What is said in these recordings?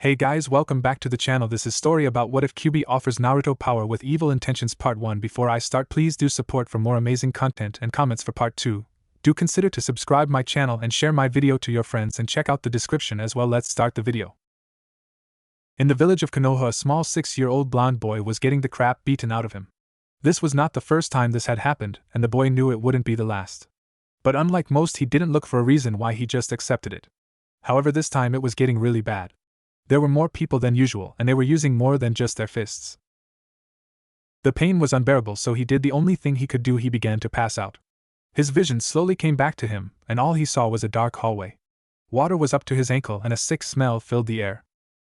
Hey guys, welcome back to the channel. This is story about what if Kyuubi offers Naruto power with evil intentions part 1. Before I start, please do support for more amazing content and comments for part 2. Do consider to subscribe my channel and share my video to your friends and check out the description as well. Let's start the video. In the village of Konoha, a small 6-year-old blonde boy was getting the crap beaten out of him. This was not the first time this had happened, and the boy knew it wouldn't be the last. But unlike most, he didn't look for a reason why, he just accepted it. However, this time it was getting really bad. There were more people than usual, and they were using more than just their fists. The pain was unbearable, so he did the only thing he could do. He began to pass out. His vision slowly came back to him, and all he saw was a dark hallway. Water was up to his ankle and a sick smell filled the air.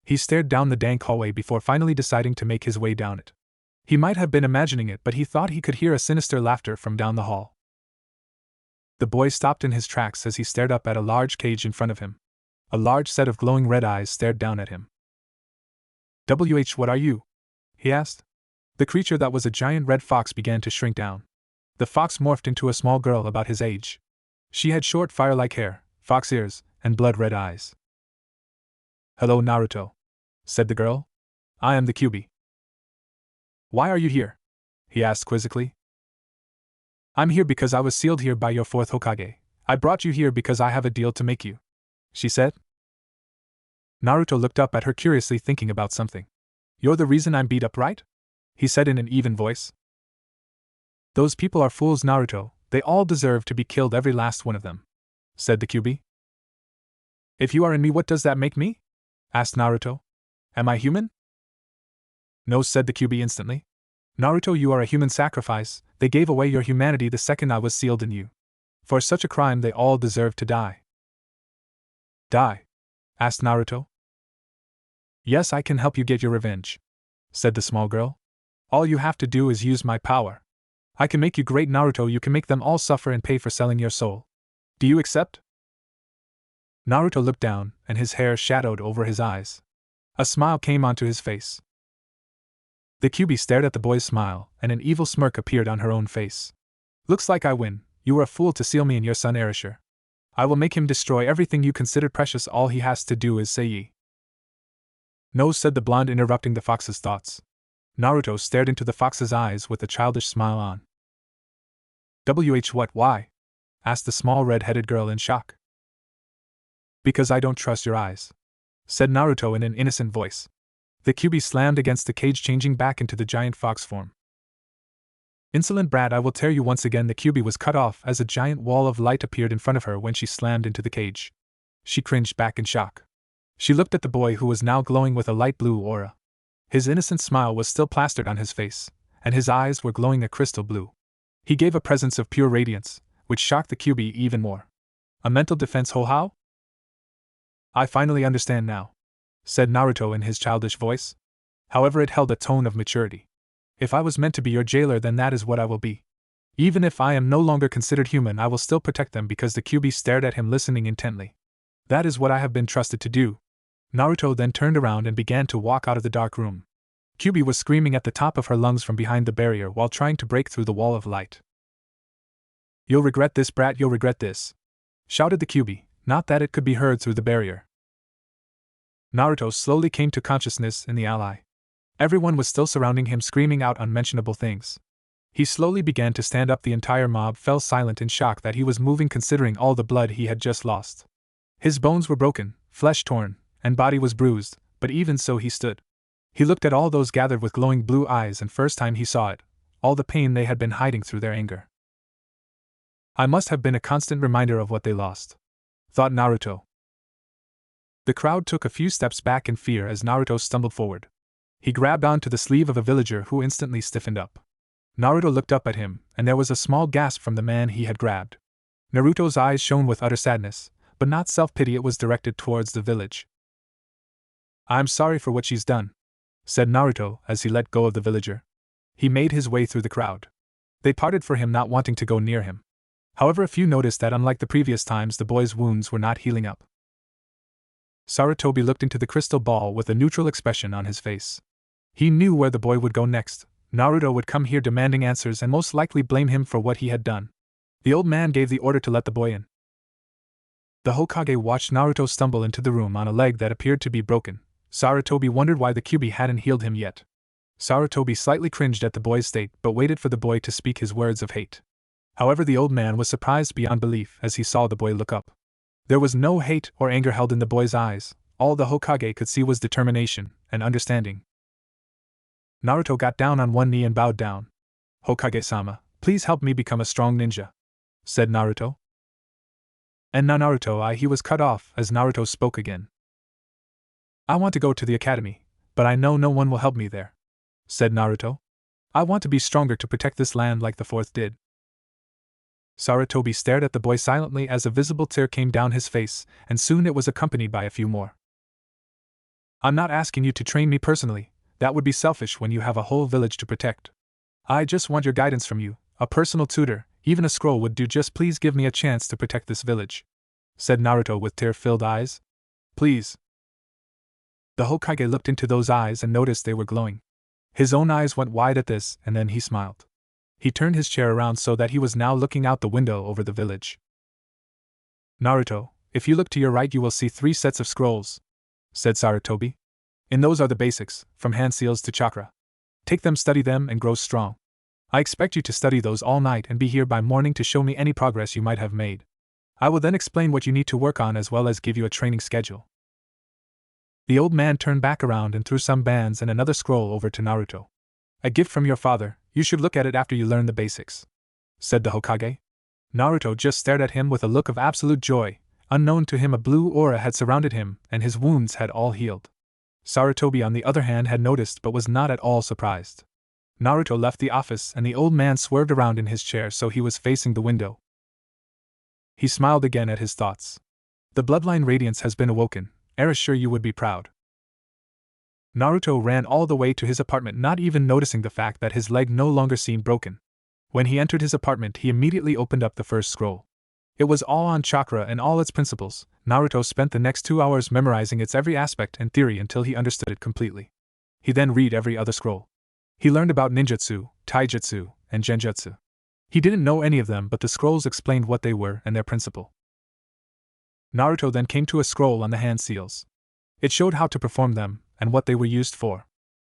He stared down the dank hallway before finally deciding to make his way down it. He might have been imagining it, but he thought he could hear a sinister laughter from down the hall. The boy stopped in his tracks as he stared up at a large cage in front of him. A large set of glowing red eyes stared down at him. What are you?" he asked. The creature that was a giant red fox began to shrink down. The fox morphed into a small girl about his age. She had short fire-like hair, fox ears, and blood-red eyes. "Hello, Naruto," said the girl. "I am the Kyuubi." "Why are you here?" he asked quizzically. "I'm here because I was sealed here by your fourth Hokage. I brought you here because I have a deal to make you," she said. Naruto looked up at her curiously, thinking about something. "You're the reason I'm beat up, right?" he said in an even voice. "Those people are fools, Naruto. They all deserve to be killed, every last one of them," said the Kyuubi. "If you are in me, what does that make me?" asked Naruto. "Am I human?" "No," said the Kyuubi instantly. "Naruto, you are a human sacrifice. They gave away your humanity the second I was sealed in you. For such a crime they all deserve to die." "Die?" asked Naruto. "Yes, I can help you get your revenge," said the small girl. "All you have to do is use my power. I can make you great, Naruto. You can make them all suffer and pay for selling your soul. Do you accept?" Naruto looked down, and his hair shadowed over his eyes. A smile came onto his face. The Kyuubi stared at the boy's smile, and an evil smirk appeared on her own face. "Looks like I win. You were a fool to seal me and your son Erasure. I will make him destroy everything you considered precious. All he has to do is say ye." "No," said the blonde, interrupting the fox's thoughts. Naruto stared into the fox's eyes with a childish smile on. What, why?" asked the small red-headed girl in shock. "Because I don't trust your eyes," said Naruto in an innocent voice. The Kyuubi slammed against the cage, changing back into the giant fox form. "Insolent brat, I will tear you once again." The Kyuubi was cut off as a giant wall of light appeared in front of her when she slammed into the cage. She cringed back in shock. She looked at the boy, who was now glowing with a light blue aura. His innocent smile was still plastered on his face, and his eyes were glowing a crystal blue. He gave a presence of pure radiance, which shocked the Kyuubi even more. "A mental defense, how?" "I finally understand now," said Naruto in his childish voice. However, it held a tone of maturity. "If I was meant to be your jailer, then that is what I will be. Even if I am no longer considered human, I will still protect them." Because the Kyuubi stared at him, listening intently. "That is what I have been trusted to do." Naruto then turned around and began to walk out of the dark room. Kyuubi was screaming at the top of her lungs from behind the barrier while trying to break through the wall of light. "You'll regret this, brat, you'll regret this," shouted the Kyuubi, not that it could be heard through the barrier. Naruto slowly came to consciousness in the alley. Everyone was still surrounding him, screaming out unmentionable things. He slowly began to stand up. The entire mob fell silent in shock that he was moving, considering all the blood he had just lost. His bones were broken, flesh torn, and body was bruised, but even so he stood. He looked at all those gathered with glowing blue eyes, and first time he saw it, all the pain they had been hiding through their anger. "I must have been a constant reminder of what they lost," thought Naruto. The crowd took a few steps back in fear as Naruto stumbled forward. He grabbed onto the sleeve of a villager, who instantly stiffened up. Naruto looked up at him, and there was a small gasp from the man he had grabbed. Naruto's eyes shone with utter sadness, but not self-pity. It was directed towards the village. "I'm sorry for what she's done," said Naruto as he let go of the villager. He made his way through the crowd. They parted for him, not wanting to go near him. However, a few noticed that unlike the previous times, the boy's wounds were not healing up. Sarutobi looked into the crystal ball with a neutral expression on his face. He knew where the boy would go next. Naruto would come here demanding answers and most likely blame him for what he had done. The old man gave the order to let the boy in. The Hokage watched Naruto stumble into the room on a leg that appeared to be broken, Sarutobi wondered why the Kyuubi hadn't healed him yet. Sarutobi slightly cringed at the boy's state but waited for the boy to speak his words of hate. However, the old man was surprised beyond belief as he saw the boy look up. There was no hate or anger held in the boy's eyes, all the Hokage could see was determination and understanding. Naruto got down on one knee and bowed down. "Hokage-sama, please help me become a strong ninja," said Naruto. "And now Naruto," he was cut off as Naruto spoke again. "I want to go to the academy, but I know no one will help me there," said Naruto. "I want to be stronger to protect this land like the fourth did." Sarutobi stared at the boy silently as a visible tear came down his face, and soon it was accompanied by a few more. "I'm not asking you to train me personally, that would be selfish when you have a whole village to protect. I just want your guidance from you, a personal tutor, even a scroll would do. Just please give me a chance to protect this village," said Naruto with tear-filled eyes. "Please." The Hokage looked into those eyes and noticed they were glowing. His own eyes went wide at this, and then he smiled. He turned his chair around so that he was now looking out the window over the village. "Naruto, if you look to your right you will see 3 sets of scrolls," said Sarutobi. "In those are the basics, from hand seals to chakra. Take them, study them, and grow strong. I expect you to study those all night and be here by morning to show me any progress you might have made. I will then explain what you need to work on as well as give you a training schedule." The old man turned back around and threw some bands and another scroll over to Naruto. "A gift from your father, you should look at it after you learn the basics," said the Hokage. Naruto just stared at him with a look of absolute joy. Unknown to him, a blue aura had surrounded him, and his wounds had all healed. Sarutobi, on the other hand, had noticed but was not at all surprised. Naruto left the office and the old man swerved around in his chair so he was facing the window. He smiled again at his thoughts. "The bloodline radiance has been awoken, I sure you would be proud." Naruto ran all the way to his apartment, not even noticing the fact that his leg no longer seemed broken. When he entered his apartment, he immediately opened up the first scroll. It was all on chakra and all its principles. Naruto spent the next 2 hours memorizing its every aspect and theory until he understood it completely. He then read every other scroll. He learned about ninjutsu, taijutsu, and genjutsu. He didn't know any of them, but the scrolls explained what they were and their principle. Naruto then came to a scroll on the hand seals. It showed how to perform them and what they were used for.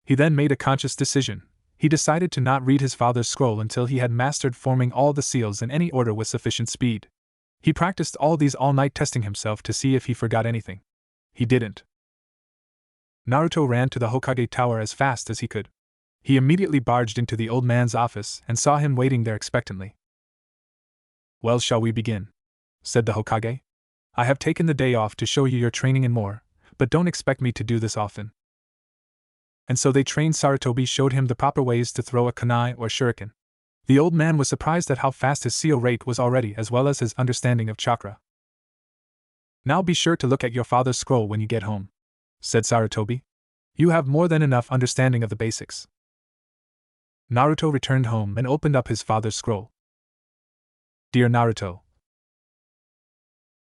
He then made a conscious decision. He decided to not read his father's scroll until he had mastered forming all the seals in any order with sufficient speed. He practiced all these all night, testing himself to see if he forgot anything. He didn't. Naruto ran to the Hokage tower as fast as he could. He immediately barged into the old man's office and saw him waiting there expectantly. "Well, shall we begin?" said the Hokage. "I have taken the day off to show you your training and more, but don't expect me to do this often." And so they trained. Sarutobi showed him the proper ways to throw a kunai or shuriken. The old man was surprised at how fast his seal rate was already, as well as his understanding of chakra. "Now be sure to look at your father's scroll when you get home," said Sarutobi. "You have more than enough understanding of the basics." Naruto returned home and opened up his father's scroll. "Dear Naruto,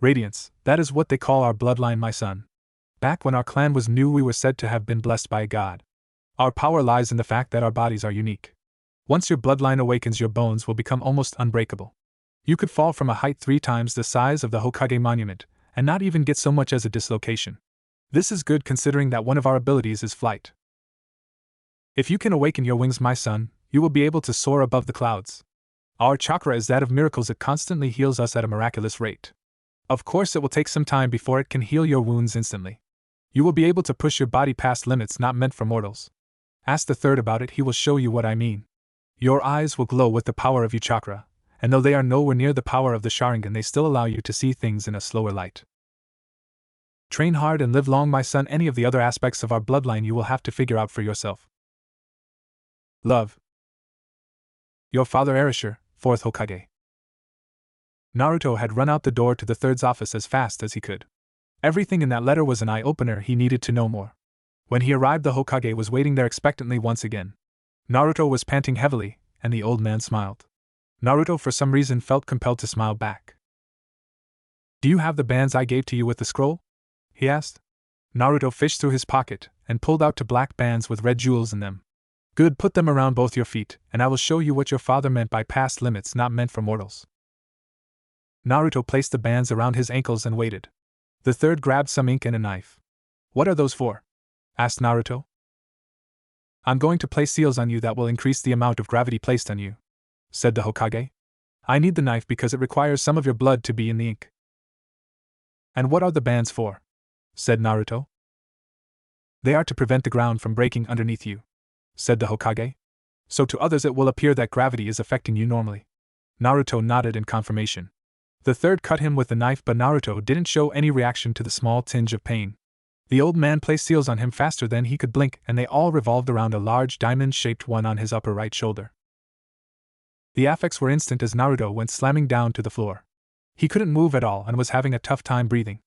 Radiance, that is what they call our bloodline, my son. Back when our clan was new, we were said to have been blessed by a god. Our power lies in the fact that our bodies are unique. Once your bloodline awakens, your bones will become almost unbreakable. You could fall from a height 3 times the size of the Hokage monument, and not even get so much as a dislocation. This is good considering that one of our abilities is flight. If you can awaken your wings, my son, you will be able to soar above the clouds. Our chakra is that of miracles, it constantly heals us at a miraculous rate. Of course, it will take some time before it can heal your wounds instantly. You will be able to push your body past limits not meant for mortals. Ask the third about it, he will show you what I mean. Your eyes will glow with the power of your chakra, and though they are nowhere near the power of the Sharingan, they still allow you to see things in a slower light. Train hard and live long, my son. Any of the other aspects of our bloodline you will have to figure out for yourself. Love. Your father Erasure, 4th Hokage." Naruto had run out the door to the third's office as fast as he could. Everything in that letter was an eye-opener. He needed to know more. When he arrived, the Hokage was waiting there expectantly once again. Naruto was panting heavily, and the old man smiled. Naruto for some reason felt compelled to smile back. "Do you have the bands I gave to you with the scroll?" he asked. Naruto fished through his pocket and pulled out 2 black bands with red jewels in them. "Good, put them around both your feet, and I will show you what your father meant by past limits not meant for mortals." Naruto placed the bands around his ankles and waited. The third grabbed some ink and a knife. "What are those for?" asked Naruto. I'm going to place seals on you that will increase the amount of gravity placed on you, said the Hokage. I need the knife because it requires some of your blood to be in the ink. And what are the bands for? Said Naruto. They are to prevent the ground from breaking underneath you, said the Hokage. So to others it will appear that gravity is affecting you normally. Naruto nodded in confirmation. The third cut him with the knife, but Naruto didn't show any reaction to the small tinge of pain. The old man placed seals on him faster than he could blink, and they all revolved around a large diamond-shaped one on his upper right shoulder. The effects were instant as Naruto went slamming down to the floor. He couldn't move at all and was having a tough time breathing.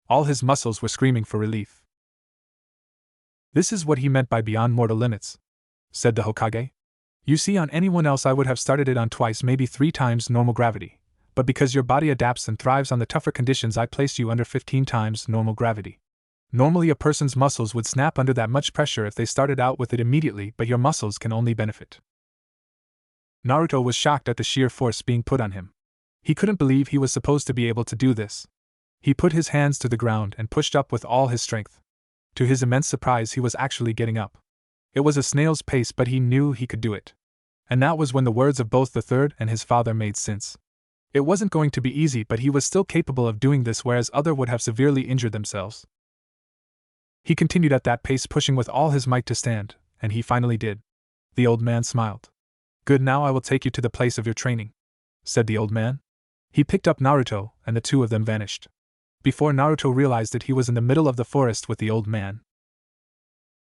All his muscles were screaming for relief. This is what he meant by beyond mortal limits, said the Hokage. You see, on anyone else I would have started it on twice, maybe 3 times normal gravity, but because your body adapts and thrives on the tougher conditions I placed you under 15 times normal gravity. Normally a person's muscles would snap under that much pressure if they started out with it immediately, but your muscles can only benefit. Naruto was shocked at the sheer force being put on him. He couldn't believe he was supposed to be able to do this. He put his hands to the ground and pushed up with all his strength. To his immense surprise, he was actually getting up. It was a snail's pace, but he knew he could do it. And that was when the words of both the third and his father made sense. It wasn't going to be easy, but he was still capable of doing this, whereas others would have severely injured themselves. He continued at that pace, pushing with all his might to stand, and he finally did. The old man smiled. Good, now I will take you to the place of your training, said the old man. He picked up Naruto, and the two of them vanished. Before Naruto realized it, he was in the middle of the forest with the old man.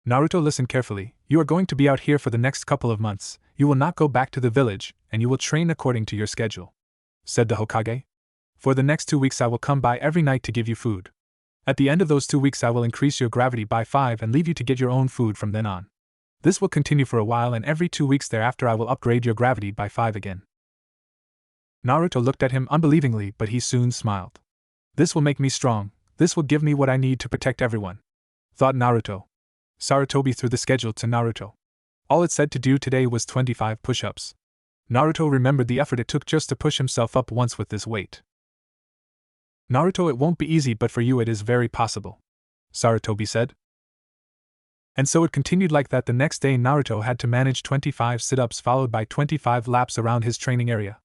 Naruto, listen carefully. You are going to be out here for the next couple of months. You will not go back to the village, and you will train according to your schedule, said the Hokage. For the next 2 weeks I will come by every night to give you food. At the end of those 2 weeks I will increase your gravity by 5 and leave you to get your own food from then on. This will continue for a while, and every 2 weeks thereafter I will upgrade your gravity by 5 again. Naruto looked at him unbelievingly, but he soon smiled. This will make me strong. This will give me what I need to protect everyone, thought Naruto. Sarutobi threw the schedule to Naruto. All it said to do today was 25 push-ups. Naruto remembered the effort it took just to push himself up once with this weight. Naruto, it won't be easy, but for you it is very possible, Sarutobi said. And so it continued like that. The next day Naruto had to manage 25 sit-ups followed by 25 laps around his training area.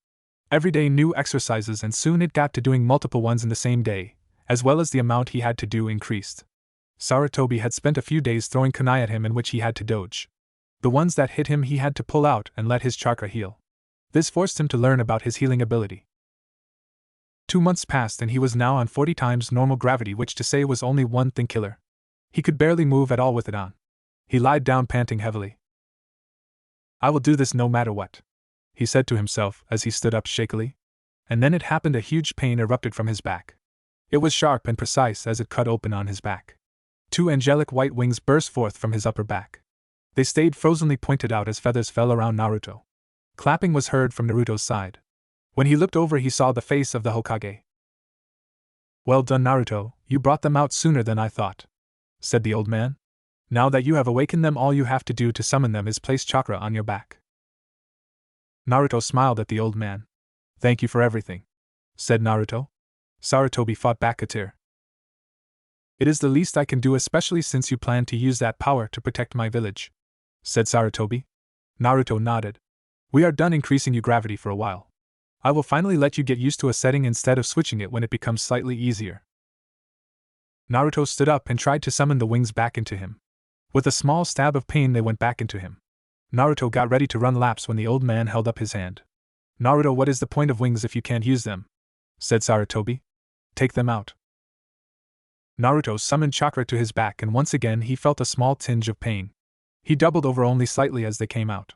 Every day new exercises, and soon it got to doing multiple ones in the same day, as well as the amount he had to do increased. Sarutobi had spent a few days throwing kunai at him in which he had to dodge. The ones that hit him he had to pull out and let his chakra heal. This forced him to learn about his healing ability. 2 months passed and he was now on 40 times normal gravity, which to say was only one thing killer. He could barely move at all with it on. He lied down panting heavily. I will do this no matter what, he said to himself as he stood up shakily. And then it happened. A huge pain erupted from his back. It was sharp and precise as it cut open on his back. 2 angelic white wings burst forth from his upper back. They stayed frozenly pointed out as feathers fell around Naruto. Clapping was heard from Naruto's side. When he looked over he saw the face of the Hokage. Well done, Naruto, you brought them out sooner than I thought, said the old man. Now that you have awakened them, all you have to do to summon them is place chakra on your back. Naruto smiled at the old man. Thank you for everything, said Naruto. Sarutobi fought back a tear. It is the least I can do, especially since you plan to use that power to protect my village, said Sarutobi. Naruto nodded. We are done increasing your gravity for a while. I will finally let you get used to a setting instead of switching it when it becomes slightly easier. Naruto stood up and tried to summon the wings back into him. With a small stab of pain they went back into him. Naruto got ready to run laps when the old man held up his hand. Naruto, what is the point of wings if you can't use them? Said Sarutobi. Take them out. Naruto summoned chakra to his back and once again he felt a small tinge of pain. He doubled over only slightly as they came out.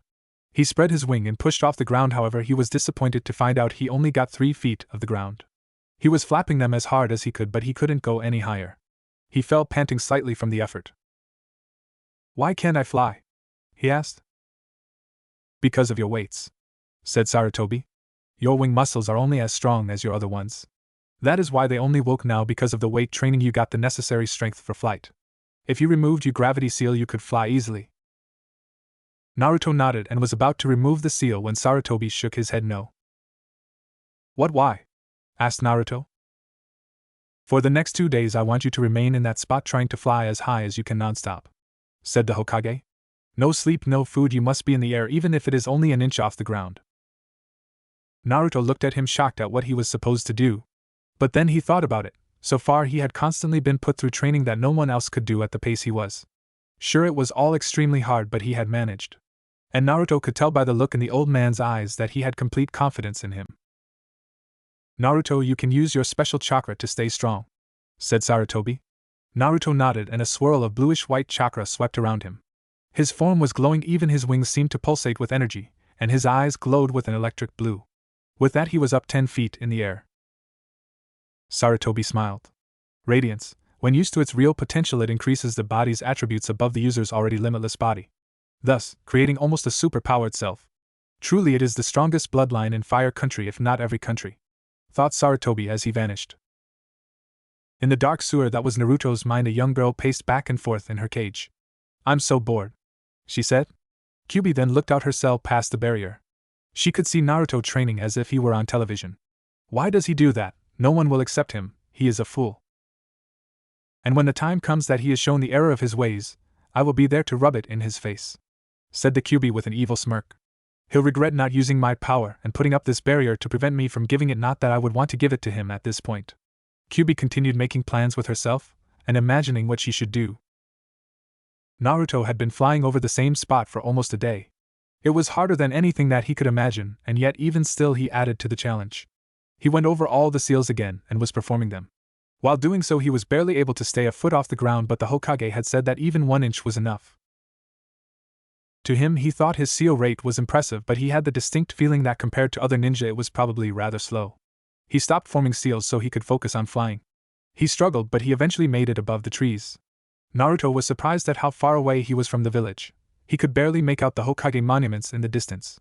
He spread his wing and pushed off the ground, however he was disappointed to find out he only got 3 feet of the ground. He was flapping them as hard as he could, but he couldn't go any higher. He fell panting slightly from the effort. Why can't I fly? He asked. Because of your weights, said Sarutobi. Your wing muscles are only as strong as your other ones. That is why they only woke now. Because of the weight training you got the necessary strength for flight. If you removed your gravity seal you could fly easily. Naruto nodded and was about to remove the seal when Sarutobi shook his head no. What, why? Asked Naruto. For the next 2 days I want you to remain in that spot trying to fly as high as you can nonstop. said the Hokage. No sleep, no food, you must be in the air even if it is only an inch off the ground. Naruto looked at him, shocked at what he was supposed to do. But then he thought about it. So far he had constantly been put through training that no one else could do at the pace he was. Sure, it was all extremely hard, but he had managed. And Naruto could tell by the look in the old man's eyes that he had complete confidence in him. Naruto, you can use your special chakra to stay strong, said Sarutobi. Naruto nodded and a swirl of bluish-white chakra swept around him. His form was glowing, even his wings seemed to pulsate with energy, and his eyes glowed with an electric blue. With that he was up 10 feet in the air. Sarutobi smiled. Radiance, when used to its real potential, it increases the body's attributes above the user's already limitless body, thus creating almost a superpower itself. Truly it is the strongest bloodline in Fire Country, if not every country, thought Sarutobi as he vanished. In the dark sewer that was Naruto's mind, a young girl paced back and forth in her cage. I'm so bored, she said. Kyuubi then looked out her cell past the barrier. She could see Naruto training as if he were on television. Why does he do that? No one will accept him, he is a fool. And when the time comes that he is shown the error of his ways, I will be there to rub it in his face, said the Kyuubi with an evil smirk. He'll regret not using my power and putting up this barrier to prevent me from giving it, not that I would want to give it to him at this point. Kyuubi continued making plans with herself and imagining what she should do. Naruto had been flying over the same spot for almost a day. It was harder than anything that he could imagine, and yet even still he added to the challenge. He went over all the seals again and was performing them. While doing so he was barely able to stay a foot off the ground, but the Hokage had said that even 1 inch was enough. To him, he thought his seal rate was impressive, but he had the distinct feeling that compared to other ninja it was probably rather slow. He stopped forming seals so he could focus on flying. He struggled, but he eventually made it above the trees. Naruto was surprised at how far away he was from the village. He could barely make out the Hokage monuments in the distance.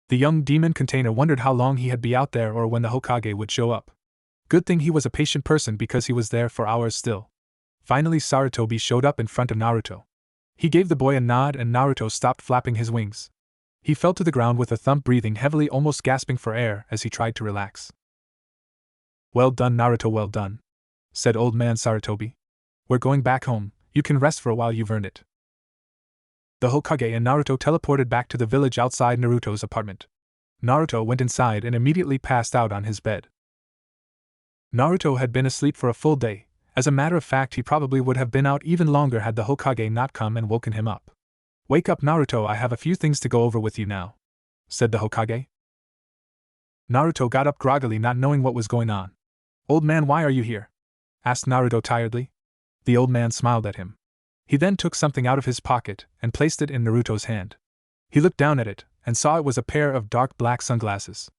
The young demon container wondered how long he had be out there or when the Hokage would show up. Good thing he was a patient person because he was there for hours still. Finally Sarutobi showed up in front of Naruto. He gave the boy a nod and Naruto stopped flapping his wings. He fell to the ground with a thump, breathing heavily, almost gasping for air as he tried to relax. Well done, Naruto, well done, said old man Sarutobi. We're going back home, you can rest for a while, you've earned it. The Hokage and Naruto teleported back to the village outside Naruto's apartment. Naruto went inside and immediately passed out on his bed. Naruto had been asleep for a full day. As a matter of fact, he probably would have been out even longer had the Hokage not come and woken him up. Wake up, Naruto, I have a few things to go over with you now, said the Hokage. Naruto got up groggily, not knowing what was going on. Old man, why are you here? Asked Naruto tiredly. The old man smiled at him. He then took something out of his pocket and placed it in Naruto's hand. He looked down at it and saw it was a pair of dark black sunglasses.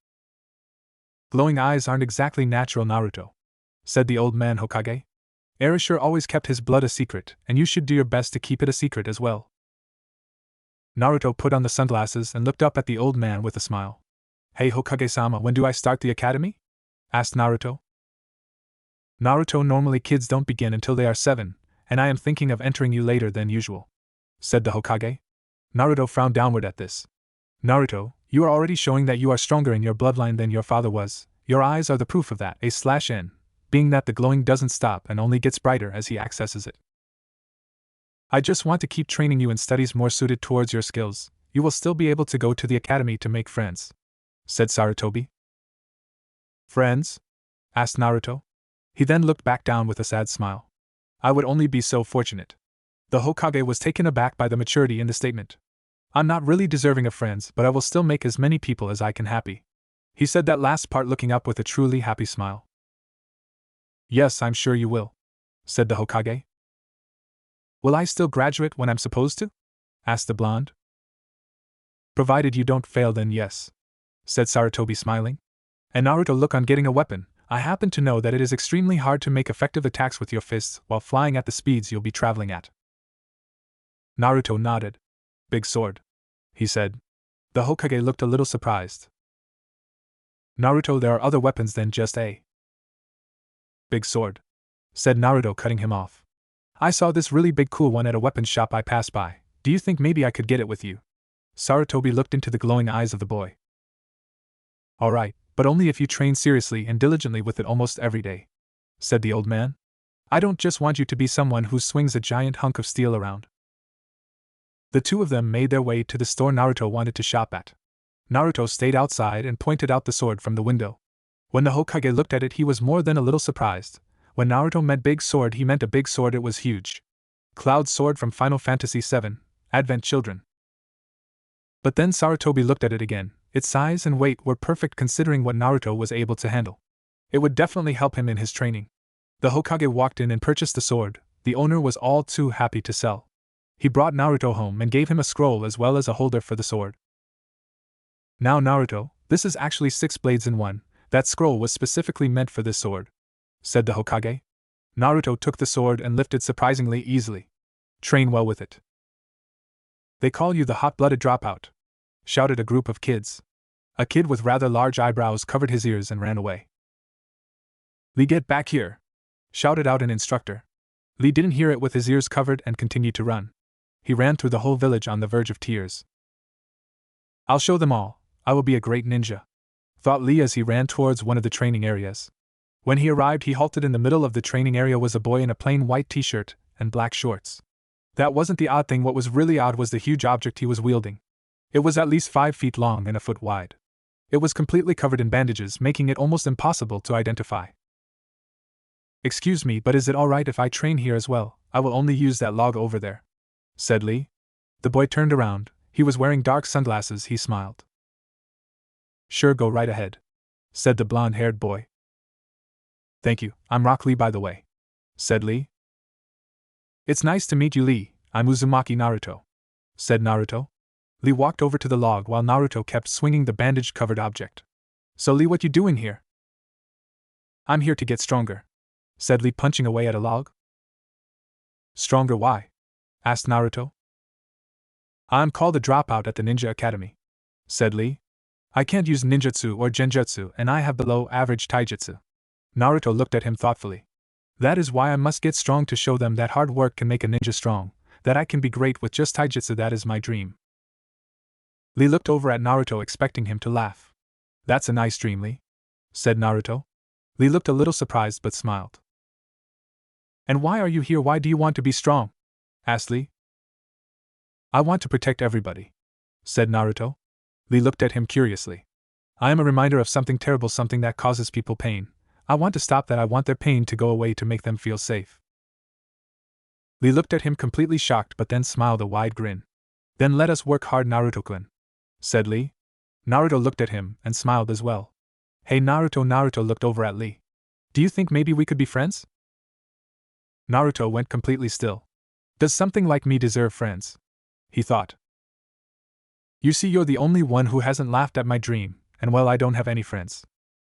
Glowing eyes aren't exactly natural, Naruto, said the old man Hokage. Erasure always kept his blood a secret, and you should do your best to keep it a secret as well. Naruto put on the sunglasses and looked up at the old man with a smile. Hey Hokage-sama, when do I start the academy? Asked Naruto. Naruto, normally kids don't begin until they are 7, and I am thinking of entering you later than usual, said the Hokage. Naruto frowned downward at this. Naruto, you are already showing that you are stronger in your bloodline than your father was. Your eyes are the proof of that, A/N, being that the glowing doesn't stop and only gets brighter as he accesses it. I just want to keep training you in studies more suited towards your skills. You will still be able to go to the academy to make friends, said Sarutobi. Friends? Asked Naruto. He then looked back down with a sad smile. I would only be so fortunate. The Hokage was taken aback by the maturity in the statement. I'm not really deserving of friends, but I will still make as many people as I can happy. He said that last part looking up with a truly happy smile. Yes, I'm sure you will, said the Hokage. Will I still graduate when I'm supposed to? Asked the blonde. Provided you don't fail, then yes, said Sarutobi smiling. And Naruto, look, on getting a weapon, I happen to know that it is extremely hard to make effective attacks with your fists while flying at the speeds you'll be traveling at. Naruto nodded. Big sword, he said. The Hokage looked a little surprised. Naruto, there are other weapons than just a big sword, said Naruto, cutting him off. I saw this really big cool one at a weapons shop I passed by. Do you think maybe I could get it with you? Sarutobi looked into the glowing eyes of the boy. Alright, but only if you train seriously and diligently with it almost every day, said the old man. I don't just want you to be someone who swings a giant hunk of steel around. The two of them made their way to the store Naruto wanted to shop at. Naruto stayed outside and pointed out the sword from the window. When the Hokage looked at it, he was more than a little surprised. When Naruto meant big sword, he meant a big sword. It was huge. Cloud sword from Final Fantasy VII, Advent Children. But then Sarutobi looked at it again. Its size and weight were perfect considering what Naruto was able to handle. It would definitely help him in his training. The Hokage walked in and purchased the sword. The owner was all too happy to sell. He brought Naruto home and gave him a scroll as well as a holder for the sword. Now Naruto, this is actually 6 blades in one. That scroll was specifically meant for this sword, said the Hokage. Naruto took the sword and lifted surprisingly easily. Train well with it. They call you the hot-blooded dropout, shouted a group of kids. A kid with rather large eyebrows covered his ears and ran away. Lee, get back here, shouted out an instructor. Lee didn't hear it with his ears covered and continued to run. He ran through the whole village on the verge of tears. I'll show them all. I will be a great ninja, thought Lee as he ran towards one of the training areas. When he arrived, he halted. In the middle of the training area was a boy in a plain white t-shirt and black shorts. That wasn't the odd thing. What was really odd was the huge object he was wielding. It was at least 5 feet long and a foot wide. It was completely covered in bandages, making it almost impossible to identify. Excuse me, but is it alright if I train here as well? I will only use that log over there, said Lee. The boy turned around. He was wearing dark sunglasses. He smiled. Sure, go right ahead, said the blonde-haired boy. Thank you, I'm Rock Lee by the way, said Lee. It's nice to meet you, Lee. I'm Uzumaki Naruto, said Naruto. Lee walked over to the log while Naruto kept swinging the bandage-covered object. So Lee, what you doing here? I'm here to get stronger, said Lee, punching away at a log. Stronger why? Asked Naruto. I'm called a dropout at the Ninja Academy, said Lee. I can't use ninjutsu or genjutsu and I have below average taijutsu. Naruto looked at him thoughtfully. That is why I must get strong to show them that hard work can make a ninja strong, that I can be great with just taijutsu. That is my dream. Lee looked over at Naruto expecting him to laugh. That's a nice dream, Lee, said Naruto. Lee looked a little surprised but smiled. And why are you here? Why do you want to be strong? Asked Lee. I want to protect everybody, said Naruto. Lee looked at him curiously. I am a reminder of something terrible, something that causes people pain. I want to stop that. I want their pain to go away to make them feel safe. Lee looked at him completely shocked but then smiled a wide grin. Then let us work hard, Naruto-kun, said Lee. Naruto looked at him and smiled as well. Hey Naruto. Naruto looked over at Lee. Do you think maybe we could be friends? Naruto went completely still. Does something like me deserve friends? He thought. You see, you're the only one who hasn't laughed at my dream, and well, I don't have any friends,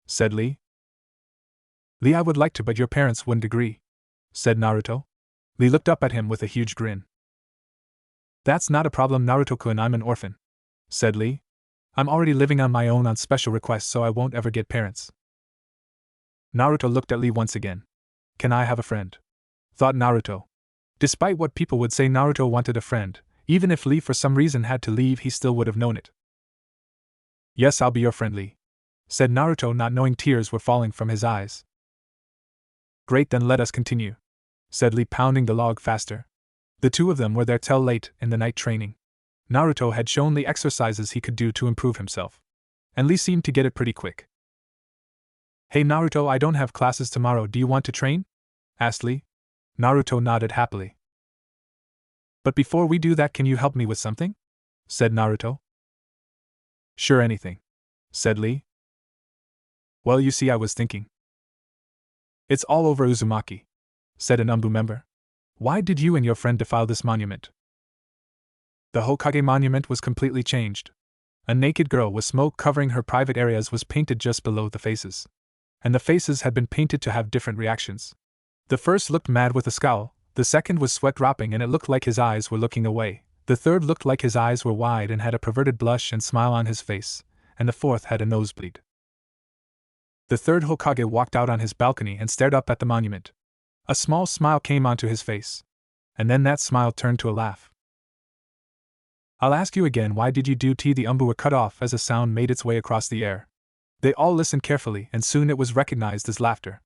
said Lee. Lee, I would like to, but your parents wouldn't agree, said Naruto. Lee looked up at him with a huge grin. That's not a problem, Naruto-kun. I'm an orphan, said Lee. I'm already living on my own on special request, so I won't ever get parents. Naruto looked at Lee once again. Can I have a friend? Thought Naruto. Despite what people would say, Naruto wanted a friend. Even if Lee for some reason had to leave, he still would have known it. Yes, I'll be your friend, Lee, said Naruto, not knowing tears were falling from his eyes. Great, then let us continue, said Lee, pounding the log faster. The two of them were there till late in the night training. Naruto had shown Lee exercises he could do to improve himself, and Lee seemed to get it pretty quick. Hey Naruto, I don't have classes tomorrow. Do you want to train? Asked Lee. Naruto nodded happily. But before we do that, can you help me with something? Said Naruto. Sure, anything, said Lee. Well, you see, I was thinking. It's all over Uzumaki, said an Umbu member. Why did you and your friend defile this monument? The Hokage monument was completely changed. A naked girl with smoke covering her private areas was painted just below the faces. And the faces had been painted to have different reactions. The first looked mad with a scowl, the second was sweat dropping and it looked like his eyes were looking away, the third looked like his eyes were wide and had a perverted blush and smile on his face, and the fourth had a nosebleed. The third Hokage walked out on his balcony and stared up at the monument. A small smile came onto his face. And then that smile turned to a laugh. I'll ask you again, why did you do T? The Umbu were cut off as a sound made its way across the air. They all listened carefully and soon it was recognized as laughter.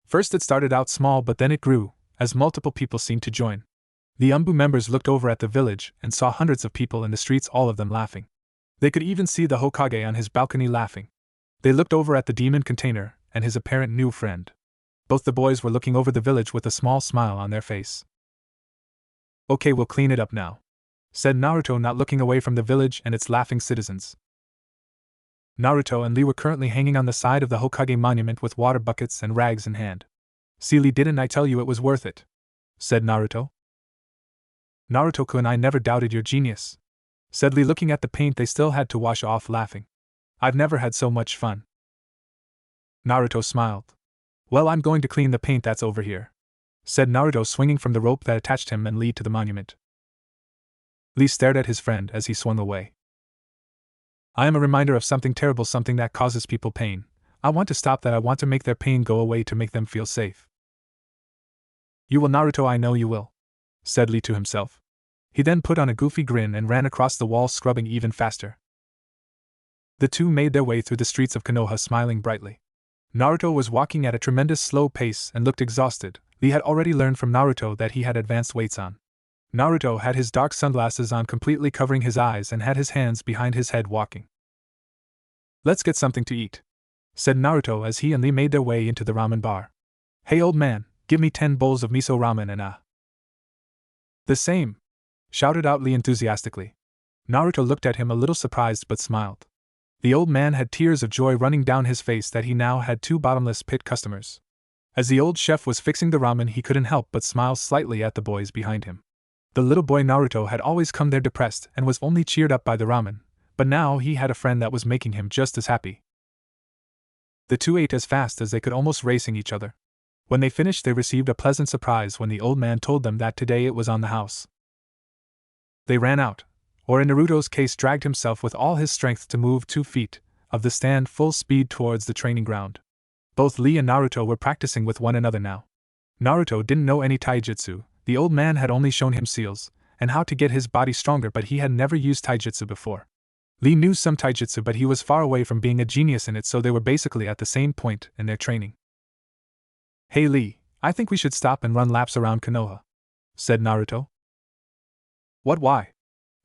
First it started out small but then it grew, as multiple people seemed to join. The UMBU members looked over at the village and saw hundreds of people in the streets, all of them laughing. They could even see the Hokage on his balcony laughing. They looked over at the demon container and his apparent new friend. Both the boys were looking over the village with a small smile on their face. "Okay, we'll clean it up now," said Naruto, not looking away from the village and its laughing citizens. Naruto and Lee were currently hanging on the side of the Hokage monument with water buckets and rags in hand. "See, Lee, didn't I tell you it was worth it?" said Naruto. "Naruto-kun, I never doubted your genius," said Lee, looking at the paint they still had to wash off, laughing. "I've never had so much fun." Naruto smiled. "Well, I'm going to clean the paint that's over here," said Naruto, swinging from the rope that attached him and Lee to the monument. Lee stared at his friend as he swung away. "I am a reminder of something terrible, something that causes people pain. I want to stop that. I want to make their pain go away, to make them feel safe." "You will, Naruto, I know you will," said Lee to himself. He then put on a goofy grin and ran across the wall, scrubbing even faster. The two made their way through the streets of Konoha, smiling brightly. Naruto was walking at a tremendous slow pace and looked exhausted. Lee had already learned from Naruto that he had advanced weights on. Naruto had his dark sunglasses on, completely covering his eyes, and had his hands behind his head, walking. "Let's get something to eat," said Naruto as he and Lee made their way into the ramen bar. "Hey, old man, give me 10 bowls of miso ramen and The same!" shouted out Lee enthusiastically. Naruto looked at him a little surprised but smiled. The old man had tears of joy running down his face that he now had 2 bottomless pit customers. As the old chef was fixing the ramen, he couldn't help but smile slightly at the boys behind him. The little boy Naruto had always come there depressed and was only cheered up by the ramen, but now he had a friend that was making him just as happy. The two ate as fast as they could, almost racing each other. When they finished, they received a pleasant surprise when the old man told them that today it was on the house. They ran out, or in Naruto's case dragged himself with all his strength to move 2 feet of the stand full speed towards the training ground. Both Lee and Naruto were practicing with one another now. Naruto didn't know any taijutsu. The old man had only shown him seals and how to get his body stronger, but he had never used taijutsu before. Lee knew some taijutsu, but he was far away from being a genius in it, so they were basically at the same point in their training. "Hey Lee, I think we should stop and run laps around Konoha," said Naruto. "What, why?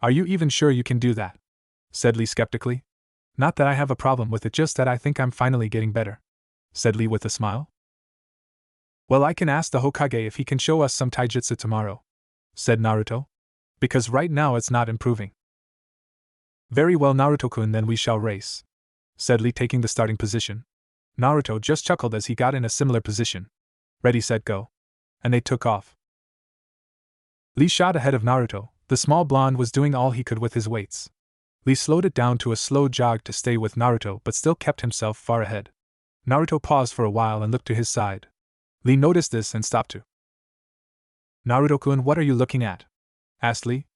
Are you even sure you can do that?" said Lee skeptically. "Not that I have a problem with it, just that I think I'm finally getting better," said Lee with a smile. "Well, I can ask the Hokage if he can show us some taijutsu tomorrow," said Naruto. "Because right now it's not improving." "Very well, Naruto-kun, then we shall race," said Lee, taking the starting position. Naruto just chuckled as he got in a similar position. "Ready, set, go." And they took off. Lee shot ahead of Naruto. The small blonde was doing all he could with his weights. Lee slowed it down to a slow jog to stay with Naruto, but still kept himself far ahead. Naruto paused for a while and looked to his side. Lee noticed this and stopped too. "Naruto-kun, what are you looking at?" asked Lee.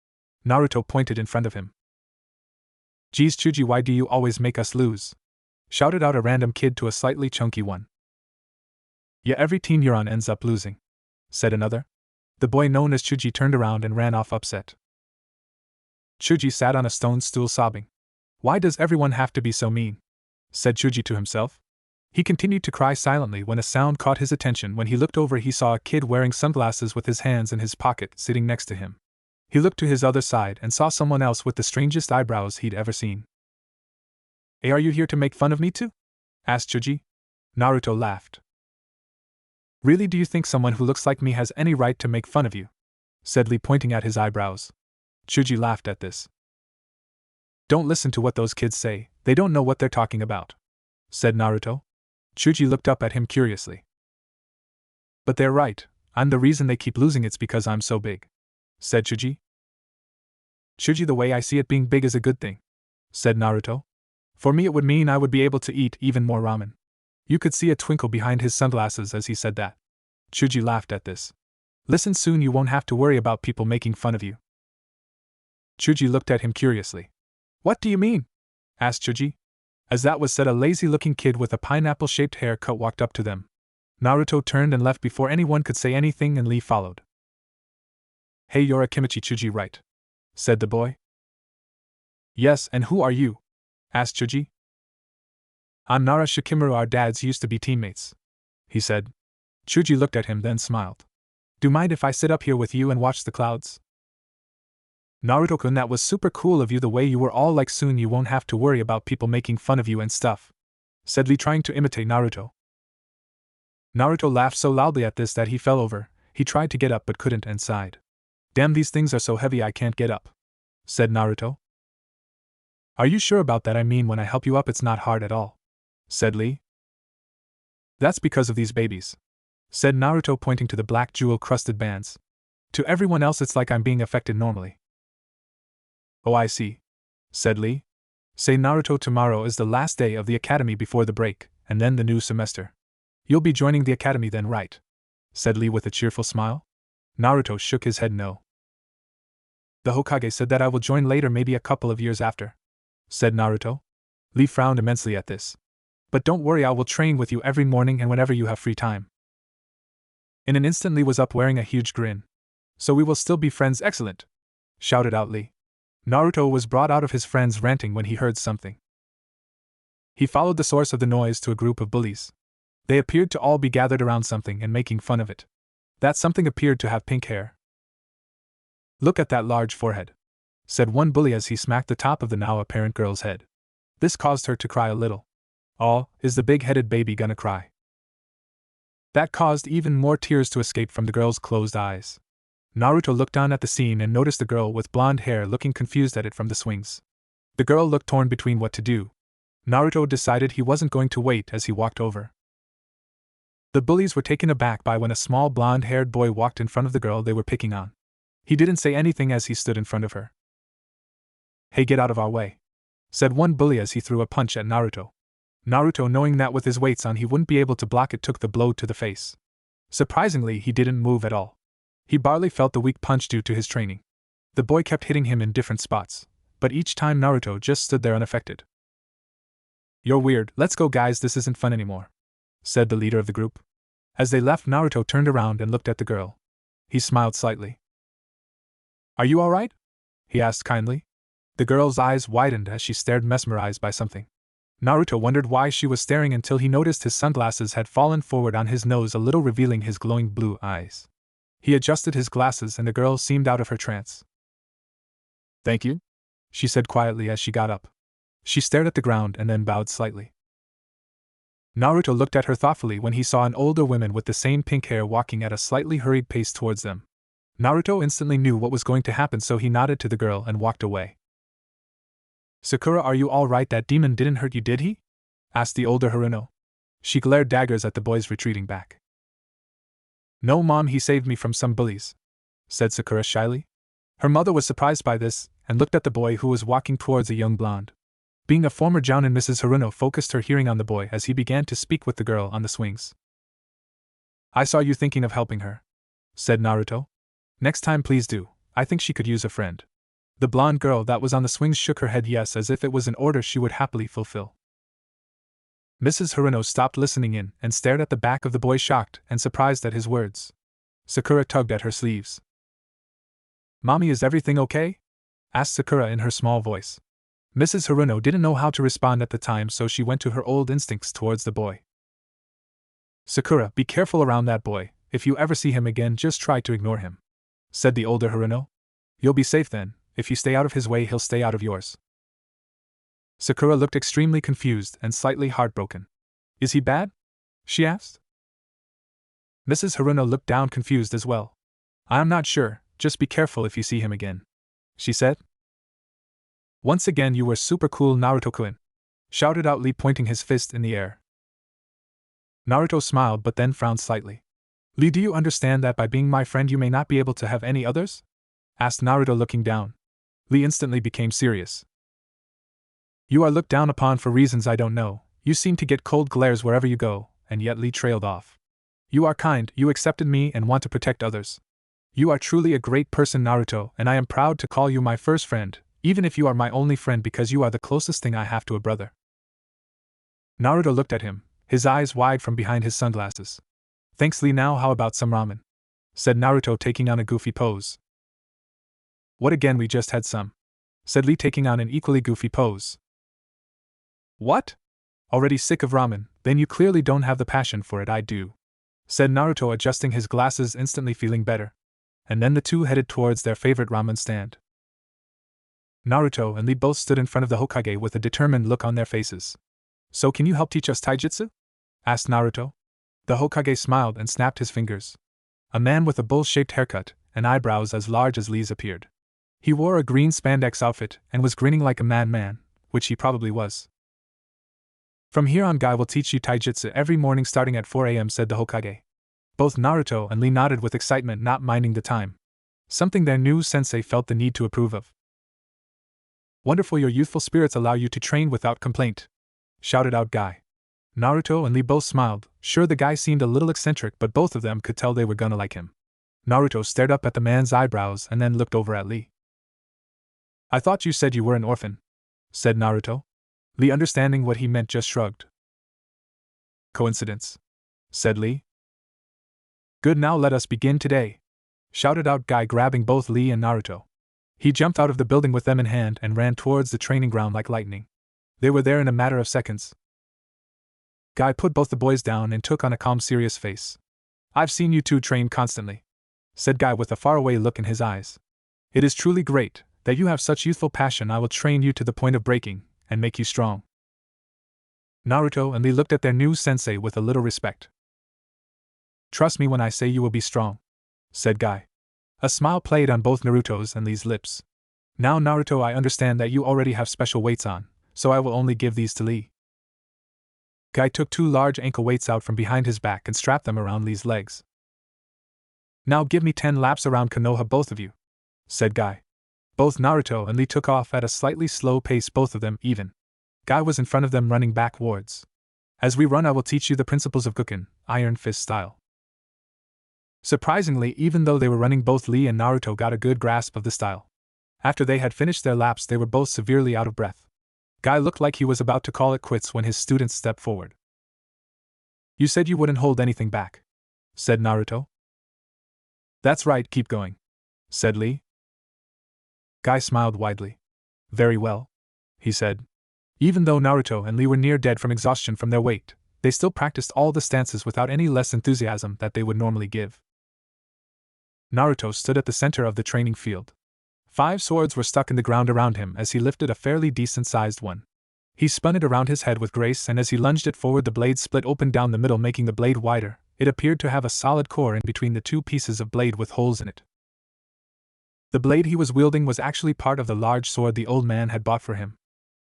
Naruto pointed in front of him. "Geez, Chuji, why do you always make us lose?" shouted out a random kid to a slightly chunky one. "Yeah, every teen Euron ends up losing," said another. The boy known as Chuji turned around and ran off upset. Chuji sat on a stone stool sobbing. "Why does everyone have to be so mean?" said Chuji to himself. He continued to cry silently when a sound caught his attention. When he looked over, he saw a kid wearing sunglasses with his hands in his pocket sitting next to him. He looked to his other side and saw someone else with the strangest eyebrows he'd ever seen. "Hey, are you here to make fun of me too?" asked Chuji. Naruto laughed. "Really, do you think someone who looks like me has any right to make fun of you?" said Lee, pointing at his eyebrows. Chuji laughed at this. "Don't listen to what those kids say, they don't know what they're talking about," said Naruto. Chuji looked up at him curiously. "But they're right, I'm the reason they keep losing, it's because I'm so big," said Chuji. "Chuji, the way I see it, being big is a good thing," said Naruto. "For me it would mean I would be able to eat even more ramen." You could see a twinkle behind his sunglasses as he said that. Chuji laughed at this. "Listen, soon you won't have to worry about people making fun of you." Chuji looked at him curiously. "What do you mean?" asked Chuji. As that was said, a lazy-looking kid with a pineapple-shaped haircut walked up to them. Naruto turned and left before anyone could say anything, and Lee followed. "Hey, you're a Kimichi Chuji, right?" said the boy. "Yes, and who are you?" asked Chuji. "I'm Nara Shikimaru, our dads used to be teammates," he said. Chuji looked at him, then smiled. Do mind if I sit up here with you and watch the clouds? Naruto-kun, that was super cool of you, the way you were all like, soon you won't have to worry about people making fun of you and stuff, said Lee, trying to imitate Naruto. Naruto laughed so loudly at this that he fell over. He tried to get up but couldn't and sighed. Damn, these things are so heavy I can't get up, said Naruto. Are you sure about that? I mean, when I help you up it's not hard at all, said Lee. That's because of these babies, said Naruto, pointing to the black jewel-crusted bands. To everyone else it's like I'm being affected normally. Oh, I see, said Lee. Say, Naruto, tomorrow is the last day of the academy before the break, and then the new semester. You'll be joining the academy then, right? Said Lee with a cheerful smile. Naruto shook his head no. The Hokage said that I will join later, maybe a couple of years after, said Naruto. Lee frowned immensely at this. But don't worry, I will train with you every morning and whenever you have free time. In an instant Lee was up wearing a huge grin. So we will still be friends? Excellent, shouted out Lee. Naruto was brought out of his friend's ranting when he heard something. He followed the source of the noise to a group of bullies. They appeared to all be gathered around something and making fun of it. That something appeared to have pink hair. Look at that large forehead, said one bully as he smacked the top of the now apparent girl's head. This caused her to cry a little. Oh, is the big-headed baby gonna cry? That caused even more tears to escape from the girl's closed eyes. Naruto looked down at the scene and noticed the girl with blonde hair looking confused at it from the swings. The girl looked torn between what to do. Naruto decided he wasn't going to wait as he walked over. The bullies were taken aback by when a small blonde-haired boy walked in front of the girl they were picking on. He didn't say anything as he stood in front of her. Hey, get out of our way, said one bully as he threw a punch at Naruto. Naruto, knowing that with his weights on he wouldn't be able to block it, took the blow to the face. Surprisingly, he didn't move at all. He barely felt the weak punch due to his training. The boy kept hitting him in different spots, but each time Naruto just stood there unaffected. You're weird, let's go guys, this isn't fun anymore, said the leader of the group. As they left, Naruto turned around and looked at the girl. He smiled slightly. Are you alright? He asked kindly. The girl's eyes widened as she stared, mesmerized by something. Naruto wondered why she was staring until he noticed his sunglasses had fallen forward on his nose a little, revealing his glowing blue eyes. He adjusted his glasses and the girl seemed out of her trance. Thank you, she said quietly as she got up. She stared at the ground and then bowed slightly. Naruto looked at her thoughtfully when he saw an older woman with the same pink hair walking at a slightly hurried pace towards them. Naruto instantly knew what was going to happen, so he nodded to the girl and walked away. Sakura, are you all right? That demon didn't hurt you, did he? Asked the older Haruno. She glared daggers at the boys retreating back. No, Mom, he saved me from some bullies, said Sakura shyly. Her mother was surprised by this and looked at the boy who was walking towards a young blonde. Being a former jounin, Mrs. Haruno focused her hearing on the boy as he began to speak with the girl on the swings. I saw you thinking of helping her, said Naruto. Next time please do, I think she could use a friend. The blonde girl that was on the swings shook her head yes, as if it was an order she would happily fulfill. Mrs. Haruno stopped listening in and stared at the back of the boy, shocked and surprised at his words. Sakura tugged at her sleeves. Mommy, is everything okay? Asked Sakura in her small voice. Mrs. Haruno didn't know how to respond at the time, so she went to her old instincts towards the boy. Sakura, be careful around that boy. If you ever see him again, just try to ignore him, said the older Haruno. You'll be safe then. If you stay out of his way, he'll stay out of yours. Sakura looked extremely confused and slightly heartbroken. Is he bad? She asked. Mrs. Haruno looked down, confused as well. I'm not sure, just be careful if you see him again, she said. Once again you were super cool, Naruto-kun, shouted out Lee, pointing his fist in the air. Naruto smiled but then frowned slightly. Lee, do you understand that by being my friend you may not be able to have any others? Asked Naruto, looking down. Lee instantly became serious. You are looked down upon for reasons I don't know. You seem to get cold glares wherever you go, and yet Lee trailed off. You are kind, you accepted me and want to protect others. You are truly a great person, Naruto, and I am proud to call you my first friend, even if you are my only friend, because you are the closest thing I have to a brother. Naruto looked at him, his eyes wide from behind his sunglasses. Thanks, Lee. Now how about some ramen? Said Naruto, taking on a goofy pose. What, again? We just had some, said Lee, taking on an equally goofy pose. What? Already sick of ramen? Then you clearly don't have the passion for it. I do, said Naruto, adjusting his glasses, instantly feeling better. And then the two headed towards their favorite ramen stand. Naruto and Lee both stood in front of the Hokage with a determined look on their faces. So can you help teach us taijutsu? Asked Naruto. The Hokage smiled and snapped his fingers. A man with a bowl-shaped haircut and eyebrows as large as Lee's appeared. He wore a green spandex outfit and was grinning like a madman, which he probably was. From here on, Guy will teach you taijutsu every morning starting at 4 a.m., said the Hokage. Both Naruto and Lee nodded with excitement, not minding the time. Something their new sensei felt the need to approve of. Wonderful, your youthful spirits allow you to train without complaint, shouted out Guy. Naruto and Lee both smiled. Sure, the guy seemed a little eccentric, but both of them could tell they were gonna like him. Naruto stared up at the man's eyebrows and then looked over at Lee. I thought you said you were an orphan, said Naruto. Lee, understanding what he meant, just shrugged. Coincidence, said Lee. Good, now let us begin today, shouted out Guy, grabbing both Lee and Naruto. He jumped out of the building with them in hand and ran towards the training ground like lightning. They were there in a matter of seconds. Guy put both the boys down and took on a calm, serious face. I've seen you two train constantly, said Guy with a faraway look in his eyes. It is truly great that you have such youthful passion. I will train you to the point of breaking and make you strong. Naruto and Lee looked at their new sensei with a little respect. Trust me when I say you will be strong, said Guy. A smile played on both Naruto's and Lee's lips. Now, Naruto, I understand that you already have special weights on, so I will only give these to Lee. Guy took 2 large ankle weights out from behind his back and strapped them around Lee's legs. Now give me 10 laps around Konoha, both of you, said Guy. Both Naruto and Lee took off at a slightly slow pace, both of them even. Guy was in front of them, running backwards. As we run, I will teach you the principles of Gukken, Iron Fist style. Surprisingly, even though they were running, both Lee and Naruto got a good grasp of the style. After they had finished their laps, they were both severely out of breath. Guy looked like he was about to call it quits when his students stepped forward. You said you wouldn't hold anything back, said Naruto. That's right, keep going, said Lee. Guy smiled widely. Very well, he said. Even though Naruto and Lee were near dead from exhaustion from their weight, they still practiced all the stances without any less enthusiasm that they would normally give. Naruto stood at the center of the training field. 5 swords were stuck in the ground around him as he lifted a fairly decent-sized one. He spun it around his head with grace, and as he lunged it forward, the blade split open down the middle, making the blade wider. It appeared to have a solid core in between the 2 pieces of blade with holes in it. The blade he was wielding was actually part of the large sword the old man had bought for him.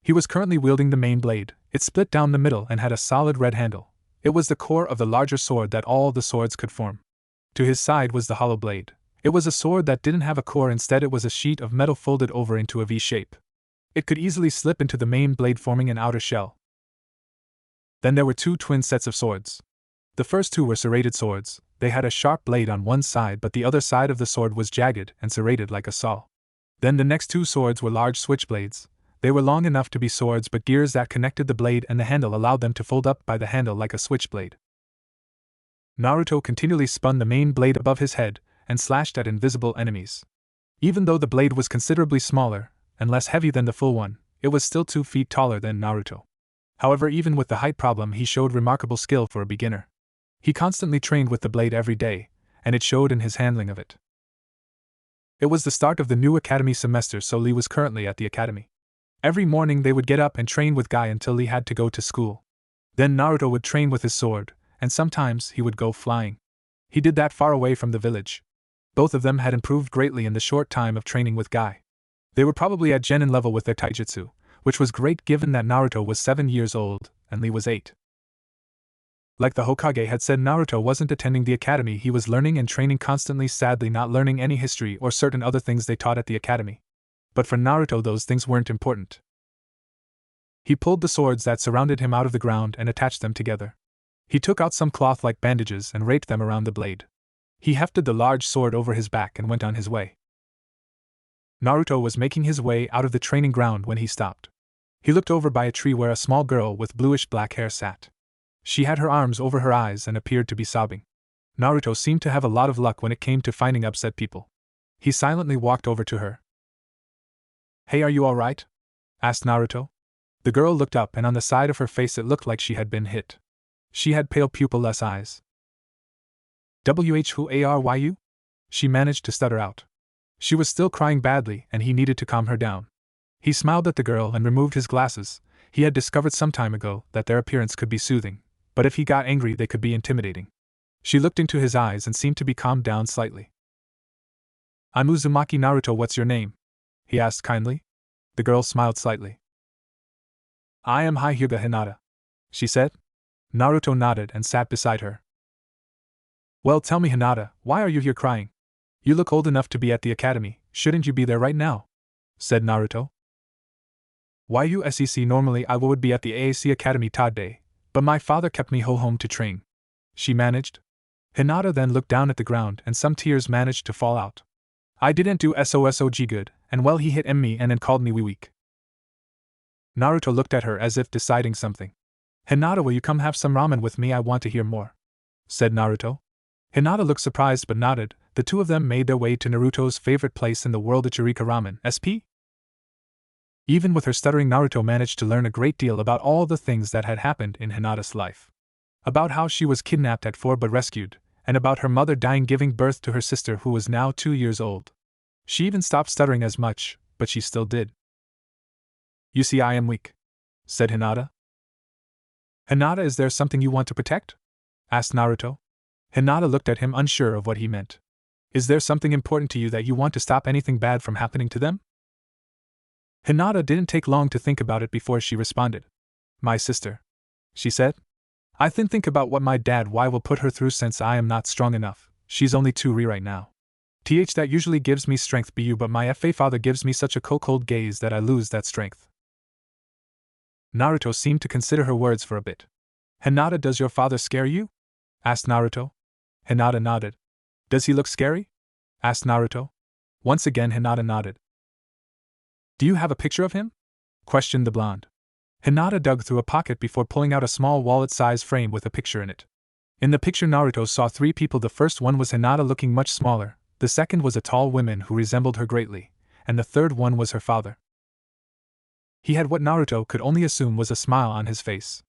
He was currently wielding the main blade. It split down the middle and had a solid red handle. It was the core of the larger sword that all the swords could form. To his side was the hollow blade. It was a sword that didn't have a core, instead it was a sheet of metal folded over into a V shape. It could easily slip into the main blade, forming an outer shell. Then there were 2 twin sets of swords. The first 2 were serrated swords. They had a sharp blade on one side, but the other side of the sword was jagged and serrated like a saw. Then the next 2 swords were large switchblades. They were long enough to be swords, but gears that connected the blade and the handle allowed them to fold up by the handle like a switchblade. Naruto continually spun the main blade above his head and slashed at invisible enemies. Even though the blade was considerably smaller and less heavy than the full one, it was still 2 feet taller than Naruto. However, even with the height problem, he showed remarkable skill for a beginner. He constantly trained with the blade every day, and it showed in his handling of it. It was the start of the new academy semester, so Lee was currently at the academy. Every morning they would get up and train with Guy until Lee had to go to school. Then Naruto would train with his sword, and sometimes he would go flying. He did that far away from the village. Both of them had improved greatly in the short time of training with Guy. They were probably at genin level with their taijutsu, which was great given that Naruto was 7 years old and Lee was 8. Like the Hokage had said, Naruto wasn't attending the academy, he was learning and training constantly, sadly not learning any history or certain other things they taught at the academy. But for Naruto those things weren't important. He pulled the swords that surrounded him out of the ground and attached them together. He took out some cloth like bandages and wrapped them around the blade. He hefted the large sword over his back and went on his way. Naruto was making his way out of the training ground when he stopped. He looked over by a tree where a small girl with bluish-black hair sat. She had her arms over her eyes and appeared to be sobbing. Naruto seemed to have a lot of luck when it came to finding upset people. He silently walked over to her. "Hey, are you all right?" asked Naruto. The girl looked up, and on the side of her face it looked like she had been hit. She had pale pupil-less eyes. Who are you? She managed to stutter out. She was still crying badly, and he needed to calm her down. He smiled at the girl and removed his glasses. He had discovered some time ago that their appearance could be soothing, but if he got angry they could be intimidating. She looked into his eyes and seemed to be calmed down slightly. I'm Uzumaki Naruto, what's your name? He asked kindly. The girl smiled slightly. I am Hyuga Hinata, she said. Naruto nodded and sat beside her. Well, tell me, Hinata, why are you here crying? You look old enough to be at the academy, shouldn't you be there right now? Said Naruto. Normally I would be at the AAC Academy today, but my father kept me home to train. She managed. Hinata then looked down at the ground and some tears managed to fall out. I didn't do SOSOG good, and well, he hit me and then called me weak. Naruto looked at her as if deciding something. Hinata, will you come have some ramen with me? I want to hear more, said Naruto. Hinata looked surprised but nodded. The two of them made their way to Naruto's favorite place in the world, Ichirika Ramen, SP? Even with her stuttering, Naruto managed to learn a great deal about all the things that had happened in Hinata's life. About how she was kidnapped at 4 but rescued, and about her mother dying giving birth to her sister who was now 2 years old. She even stopped stuttering as much, but she still did. You see, I am weak, said Hinata. Hinata, is there something you want to protect? Asked Naruto. Hinata looked at him unsure of what he meant. Is there something important to you that you want to stop anything bad from happening to them? Hinata didn't take long to think about it before she responded. My sister, she said. I think about what my dad will put her through since I am not strong enough. She's only 2 right now. That usually gives me strength, but my father gives me such a cold gaze that I lose that strength. Naruto seemed to consider her words for a bit. Hinata, does your father scare you? Asked Naruto. Hinata nodded. Does he look scary? Asked Naruto. Once again Hinata nodded. Do you have a picture of him? Questioned the blonde. Hinata dug through a pocket before pulling out a small wallet-sized frame with a picture in it. In the picture Naruto saw 3 people. The first one was Hinata looking much smaller, the second was a tall woman who resembled her greatly, and the third one was her father. He had what Naruto could only assume was a smile on his face.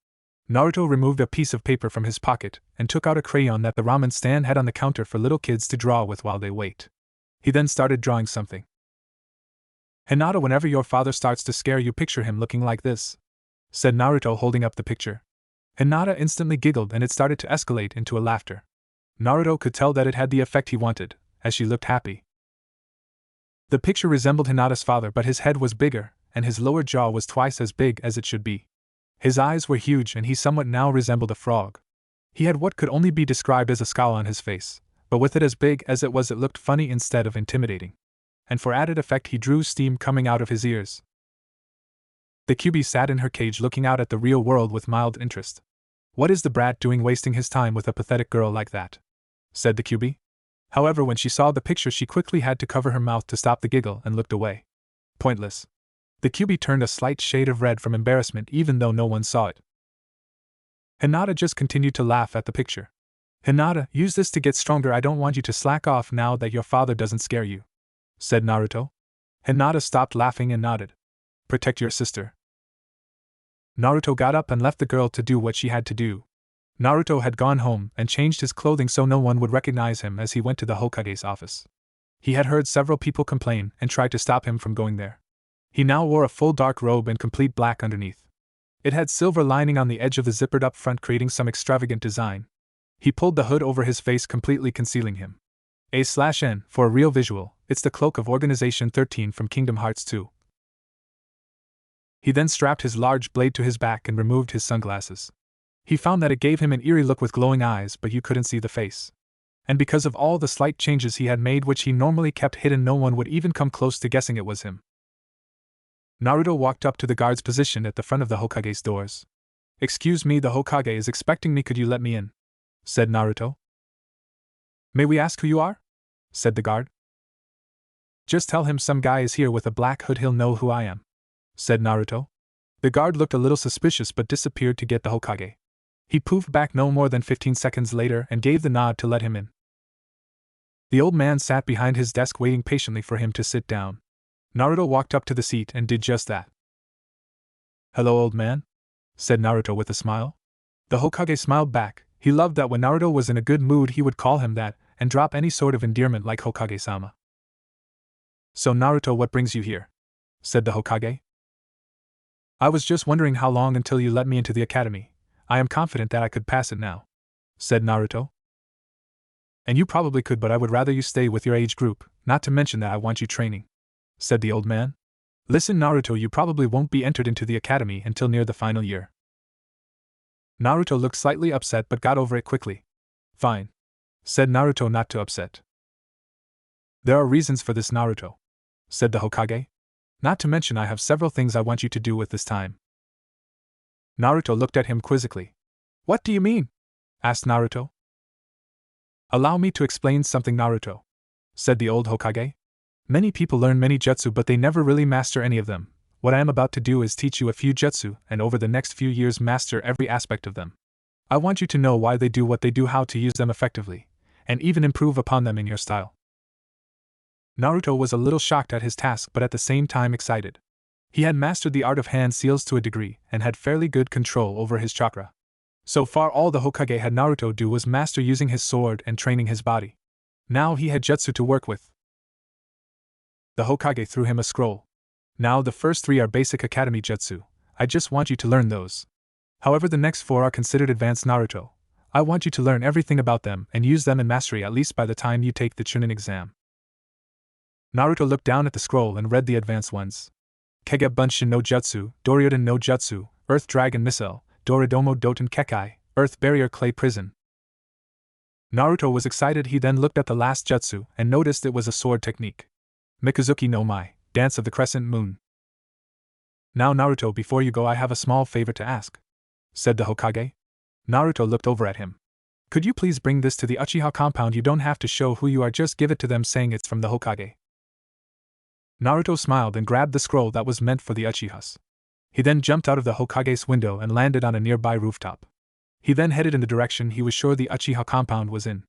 Naruto removed a piece of paper from his pocket and took out a crayon that the ramen stand had on the counter for little kids to draw with while they wait. He then started drawing something. Hinata, whenever your father starts to scare you, picture him looking like this, said Naruto, holding up the picture. Hinata instantly giggled and it started to escalate into a laughter. Naruto could tell that it had the effect he wanted, as she looked happy. The picture resembled Hinata's father, but his head was bigger, and his lower jaw was twice as big as it should be. His eyes were huge and he somewhat now resembled a frog. He had what could only be described as a scowl on his face, but with it as big as it was, it looked funny instead of intimidating. And for added effect he drew steam coming out of his ears. The Kyuubi sat in her cage looking out at the real world with mild interest. What is the brat doing wasting his time with a pathetic girl like that? Said the Kyuubi. However, when she saw the picture she quickly had to cover her mouth to stop the giggle and looked away. Pointless. The Kyuubi turned a slight shade of red from embarrassment even though no one saw it. Hinata just continued to laugh at the picture. Hinata, use this to get stronger. I don't want you to slack off now that your father doesn't scare you, said Naruto. Hinata stopped laughing and nodded. Protect your sister. Naruto got up and left the girl to do what she had to do. Naruto had gone home and changed his clothing so no one would recognize him as he went to the Hokage's office. He had heard several people complain and tried to stop him from going there. He now wore a full dark robe and complete black underneath. It had silver lining on the edge of the zippered up front, creating some extravagant design. He pulled the hood over his face, completely concealing him. A/N, for a real visual, it's the cloak of Organization 13 from Kingdom Hearts 2. He then strapped his large blade to his back and removed his sunglasses. He found that it gave him an eerie look with glowing eyes, but you couldn't see the face. And because of all the slight changes he had made which he normally kept hidden, no one would even come close to guessing it was him. Naruto walked up to the guards positioned at the front of the Hokage's doors. Excuse me, the Hokage is expecting me, could you let me in? Said Naruto. May we ask who you are? Said the guard. Just tell him some guy is here with a black hood, he'll know who I am, said Naruto. The guard looked a little suspicious but disappeared to get the Hokage. He poofed back no more than 15 seconds later and gave the nod to let him in. The old man sat behind his desk waiting patiently for him to sit down. Naruto walked up to the seat and did just that. Hello, old man, said Naruto with a smile. The Hokage smiled back. He loved that when Naruto was in a good mood he would call him that, and drop any sort of endearment like Hokage-sama. "So Naruto, what brings you here?" said the Hokage. "I was just wondering how long until you let me into the academy. I am confident that I could pass it now," said Naruto. "And you probably could, but I would rather you stay with your age group, not to mention that I want you training," said the old man. "Listen Naruto, you probably won't be entered into the academy until near the final year." Naruto looked slightly upset but got over it quickly. "Fine," said Naruto, not too upset. "There are reasons for this, Naruto," said the Hokage. "Not to mention I have several things I want you to do with this time." Naruto looked at him quizzically. "What do you mean?" asked Naruto. "Allow me to explain something, Naruto," said the old Hokage. "Many people learn many jutsu but they never really master any of them. What I am about to do is teach you a few jutsu and over the next few years master every aspect of them. I want you to know why they do what they do, how to use them effectively, and even improve upon them in your style." Naruto was a little shocked at his task but at the same time excited. He had mastered the art of hand seals to a degree and had fairly good control over his chakra. So far all the Hokage had Naruto do was master using his sword and training his body. Now he had jutsu to work with. The Hokage threw him a scroll. "Now the first 3 are basic academy jutsu. I just want you to learn those. However, the next 4 are considered advanced, Naruto. I want you to learn everything about them and use them in mastery at least by the time you take the Chunin exam." Naruto looked down at the scroll and read the advanced ones. Kege Bunshin no Jutsu, Doryoden no Jutsu, Earth Dragon Missile, Doridomo Doten Kekai, Earth Barrier Clay Prison. Naruto was excited. He then looked at the last jutsu and noticed it was a sword technique. Mikazuki no Mai, Dance of the Crescent Moon. "Now Naruto, before you go I have a small favor to ask," said the Hokage. Naruto looked over at him. "Could you please bring this to the Uchiha compound? You don't have to show who you are, just give it to them saying it's from the Hokage." Naruto smiled and grabbed the scroll that was meant for the Uchihas. He then jumped out of the Hokage's window and landed on a nearby rooftop. He then headed in the direction he was sure the Uchiha compound was in.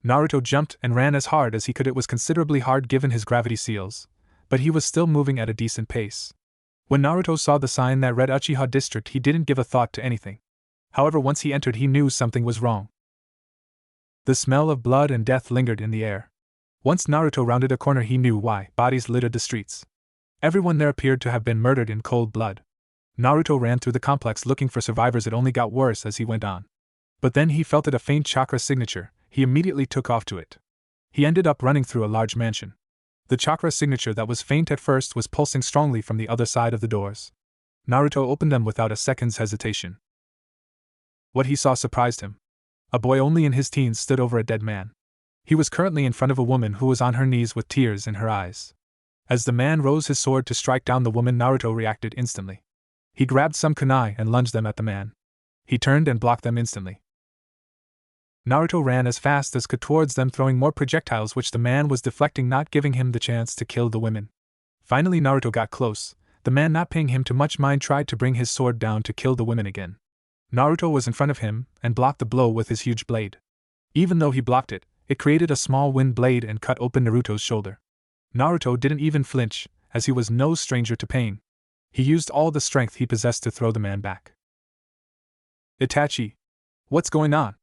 Naruto jumped and ran as hard as he could. It was considerably hard given his gravity seals, but he was still moving at a decent pace. When Naruto saw the sign that read Uchiha District, he didn't give a thought to anything. However, once he entered, he knew something was wrong. The smell of blood and death lingered in the air. Once Naruto rounded a corner, he knew why. Bodies littered the streets. Everyone there appeared to have been murdered in cold blood. Naruto ran through the complex looking for survivors. It only got worse as he went on. But then he felt a faint chakra signature. He immediately took off to it. He ended up running through a large mansion. The chakra signature that was faint at first was pulsing strongly from the other side of the doors. Naruto opened them without a second's hesitation. What he saw surprised him. A boy only in his teens stood over a dead man. He was currently in front of a woman who was on her knees with tears in her eyes. As the man rose his sword to strike down the woman, Naruto reacted instantly. He grabbed some kunai and lunged them at the man. He turned and blocked them instantly. Naruto ran as fast as could towards them, throwing more projectiles which the man was deflecting, not giving him the chance to kill the women. Finally Naruto got close. The man, not paying him too much mind, tried to bring his sword down to kill the women again. Naruto was in front of him and blocked the blow with his huge blade. Even though he blocked it, it created a small wind blade and cut open Naruto's shoulder. Naruto didn't even flinch, as he was no stranger to pain. He used all the strength he possessed to throw the man back. "Itachi! What's going on?"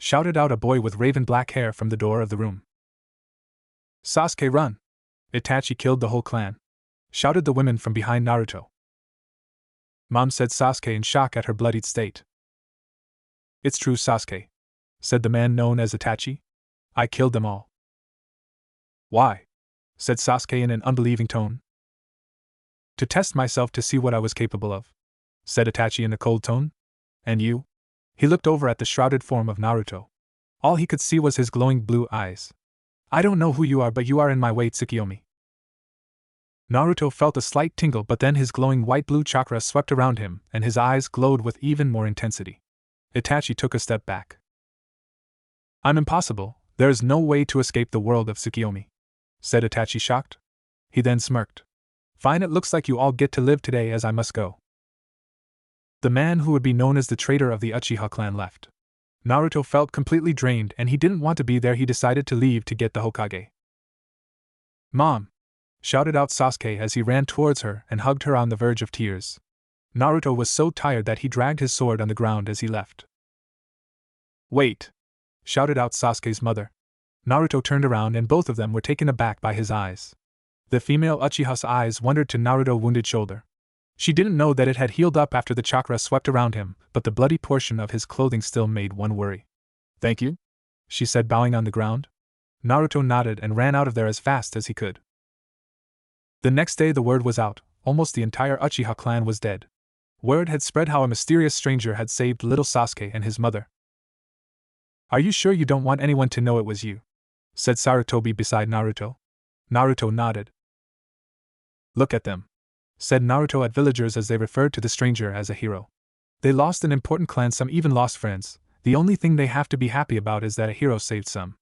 shouted out a boy with raven black hair from the door of the room. "Sasuke, run! Itachi killed the whole clan!" shouted the women from behind Naruto. "Mom," said Sasuke in shock at her bloodied state. "It's true, Sasuke," said the man known as Itachi. "I killed them all." "Why?" said Sasuke in an unbelieving tone. "To test myself, to see what I was capable of," said Itachi in a cold tone. "And you?" He looked over at the shrouded form of Naruto. All he could see was his glowing blue eyes. "I don't know who you are, but you are in my way, Tsukiyomi." Naruto felt a slight tingle, but then his glowing white-blue chakra swept around him, and his eyes glowed with even more intensity. Itachi took a step back. "I'm impossible, there is no way to escape the world of Tsukiyomi," said Itachi, shocked. He then smirked. "Fine, it looks like you all get to live today, as I must go." The man who would be known as the traitor of the Uchiha clan left. Naruto felt completely drained and he didn't want to be there. He decided to leave to get the Hokage. "Mom!" shouted out Sasuke as he ran towards her and hugged her on the verge of tears. Naruto was so tired that he dragged his sword on the ground as he left. Wait! Shouted out Sasuke's mother. Naruto turned around and both of them were taken aback by his eyes. The female Uchiha's eyes wandered to Naruto's wounded shoulder. She didn't know that it had healed up after the chakra swept around him, but the bloody portion of his clothing still made one worry. Thank you? She said, bowing on the ground. Naruto nodded and ran out of there as fast as he could. The next day the word was out, almost the entire Uchiha clan was dead. Word had spread how a mysterious stranger had saved little Sasuke and his mother. Are you sure you don't want anyone to know it was you? Said Sarutobi beside Naruto. Naruto nodded. Look at them, said Naruto at villagers as they referred to the stranger as a hero. They lost an important clan, some even lost friends. The only thing they have to be happy about is that a hero saved some.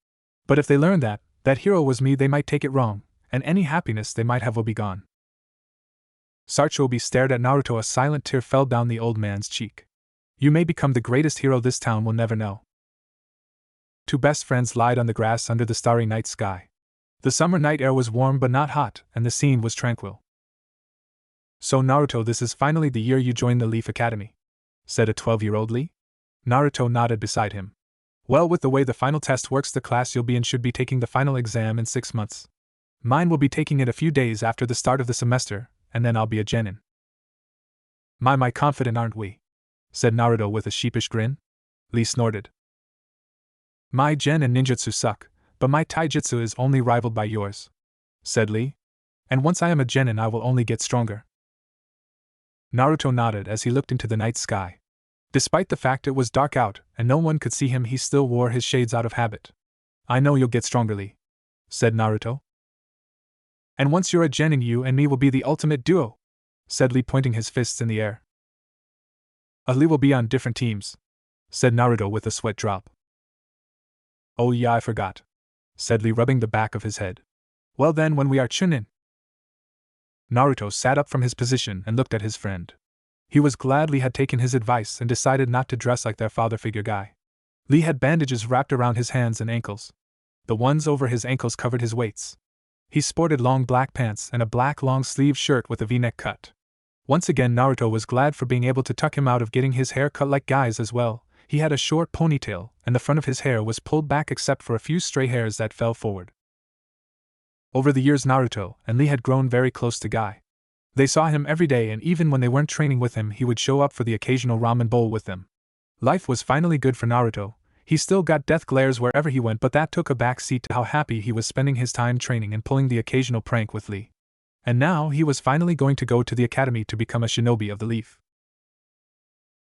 But if they learn that hero was me, they might take it wrong, and any happiness they might have will be gone. Sarutobi stared at Naruto. A silent tear fell down the old man's cheek. You may become the greatest hero this town will never know. Two best friends lied on the grass under the starry night sky. The summer night air was warm but not hot, and the scene was tranquil. So Naruto, this is finally the year you joined the Leaf Academy, said a 12-year-old Lee. Naruto nodded beside him. Well, with the way the final test works, the class you'll be in should be taking the final exam in 6 months. Mine will be taking it a few days after the start of the semester, and then I'll be a genin. My confident aren't we? Said Naruto with a sheepish grin. Lee snorted. My gen and ninjutsu suck, but my taijutsu is only rivaled by yours, said Lee. And once I am a genin I will only get stronger. Naruto nodded as he looked into the night sky. Despite the fact it was dark out and no one could see him, he still wore his shades out of habit. I know you'll get stronger, Lee, said Naruto. And once you're a genin, you and me will be the ultimate duo, said Lee, pointing his fists in the air. Lee will be on different teams, said Naruto with a sweat drop. Oh yeah, I forgot, said Lee, rubbing the back of his head. Well then, when we are Chunin. Naruto sat up from his position and looked at his friend. He was glad Lee had taken his advice and decided not to dress like their father figure guy. Lee had bandages wrapped around his hands and ankles. The ones over his ankles covered his weights. He sported long black pants and a black long-sleeved shirt with a V-neck cut. Once again Naruto was glad for being able to tuck him out of getting his hair cut like guys as well. He had a short ponytail, and the front of his hair was pulled back except for a few stray hairs that fell forward. Over the years Naruto and Lee had grown very close to Guy. They saw him every day, and even when they weren't training with him he would show up for the occasional ramen bowl with them. Life was finally good for Naruto. He still got death glares wherever he went, but that took a back seat to how happy he was spending his time training and pulling the occasional prank with Lee. And now he was finally going to go to the academy to become a shinobi of the Leaf.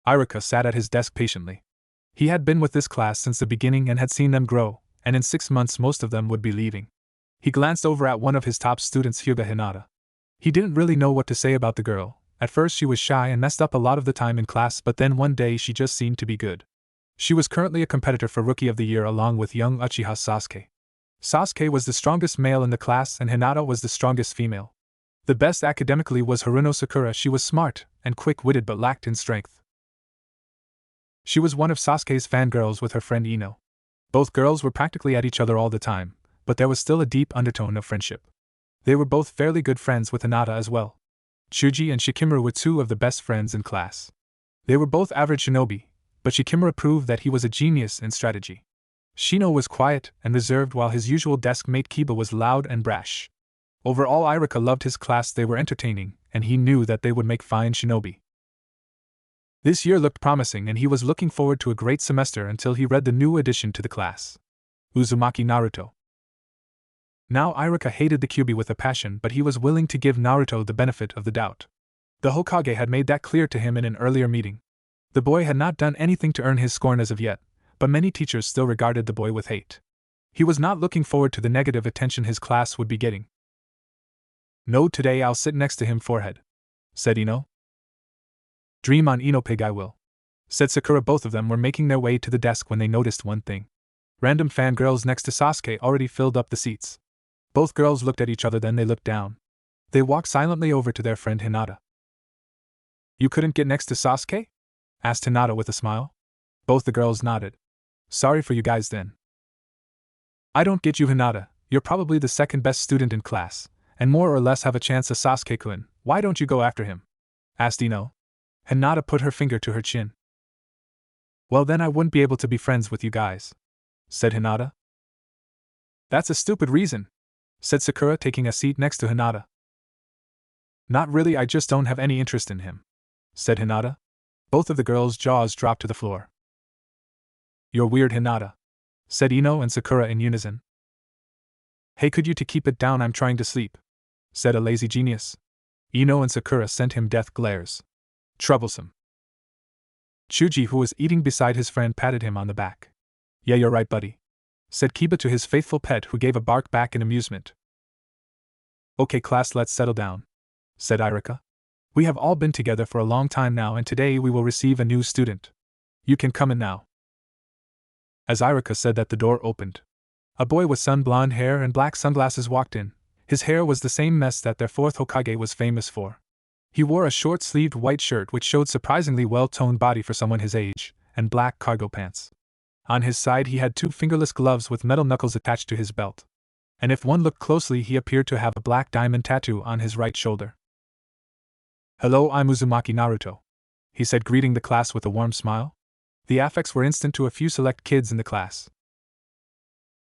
Iruka sat at his desk patiently. He had been with this class since the beginning and had seen them grow, and in 6 months most of them would be leaving. He glanced over at one of his top students, Hyuga Hinata. He didn't really know what to say about the girl. At first she was shy and messed up a lot of the time in class, but then one day she just seemed to be good. She was currently a competitor for Rookie of the Year along with young Uchiha Sasuke. Sasuke was the strongest male in the class and Hinata was the strongest female. The best academically was Haruno Sakura. She was smart and quick-witted but lacked in strength. She was one of Sasuke's fangirls with her friend Ino. Both girls were practically at each other all the time, but there was still a deep undertone of friendship. They were both fairly good friends with Hinata as well. Chuji and Shikimura were two of the best friends in class. They were both average shinobi, but Shikimura proved that he was a genius in strategy. Shino was quiet and reserved while his usual desk mate Kiba was loud and brash. Overall Iruka loved his class. They were entertaining, and he knew that they would make fine shinobi. This year looked promising and he was looking forward to a great semester until he read the new addition to the class. Uzumaki Naruto. Now Iruka hated the Kyuubi with a passion, but he was willing to give Naruto the benefit of the doubt. The Hokage had made that clear to him in an earlier meeting. The boy had not done anything to earn his scorn as of yet, but many teachers still regarded the boy with hate. He was not looking forward to the negative attention his class would be getting. No, today I'll sit next to him forehead, said Ino. Dream on, Inoppig, I will, said Sakura. Both of them were making their way to the desk when they noticed one thing. Random fangirls next to Sasuke already filled up the seats. Both girls looked at each other, then they looked down. They walked silently over to their friend Hinata. You couldn't get next to Sasuke? Asked Hinata with a smile. Both the girls nodded. Sorry for you guys then. I don't get you, Hinata. You're probably the second best student in class, and more or less have a chance of Sasuke-kun. Why don't you go after him? Asked Ino. Hinata put her finger to her chin. Well, then I wouldn't be able to be friends with you guys, said Hinata. That's a stupid reason, said Sakura, taking a seat next to Hinata. Not really, I just don't have any interest in him, said Hinata. Both of the girls' jaws dropped to the floor. You're weird, Hinata, said Ino and Sakura in unison. Hey, could you to keep it down, I'm trying to sleep, said a lazy genius. Ino and Sakura sent him death glares. Troublesome. Chuji, who was eating beside his friend, patted him on the back. Yeah, you're right, buddy, said Kiba to his faithful pet, who gave a bark back in amusement. Okay, class, let's settle down, said Irika. We have all been together for a long time now, and today we will receive a new student. You can come in now. As Irika said that, the door opened. A boy with sun-blonde hair and black sunglasses walked in. His hair was the same mess that their fourth Hokage was famous for. He wore a short-sleeved white shirt which showed surprisingly well-toned body for someone his age, and black cargo pants. On his side he had 2 fingerless gloves with metal knuckles attached to his belt. And if one looked closely, he appeared to have a black diamond tattoo on his right shoulder. Hello, I'm Uzumaki Naruto, he said, greeting the class with a warm smile. The affects were instant to a few select kids in the class.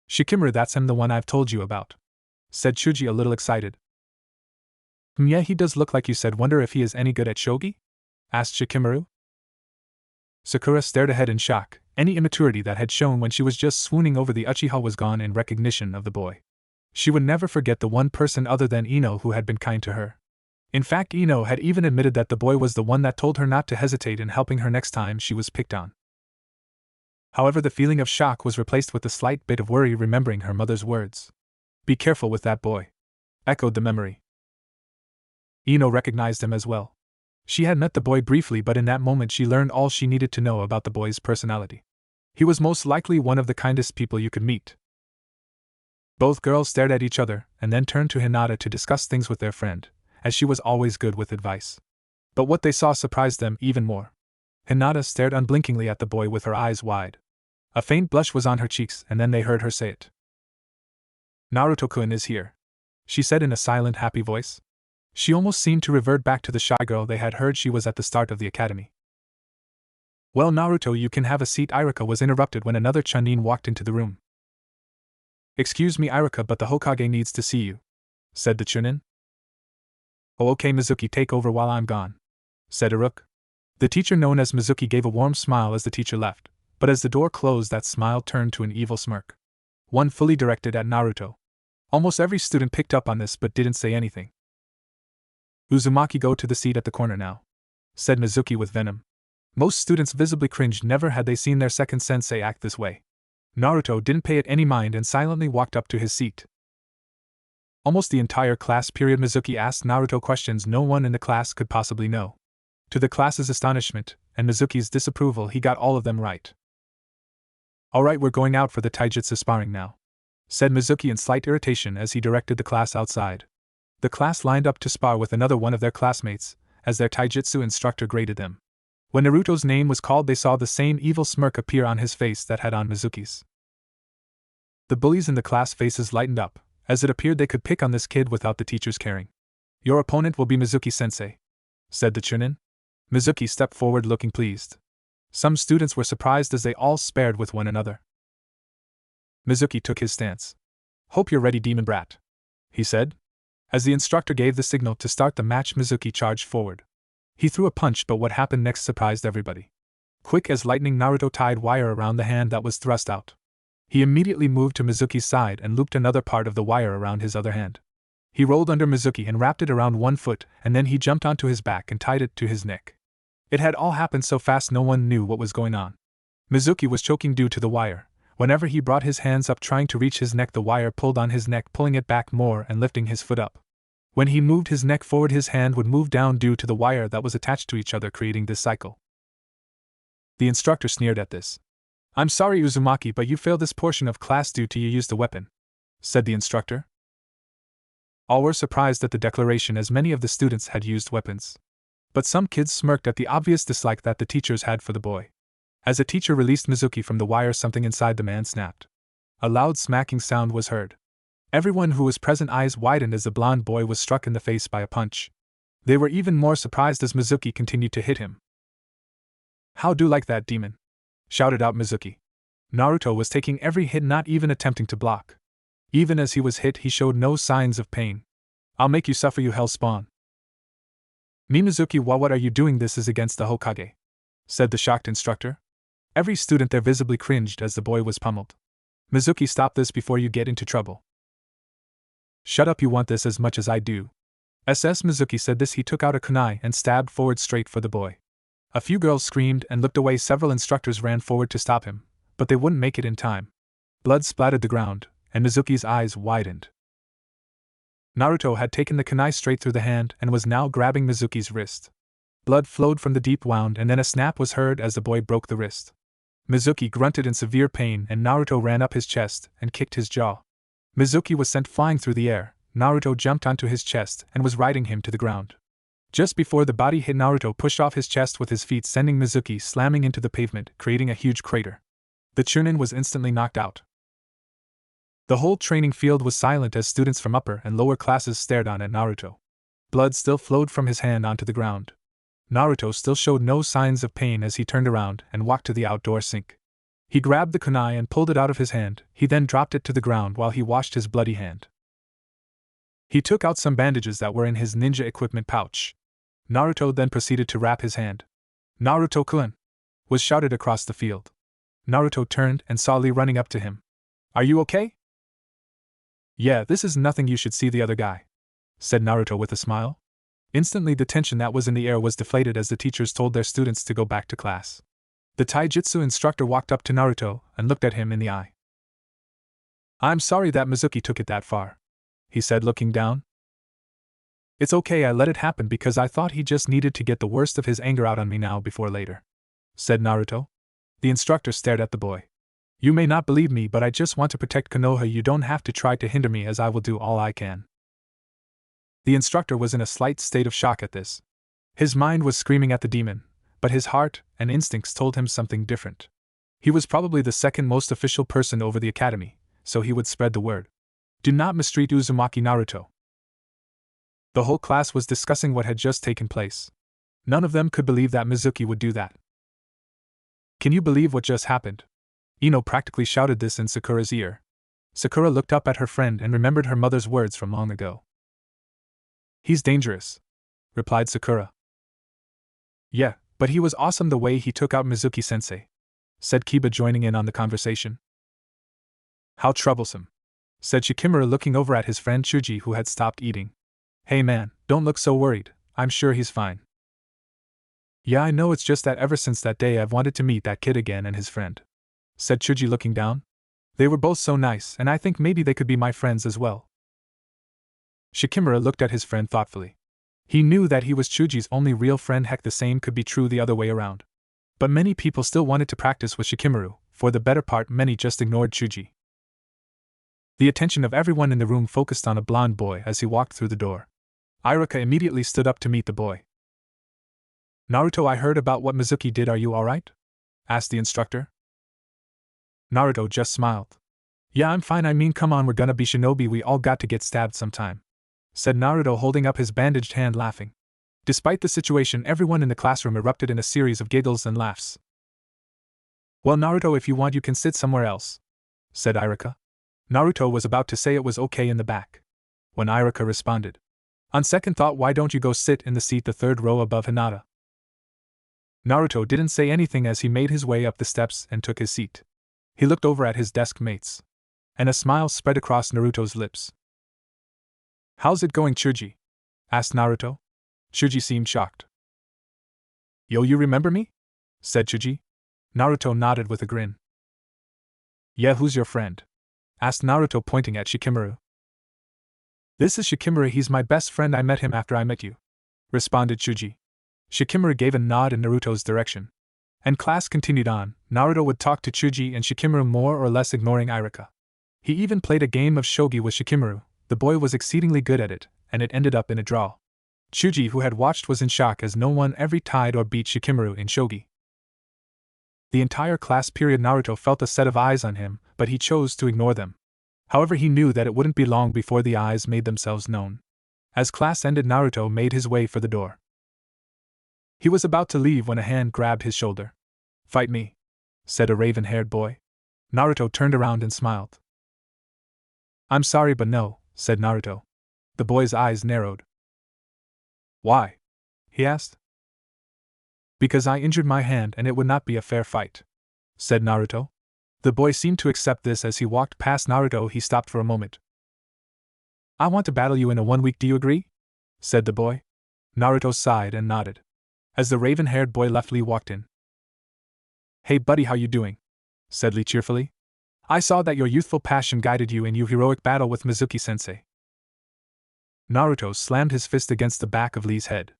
Shikamaru, that's him, the one I've told you about, said Chuji, a little excited. Yeah, he does look like you said. Wonder if he is any good at shogi? Asked Shikamaru. Sakura stared ahead in shock. Any immaturity that had shown when she was just swooning over the Uchiha was gone in recognition of the boy. She would never forget the one person other than Ino who had been kind to her. In fact, Ino had even admitted that the boy was the one that told her not to hesitate in helping her next time she was picked on. However, the feeling of shock was replaced with a slight bit of worry, remembering her mother's words. Be careful with that boy, echoed the memory. Ino recognized him as well. She had met the boy briefly, but in that moment she learned all she needed to know about the boy's personality. He was most likely one of the kindest people you could meet. Both girls stared at each other, and then turned to Hinata to discuss things with their friend, as she was always good with advice. But what they saw surprised them even more. Hinata stared unblinkingly at the boy with her eyes wide. A faint blush was on her cheeks, and then they heard her say it. Naruto-kun is here, she said in a silent, happy voice. She almost seemed to revert back to the shy girl they had heard she was at the start of the academy. Well, Naruto, you can have a seat. Irika was interrupted when another Chunin walked into the room. Excuse me, Irika, but the Hokage needs to see you, said the Chunin. Oh, okay, Mizuki, take over while I'm gone, said Uruk. The teacher known as Mizuki gave a warm smile as the teacher left, but as the door closed, that smile turned to an evil smirk. One fully directed at Naruto. Almost every student picked up on this but didn't say anything. Uzumaki, go to the seat at the corner now, said Mizuki with venom. Most students visibly cringed. Never had they seen their second sensei act this way. Naruto didn't pay it any mind and silently walked up to his seat. Almost the entire class period Mizuki asked Naruto questions no one in the class could possibly know. To the class's astonishment, and Mizuki's disapproval, he got all of them right. Alright, we're going out for the taijutsu sparring now, said Mizuki in slight irritation as he directed the class outside. The class lined up to spar with another one of their classmates, as their taijutsu instructor graded them. When Naruto's name was called, they saw the same evil smirk appear on his face that had on Mizuki's. The bullies in the class faces lightened up, as it appeared they could pick on this kid without the teachers caring. Your opponent will be Mizuki-sensei, said the Chunin. Mizuki stepped forward looking pleased. Some students were surprised as they all spared with one another. Mizuki took his stance. Hope you're ready, demon brat, he said. As the instructor gave the signal to start the match, Mizuki charged forward. He threw a punch, but what happened next surprised everybody. Quick as lightning, Naruto tied wire around the hand that was thrust out. He immediately moved to Mizuki's side and looped another part of the wire around his other hand. He rolled under Mizuki and wrapped it around one foot, and then he jumped onto his back and tied it to his neck. It had all happened so fast no one knew what was going on. Mizuki was choking due to the wire. Whenever he brought his hands up trying to reach his neck, the wire pulled on his neck, pulling it back more and lifting his foot up. When he moved his neck forward, his hand would move down due to the wire that was attached to each other, creating this cycle. The instructor sneered at this. I'm sorry, Uzumaki, but you failed this portion of class due to you used the weapon, said the instructor. All were surprised at the declaration, as many of the students had used weapons. But some kids smirked at the obvious dislike that the teachers had for the boy. As the teacher released Mizuki from the wire, something inside the man snapped. A loud smacking sound was heard. Everyone who was present eyes widened as the blonde boy was struck in the face by a punch. They were even more surprised as Mizuki continued to hit him. How do like that, demon? shouted out Mizuki. Naruto was taking every hit, not even attempting to block. Even as he was hit, he showed no signs of pain. I'll make you suffer, you hell spawn. Mizuki, what are you doing? This is against the Hokage, said the shocked instructor. Every student there visibly cringed as the boy was pummeled. Mizuki, stop this before you get into trouble. Shut up, you want this as much as I do. Mizuki said this. He took out a kunai and stabbed forward straight for the boy. A few girls screamed and looked away. Several instructors ran forward to stop him, but they wouldn't make it in time. Blood splattered the ground, and Mizuki's eyes widened. Naruto had taken the kunai straight through the hand and was now grabbing Mizuki's wrist. Blood flowed from the deep wound, and then a snap was heard as the boy broke the wrist. Mizuki grunted in severe pain, and Naruto ran up his chest and kicked his jaw. Mizuki was sent flying through the air. Naruto jumped onto his chest and was riding him to the ground. Just before the body hit, Naruto pushed off his chest with his feet, sending Mizuki slamming into the pavement, creating a huge crater. The Chunin was instantly knocked out. The whole training field was silent as students from upper and lower classes stared on at Naruto. Blood still flowed from his hand onto the ground. Naruto still showed no signs of pain as he turned around and walked to the outdoor sink. He grabbed the kunai and pulled it out of his hand. He then dropped it to the ground while he washed his bloody hand. He took out some bandages that were in his ninja equipment pouch. Naruto then proceeded to wrap his hand. Naruto-kun! Was shouted across the field. Naruto turned and saw Lee running up to him. Are you okay? Yeah, this is nothing, you should see the other guy, said Naruto with a smile. Instantly the tension that was in the air was deflated as the teachers told their students to go back to class. The taijutsu instructor walked up to Naruto and looked at him in the eye. I'm sorry that Mizuki took it that far, he said, looking down. It's okay, I let it happen because I thought he just needed to get the worst of his anger out on me now before later, said Naruto. The instructor stared at the boy. You may not believe me, but I just want to protect Konoha. You don't have to try to hinder me, as I will do all I can. The instructor was in a slight state of shock at this. His mind was screaming at the demon, but his heart and instincts told him something different. He was probably the second most official person over the academy, so he would spread the word. Do not mistreat Uzumaki Naruto. The whole class was discussing what had just taken place. None of them could believe that Mizuki would do that. Can you believe what just happened? Ino practically shouted this in Sakura's ear. Sakura looked up at her friend and remembered her mother's words from long ago. He's dangerous, replied Sakura. Yeah, but he was awesome the way he took out Mizuki-sensei, said Kiba, joining in on the conversation. How troublesome, said Shikimura, looking over at his friend Chuji, who had stopped eating. Hey man, don't look so worried, I'm sure he's fine. Yeah, I know, it's just that ever since that day I've wanted to meet that kid again and his friend, said Chuji, looking down. They were both so nice, and I think maybe they could be my friends as well. Shikimura looked at his friend thoughtfully. He knew that he was Chuji's only real friend. Heck, the same could be true the other way around. But many people still wanted to practice with Shikimura. For the better part, many just ignored Chuji. The attention of everyone in the room focused on a blonde boy as he walked through the door. Iruka immediately stood up to meet the boy. Naruto, I heard about what Mizuki did. Are you alright? Asked the instructor. Naruto just smiled. Yeah, I'm fine. I mean, come on, we're gonna be shinobi. We all got to get stabbed sometime, said Naruto, holding up his bandaged hand, laughing. Despite the situation, everyone in the classroom erupted in a series of giggles and laughs. Well, Naruto, if you want, you can sit somewhere else, said Iruka. Naruto was about to say it was okay in the back, when Iruka responded. On second thought, why don't you go sit in the seat the third row above Hinata? Naruto didn't say anything as he made his way up the steps and took his seat. He looked over at his desk mates, and a smile spread across Naruto's lips. How's it going, Chuji? Asked Naruto. Chuji seemed shocked. Yo, you remember me? Said Chuji. Naruto nodded with a grin. Yeah, who's your friend? Asked Naruto, pointing at Shikimura. This is Shikimura, he's my best friend. I met him after I met you, responded Chuji. Shikimura gave a nod in Naruto's direction. And class continued on. Naruto would talk to Chuji and Shikimura, more or less ignoring Iruka. He even played a game of shogi with Shikimura. The boy was exceedingly good at it, and it ended up in a draw. Chuji, who had watched, was in shock as no one ever tied or beat Shikimura in shogi. The entire class period, Naruto felt a set of eyes on him, but he chose to ignore them. However, he knew that it wouldn't be long before the eyes made themselves known. As class ended, Naruto made his way for the door. He was about to leave when a hand grabbed his shoulder. Fight me, said a raven-haired boy. Naruto turned around and smiled. I'm sorry but no, said Naruto. The boy's eyes narrowed. Why? He asked. Because I injured my hand and it would not be a fair fight, said Naruto. The boy seemed to accept this. As he walked past Naruto, he stopped for a moment. I want to battle you in a 1 week, do you agree? Said the boy. Naruto sighed and nodded. As the raven-haired boy left, Lee walked in. Hey buddy, how you doing? Said Lee cheerfully. I saw that your youthful passion guided you in your heroic battle with Mizuki-sensei. Naruto slammed his fist against the back of Lee's head.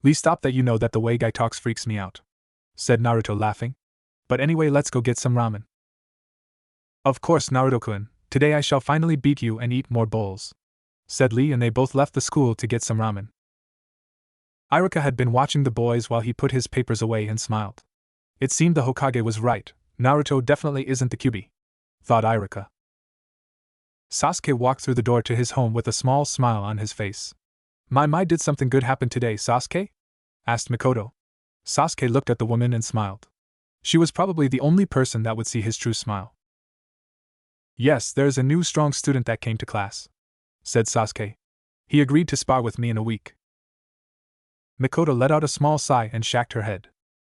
Lee, stop that, you know that the way guy talks freaks me out, said Naruto laughing. But anyway, let's go get some ramen. Of course, Naruto-kun, today I shall finally beat you and eat more bowls, said Lee, and they both left the school to get some ramen. Iruka had been watching the boys while he put his papers away and smiled. It seemed the Hokage was right. Naruto definitely isn't the Kyuubi, thought Iruka. Sasuke walked through the door to his home with a small smile on his face. My, did something good happen today, Sasuke? Asked Mikoto. Sasuke looked at the woman and smiled. She was probably the only person that would see his true smile. Yes, there's a new strong student that came to class, said Sasuke. He agreed to spar with me in a week. Mikoto let out a small sigh and shook her head.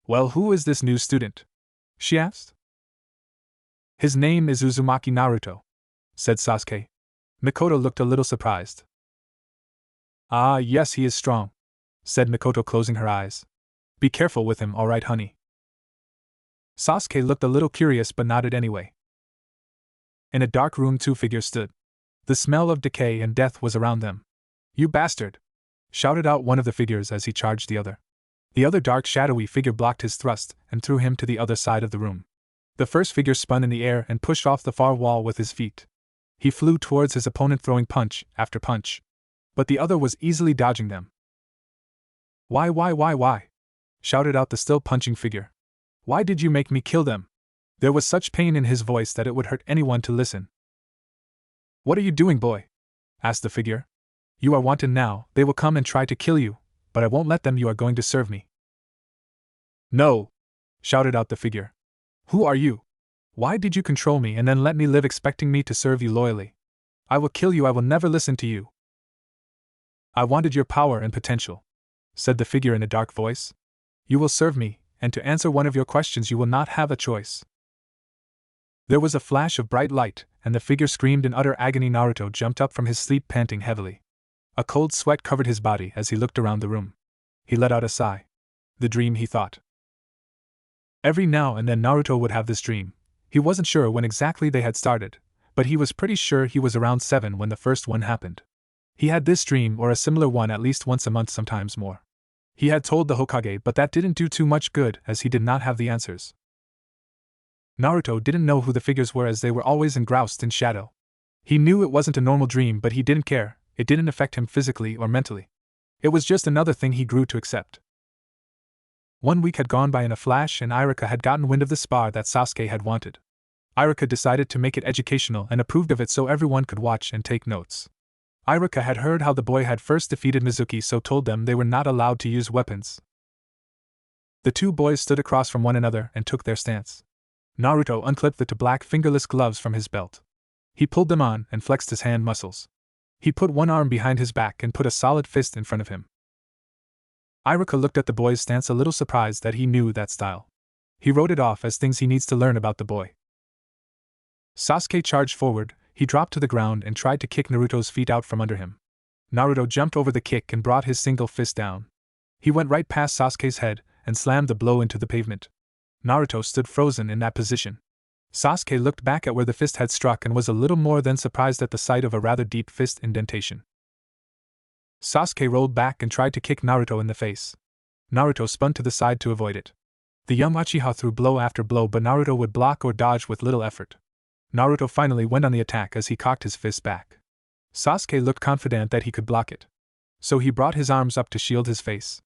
Well, who is this new student? She asked. His name is Uzumaki Naruto, said Sasuke. Mikoto looked a little surprised. Ah, yes, he is strong, said Mikoto, closing her eyes. Be careful with him, all right, honey? Sasuke looked a little curious but nodded anyway. In a dark room, 2 figures stood. The smell of decay and death was around them. You bastard! Shouted out one of the figures as he charged the other. The other dark, shadowy figure blocked his thrust and threw him to the other side of the room. The first figure spun in the air and pushed off the far wall with his feet. He flew towards his opponent, throwing punch after punch. But the other was easily dodging them. Why? Shouted out the still punching figure. Why did you make me kill them? There was such pain in his voice that it would hurt anyone to listen. What are you doing, boy? Asked the figure. You are wanted now. They will come and try to kill you, but I won't let them. You are going to serve me. No! Shouted out the figure. Who are you? Why did you control me and then let me live expecting me to serve you loyally? I will kill you. I will never listen to you. I wanted your power and potential, said the figure in a dark voice. You will serve me, and to answer one of your questions you will not have a choice. There was a flash of bright light, and the figure screamed in utter agony. Naruto jumped up from his sleep, panting heavily. A cold sweat covered his body as he looked around the room. He let out a sigh. The dream, he thought. Every now and then Naruto would have this dream. He wasn't sure when exactly they had started, but he was pretty sure he was around 7 when the first one happened. He had this dream or a similar one at least once a month, sometimes more. He had told the Hokage, but that didn't do too much good as he did not have the answers. Naruto didn't know who the figures were as they were always engrossed in shadow. He knew it wasn't a normal dream, but he didn't care. It didn't affect him physically or mentally. It was just another thing he grew to accept. 1 week had gone by in a flash, and Iruka had gotten wind of the spar that Sasuke had wanted. Iruka decided to make it educational and approved of it so everyone could watch and take notes. Iruka had heard how the boy had first defeated Mizuki, so told them they were not allowed to use weapons. The 2 boys stood across from one another and took their stance. Naruto unclipped the 2 black fingerless gloves from his belt. He pulled them on and flexed his hand muscles. He put one arm behind his back and put a solid fist in front of him. Iruka looked at the boy's stance, a little surprised that he knew that style. He wrote it off as things he needs to learn about the boy. Sasuke charged forward. He dropped to the ground and tried to kick Naruto's feet out from under him. Naruto jumped over the kick and brought his single fist down. He went right past Sasuke's head and slammed the blow into the pavement. Naruto stood frozen in that position. Sasuke looked back at where the fist had struck and was a little more than surprised at the sight of a rather deep fist indentation. Sasuke rolled back and tried to kick Naruto in the face. Naruto spun to the side to avoid it. The young Uchiha threw blow after blow, but Naruto would block or dodge with little effort. Naruto finally went on the attack as he cocked his fist back. Sasuke looked confident that he could block it. So he brought his arms up to shield his face.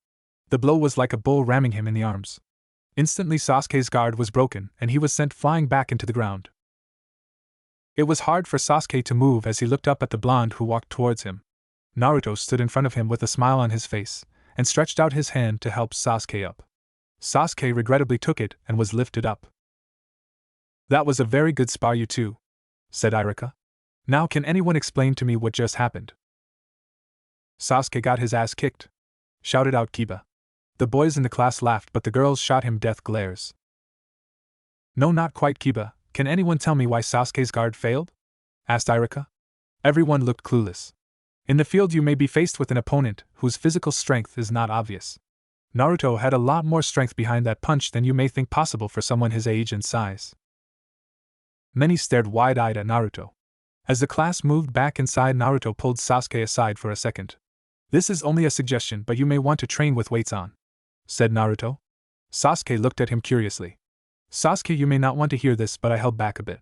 The blow was like a bull ramming him in the arms. Instantly Sasuke's guard was broken and he was sent flying back into the ground. It was hard for Sasuke to move as he looked up at the blonde who walked towards him. Naruto stood in front of him with a smile on his face and stretched out his hand to help Sasuke up. Sasuke regrettably took it and was lifted up. That was a very good spar, you two, said Irika. Now can anyone explain to me what just happened? Sasuke got his ass kicked, shouted out Kiba. The boys in the class laughed, but the girls shot him death glares. No, not quite, Kiba. Can anyone tell me why Sasuke's guard failed? Asked Irika. Everyone looked clueless. In the field you may be faced with an opponent whose physical strength is not obvious. Naruto had a lot more strength behind that punch than you may think possible for someone his age and size. Many stared wide-eyed at Naruto. As the class moved back inside, Naruto pulled Sasuke aside for a second. This is only a suggestion, but you may want to train with weights on, said Naruto. Sasuke looked at him curiously. Sasuke, you may not want to hear this, but I held back a bit.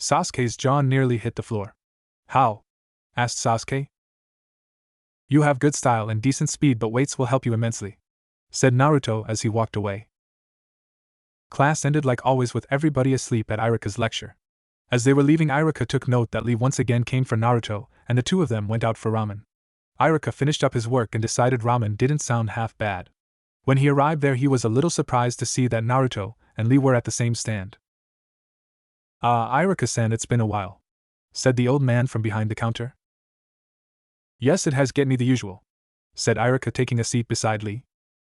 Sasuke's jaw nearly hit the floor. How? Asked Sasuke. You have good style and decent speed, but weights will help you immensely, said Naruto as he walked away. Class ended like always with everybody asleep at Irika's lecture. As they were leaving, Irika took note that Lee once again came for Naruto, and the two of them went out for ramen. Irika finished up his work and decided ramen didn't sound half bad. When he arrived there, he was a little surprised to see that Naruto and Lee were at the same stand. Irika-san, it's been a while, said the old man from behind the counter. Yes, it has, get me the usual, said Irika, taking a seat beside Lee.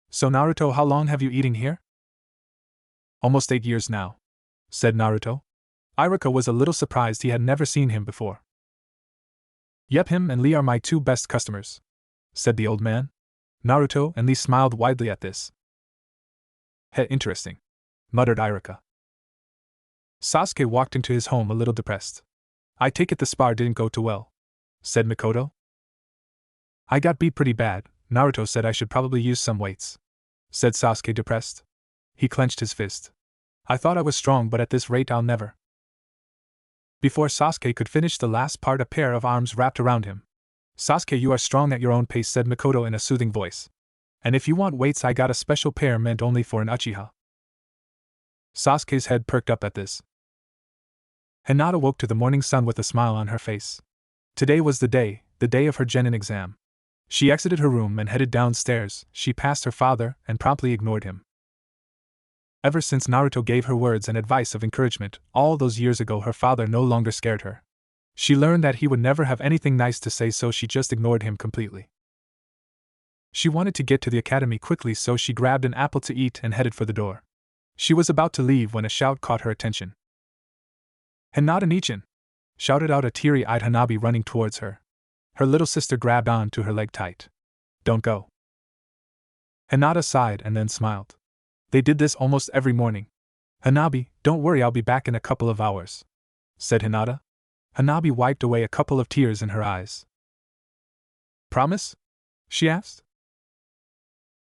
So Naruto, how long have you eating here? Almost 8 years now, said Naruto. Irika was a little surprised, he had never seen him before. Yep, him and Lee are my two best customers, said the old man. Naruto and Lee smiled widely at this. Heh, interesting, muttered Irika. Sasuke walked into his home a little depressed. I take it the spar didn't go too well, said Mikoto. I got beat pretty bad. Naruto said I should probably use some weights, said Sasuke, depressed. He clenched his fist. I thought I was strong, but at this rate I'll never. Before Sasuke could finish the last part, a pair of arms wrapped around him. Sasuke, you are strong at your own pace, said Mikoto in a soothing voice. And if you want weights, I got a special pair meant only for an Uchiha. Sasuke's head perked up at this. Hinata woke to the morning sun with a smile on her face. Today was the day of her genin exam. She exited her room and headed downstairs. She passed her father and promptly ignored him. Ever since Naruto gave her words and advice of encouragement all those years ago, her father no longer scared her. She learned that he would never have anything nice to say, so she just ignored him completely. She wanted to get to the academy quickly, so she grabbed an apple to eat and headed for the door. She was about to leave when a shout caught her attention. Hinata Nichin! Shouted out a teary-eyed Hanabi running towards her. Her little sister grabbed on to her leg tight. Don't go. Hinata sighed and then smiled. They did this almost every morning. Hanabi, don't worry, I'll be back in a couple of hours, said Hinata. Hanabi wiped away a couple of tears in her eyes. Promise? She asked.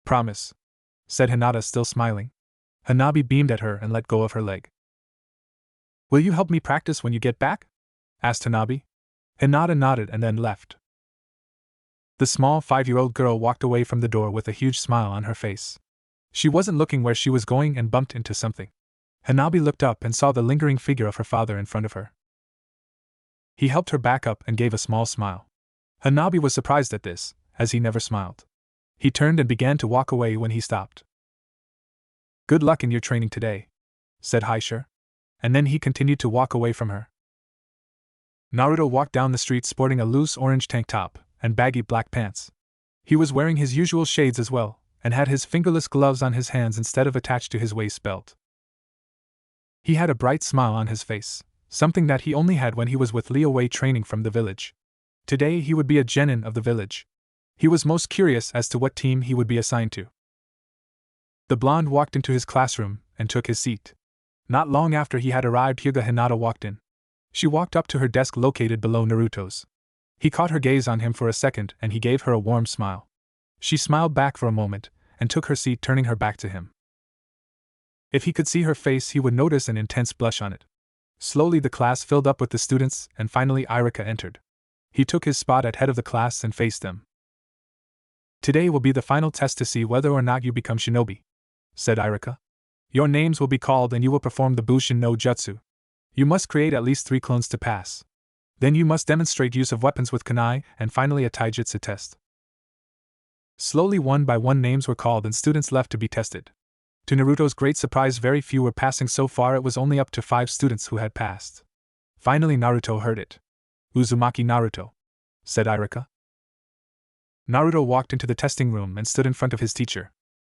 Promise, said Hinata, still smiling. Hanabi beamed at her and let go of her leg. Will you help me practice when you get back? Asked Hanabi. Hinata nodded and then left. The small 5-year-old girl walked away from the door with a huge smile on her face. She wasn't looking where she was going and bumped into something. Hanabi looked up and saw the lingering figure of her father in front of her. He helped her back up and gave a small smile. Hanabi was surprised at this, as he never smiled. He turned and began to walk away when he stopped. Good luck in your training today, said Haishir. And then he continued to walk away from her. Naruto walked down the street sporting a loose orange tank top and baggy black pants. He was wearing his usual shades as well, and had his fingerless gloves on his hands instead of attached to his waist belt. He had a bright smile on his face, something that he only had when he was with Liyue training from the village. Today he would be a genin of the village. He was most curious as to what team he would be assigned to. The blonde walked into his classroom and took his seat. Not long after he had arrived, Hyuga Hinata walked in. She walked up to her desk located below Naruto's. He caught her gaze on him for a second and he gave her a warm smile. She smiled back for a moment and took her seat, turning her back to him. If he could see her face, he would notice an intense blush on it. Slowly the class filled up with the students, and finally Irika entered. He took his spot at head of the class and faced them. Today will be the final test to see whether or not you become shinobi, said Irika. Your names will be called and you will perform the Bushin no Jutsu. You must create at least 3 clones to pass. Then you must demonstrate use of weapons with kunai, and finally a taijutsu test. Slowly, one by one, names were called and students left to be tested. To Naruto's great surprise, very few were passing. So far it was only up to 5 students who had passed. Finally Naruto heard it. "Uzumaki Naruto," said Irika. Naruto walked into the testing room and stood in front of his teacher.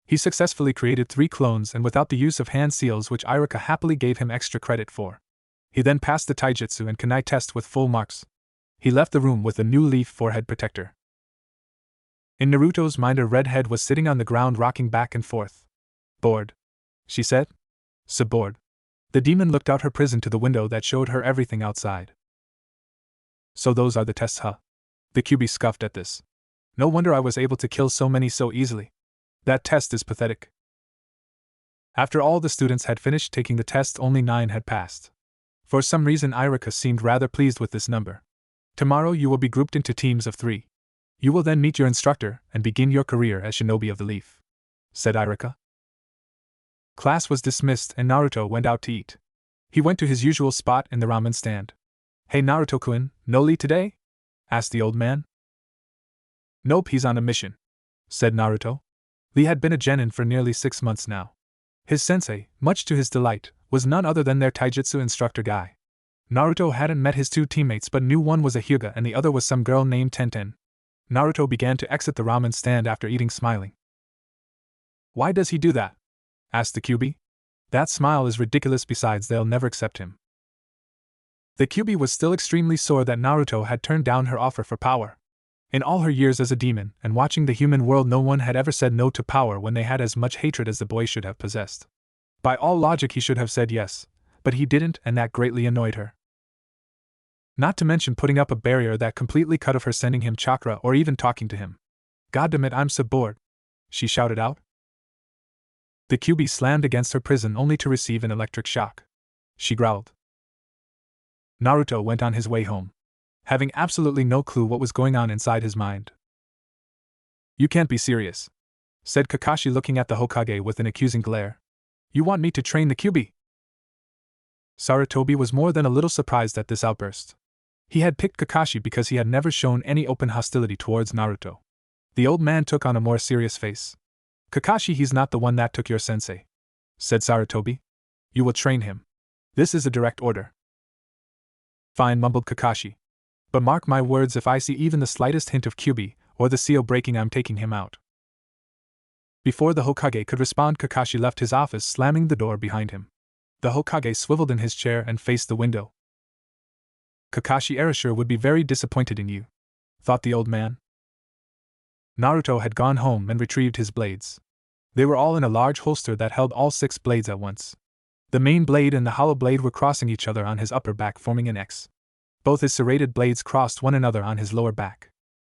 He successfully created 3 clones and without the use of hand seals, which Irika happily gave him extra credit for. He then passed the taijutsu and kunai test with full marks. He left the room with a new leaf forehead protector. In Naruto's mind, a redhead was sitting on the ground rocking back and forth. "Bored," she said. "So bored." The demon looked out her prison to the window that showed her everything outside. "So those are the tests, huh?" The Kyuubi scoffed at this. "No wonder I was able to kill so many so easily. That test is pathetic." After all the students had finished taking the test, only 9 had passed. For some reason Irika seemed rather pleased with this number. "Tomorrow you will be grouped into teams of 3. You will then meet your instructor and begin your career as Shinobi of the Leaf," said Irika. Class was dismissed and Naruto went out to eat. He went to his usual spot in the ramen stand. "Hey Naruto-kun, no Lee today?" asked the old man. "Nope, he's on a mission," said Naruto. Lee had been a genin for nearly 6 months now. His sensei, much to his delight, was none other than their taijutsu instructor Guy. Naruto hadn't met his 2 teammates but knew one was a Hyuga and the other was some girl named Tenten. Naruto began to exit the ramen stand after eating, smiling. "Why does he do that?" asked the Kyuubi. "That smile is ridiculous, besides they'll never accept him." The Kyuubi was still extremely sore that Naruto had turned down her offer for power. In all her years as a demon and watching the human world, no one had ever said no to power when they had as much hatred as the boy should have possessed. By all logic he should have said yes, but he didn't, and that greatly annoyed her. Not to mention putting up a barrier that completely cut off her sending him chakra or even talking to him. "Goddamn it, I'm so bored," she shouted out. The Kyuubi slammed against her prison only to receive an electric shock. She growled. Naruto went on his way home, having absolutely no clue what was going on inside his mind. "You can't be serious," said Kakashi, looking at the Hokage with an accusing glare. "You want me to train the Kyuubi?" Sarutobi was more than a little surprised at this outburst. He had picked Kakashi because he had never shown any open hostility towards Naruto. The old man took on a more serious face. "Kakashi, he's not the one that took your sensei," said Sarutobi. "You will train him. This is a direct order." "Fine," mumbled Kakashi. "But mark my words, if I see even the slightest hint of Kyuubi, or the seal breaking, I'm taking him out." Before the Hokage could respond, Kakashi left his office, slamming the door behind him. The Hokage swiveled in his chair and faced the window. "Kakashi Erasure would be very disappointed in you," thought the old man. Naruto had gone home and retrieved his blades. They were all in a large holster that held all 6 blades at once. The main blade and the hollow blade were crossing each other on his upper back, forming an X. Both his serrated blades crossed one another on his lower back.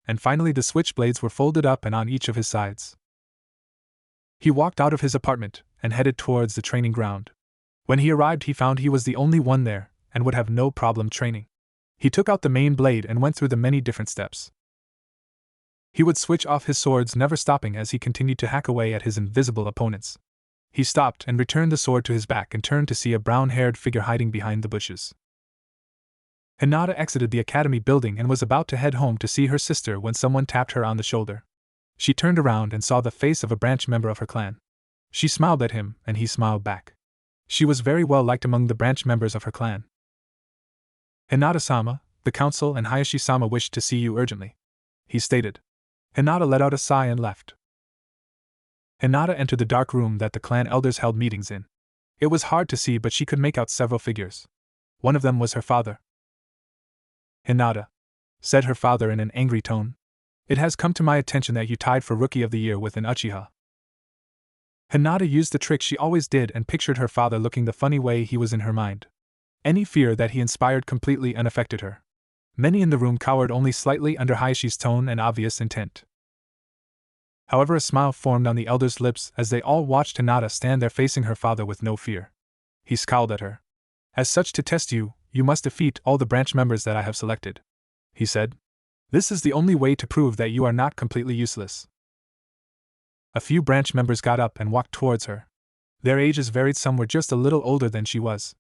And finally the switch blades were folded up and on each of his sides. He walked out of his apartment and headed towards the training ground. When he arrived, he found he was the only one there and would have no problem training. He took out the main blade and went through the many different steps. He would switch off his swords, never stopping as he continued to hack away at his invisible opponents. He stopped and returned the sword to his back and turned to see a brown-haired figure hiding behind the bushes. Hinata exited the academy building and was about to head home to see her sister when someone tapped her on the shoulder. She turned around and saw the face of a branch member of her clan. She smiled at him, and he smiled back. She was very well liked among the branch members of her clan. "Hinata-sama, the council and Hayashi-sama wished to see you urgently," he stated. Hinata let out a sigh and left. Hinata entered the dark room that the clan elders held meetings in. It was hard to see, but she could make out several figures. One of them was her father. "Hinata," said her father in an angry tone, "it has come to my attention that you tied for Rookie of the Year with an Uchiha." Hinata used the trick she always did and pictured her father looking the funny way he was in her mind. Any fear that he inspired completely unaffected her. Many in the room cowered only slightly under Hayashi's tone and obvious intent. However, a smile formed on the elders' lips as they all watched Hinata stand there facing her father with no fear. He scowled at her. "As such, to test you, you must defeat all the branch members that I have selected," he said. "This is the only way to prove that you are not completely useless." A few branch members got up and walked towards her. Their ages varied, some were just a little older than she was.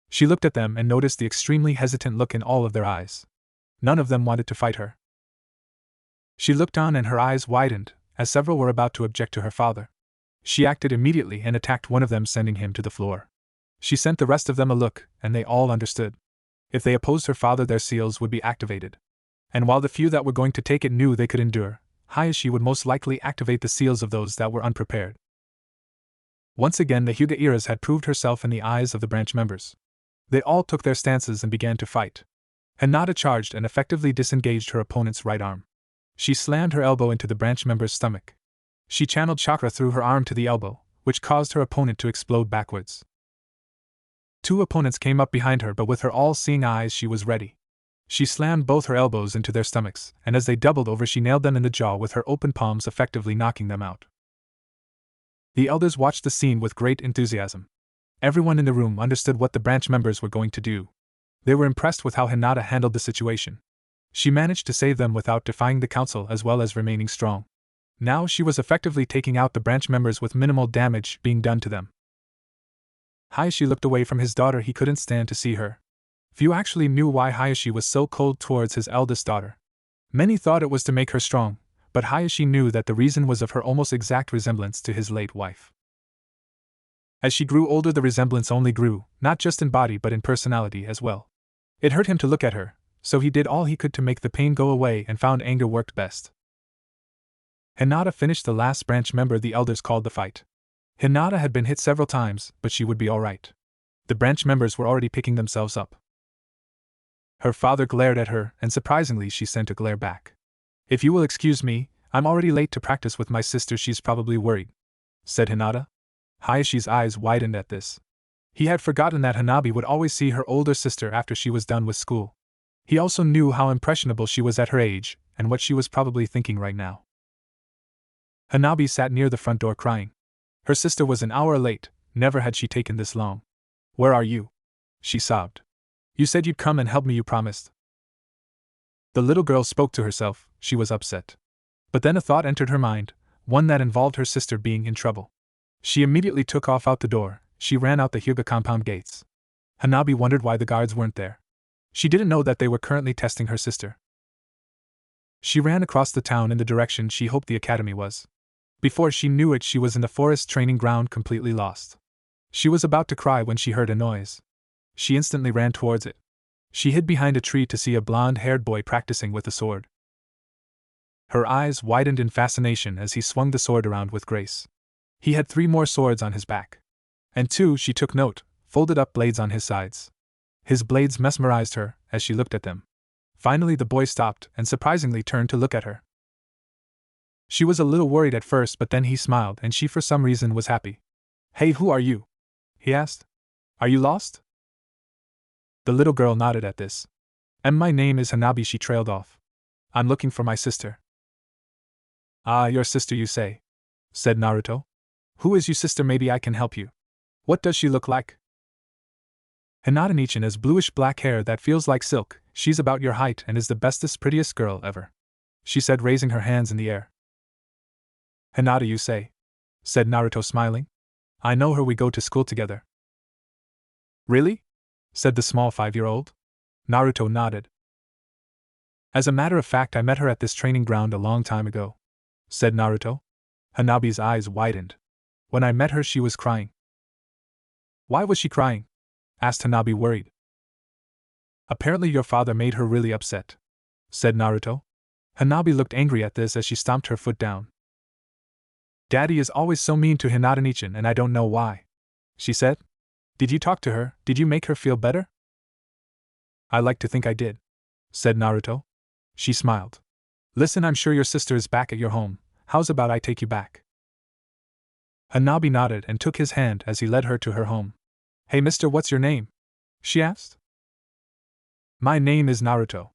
She looked at them and noticed the extremely hesitant look in all of their eyes. None of them wanted to fight her. She looked on and her eyes widened, as several were about to object to her father. She acted immediately and attacked one of them, sending him to the floor. She sent the rest of them a look, and they all understood. If they opposed her father, their seals would be activated. And while the few that were going to take it knew they could endure, Hayashi would most likely activate the seals of those that were unprepared. Once again, the Hyuga Eras had proved herself in the eyes of the branch members. They all took their stances and began to fight. Hinata charged and effectively disengaged her opponent's right arm. She slammed her elbow into the branch member's stomach. She channeled chakra through her arm to the elbow, which caused her opponent to explode backwards. Two opponents came up behind her, but with her all-seeing eyes she was ready. She slammed both her elbows into their stomachs, and as they doubled over she nailed them in the jaw with her open palms, effectively knocking them out. The elders watched the scene with great enthusiasm. Everyone in the room understood what the branch members were going to do. They were impressed with how Hinata handled the situation. She managed to save them without defying the council as well as remaining strong. Now she was effectively taking out the branch members with minimal damage being done to them. Hayashi looked away from his daughter. He couldn't stand to see her. Few actually knew why Hayashi was so cold towards his eldest daughter. Many thought it was to make her strong, but Hayashi knew that the reason was of her almost exact resemblance to his late wife. As she grew older, the resemblance only grew, not just in body but in personality as well. It hurt him to look at her, so he did all he could to make the pain go away and found anger worked best. Hinata finished the last branch member the elders called the fight. Hinata had been hit several times, but she would be alright. The branch members were already picking themselves up. Her father glared at her, and surprisingly she sent a glare back. "If you will excuse me, I'm already late to practice with my sister. She's probably worried," said Hinata. Hayashi's eyes widened at this. He had forgotten that Hanabi would always see her older sister after she was done with school. He also knew how impressionable she was at her age, and what she was probably thinking right now. Hanabi sat near the front door crying. Her sister was an hour late, never had she taken this long. "Where are you?" she sobbed. "You said you'd come and help me, you promised." The little girl spoke to herself. She was upset. But then a thought entered her mind, one that involved her sister being in trouble. She immediately took off out the door. She ran out the Hyuga compound gates. Hanabi wondered why the guards weren't there. She didn't know that they were currently testing her sister. She ran across the town in the direction she hoped the academy was. Before she knew it, she was in the forest training ground, completely lost. She was about to cry when she heard a noise. She instantly ran towards it. She hid behind a tree to see a blonde-haired boy practicing with a sword. Her eyes widened in fascination as he swung the sword around with grace. He had 3 more swords on his back. And 2, she took note, folded-up blades on his sides. His blades mesmerized her as she looked at them. Finally the boy stopped and surprisingly turned to look at her. She was a little worried at first, but then he smiled and she for some reason was happy. "Hey, who are you?" he asked. "Are you lost?" The little girl nodded at this. "My name is Hanabi," she trailed off. "I'm looking for my sister." "Ah, your sister, you say?" said Naruto. "Who is your sister? Maybe I can help you. What does she look like?" "Hinata Nichin has bluish-black hair that feels like silk. She's about your height and is the bestest, prettiest girl ever," she said, raising her hands in the air. "Hinata, you say?" said Naruto, smiling. "I know her, we go to school together." "Really?" said the small 5-year-old. Naruto nodded. "As a matter of fact, I met her at this training ground a long time ago," said Naruto. Hanabi's eyes widened. "When I met her, she was crying." "Why was she crying?" asked Hanabi, worried. "Apparently your father made her really upset," said Naruto. Hanabi looked angry at this as she stomped her foot down. "Daddy is always so mean to Hinata Nichin and I don't know why," she said. "Did you talk to her? Did you make her feel better?" "I like to think I did," said Naruto. She smiled. "Listen, I'm sure your sister is back at your home. How's about I take you back?" Hanabi nodded and took his hand as he led her to her home. "Hey mister, what's your name?" she asked. "My name is Naruto,"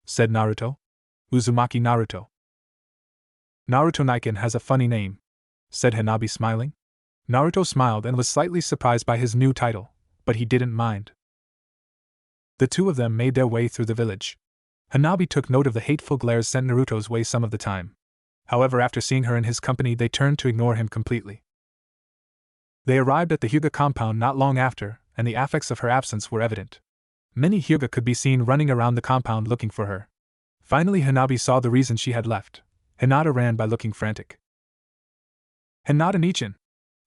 said Naruto. "Uzumaki Naruto." "Naruto Niken has a funny name," said Hanabi, smiling. Naruto smiled and was slightly surprised by his new title, but he didn't mind. The two of them made their way through the village. Hanabi took note of the hateful glares sent Naruto's way some of the time. However, after seeing her in his company, they turned to ignore him completely. They arrived at the Hyuga compound not long after, and the effects of her absence were evident. Many Hyuga could be seen running around the compound looking for her. Finally, Hanabi saw the reason she had left. Hinata ran by looking frantic. "Hinata Nichin!"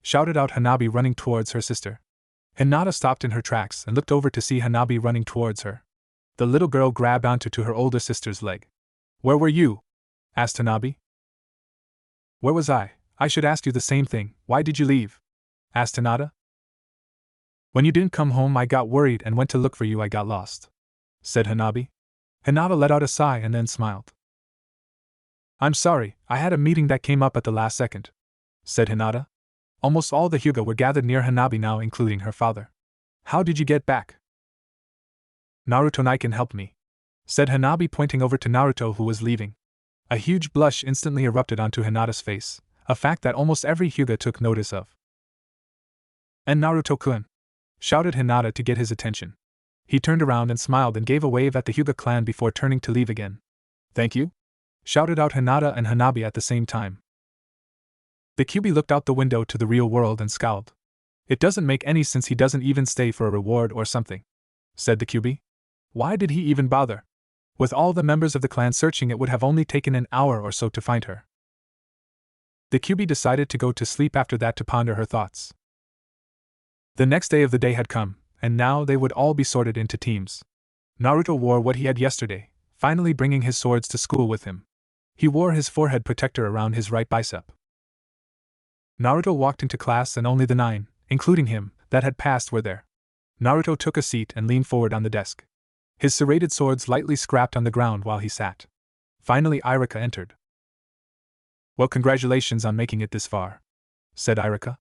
shouted out Hanabi running towards her sister. Hinata stopped in her tracks and looked over to see Hanabi running towards her. The little girl grabbed onto her older sister's leg. "Where were you?" asked Hanabi. "Where was I? I should ask you the same thing. Why did you leave?" asked Hinata. "When you didn't come home, I got worried and went to look for you. I got lost," said Hanabi. Hinata let out a sigh and then smiled. "I'm sorry, I had a meeting that came up at the last second," said Hinata. Almost all the Hyuga were gathered near Hanabi now, including her father. "How did you get back?" "Naruto-naiken helped me," said Hanabi, pointing over to Naruto, who was leaving. A huge blush instantly erupted onto Hinata's face, a fact that almost every Hyuga took notice of. "And Naruto-kun!" shouted Hinata to get his attention. He turned around and smiled and gave a wave at the Hyuga clan before turning to leave again. "Thank you?" shouted out Hinata and Hanabi at the same time. The Kyuubi looked out the window to the real world and scowled. "It doesn't make any sense, he doesn't even stay for a reward or something," said the Kyuubi. "Why did he even bother? With all the members of the clan searching, it would have only taken an hour or so to find her." The Kyuubi decided to go to sleep after that to ponder her thoughts. The next day of the day had come, and now they would all be sorted into teams. Naruto wore what he had yesterday, finally bringing his swords to school with him. He wore his forehead protector around his right bicep. Naruto walked into class and only the 9, including him, that had passed were there. Naruto took a seat and leaned forward on the desk. His serrated swords lightly scrapped on the ground while he sat. Finally Irika entered. "Well, congratulations on making it this far," said Irika.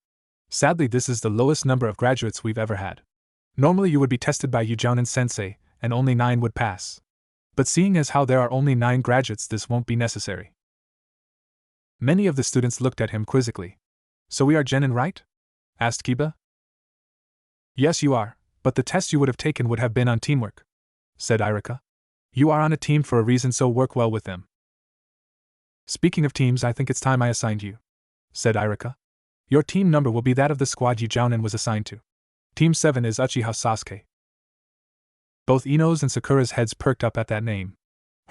"Sadly, this is the lowest number of graduates we've ever had. Normally you would be tested by Yujounen-sensei, and only 9 would pass. But seeing as how there are only 9 graduates, this won't be necessary." Many of the students looked at him quizzically. "So we are genin, right?" asked Kiba. "Yes, you are, but the test you would have taken would have been on teamwork," said Irika. "You are on a team for a reason, so work well with them." "Speaking of teams, I think it's time I assigned you," said Irika. "Your team number will be that of the squad Yujounen was assigned to. Team 7 is Uchiha Sasuke." Both Ino's and Sakura's heads perked up at that name.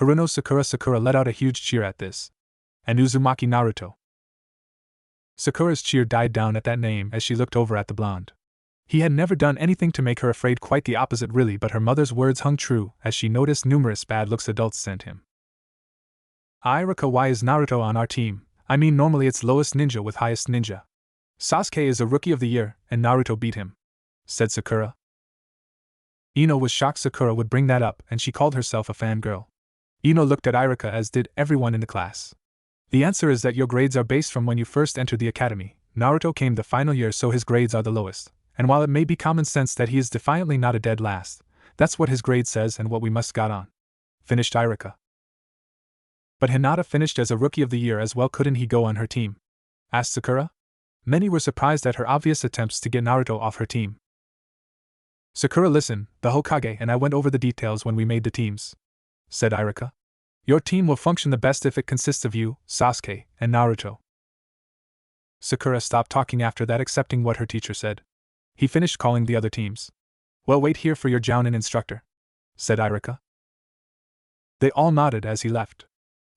Haruno Sakura let out a huge cheer at this. "And Uzumaki Naruto." Sakura's cheer died down at that name as she looked over at the blonde. He had never done anything to make her afraid, quite the opposite really, but her mother's words hung true as she noticed numerous bad looks adults sent him. "Irika, why is Naruto on our team? I mean, normally it's lowest ninja with highest ninja. Sasuke is a rookie of the year, and Naruto beat him," said Sakura. Ino was shocked Sakura would bring that up, and she called herself a fangirl. Ino looked at Irika, as did everyone in the class. "The answer is that your grades are based from when you first entered the academy. Naruto came the final year, so his grades are the lowest. And while it may be common sense that he is defiantly not a dead last, that's what his grade says and what we must got on," finished Irika. "But Hinata finished as a rookie of the year as well, couldn't he go on her team?" asked Sakura. Many were surprised at her obvious attempts to get Naruto off her team. "Sakura, listen, the Hokage and I went over the details when we made the teams," said Irika. "Your team will function the best if it consists of you, Sasuke, and Naruto." Sakura stopped talking after that, accepting what her teacher said. He finished calling the other teams. "Well, wait here for your Jounin instructor," said Irika. They all nodded as he left.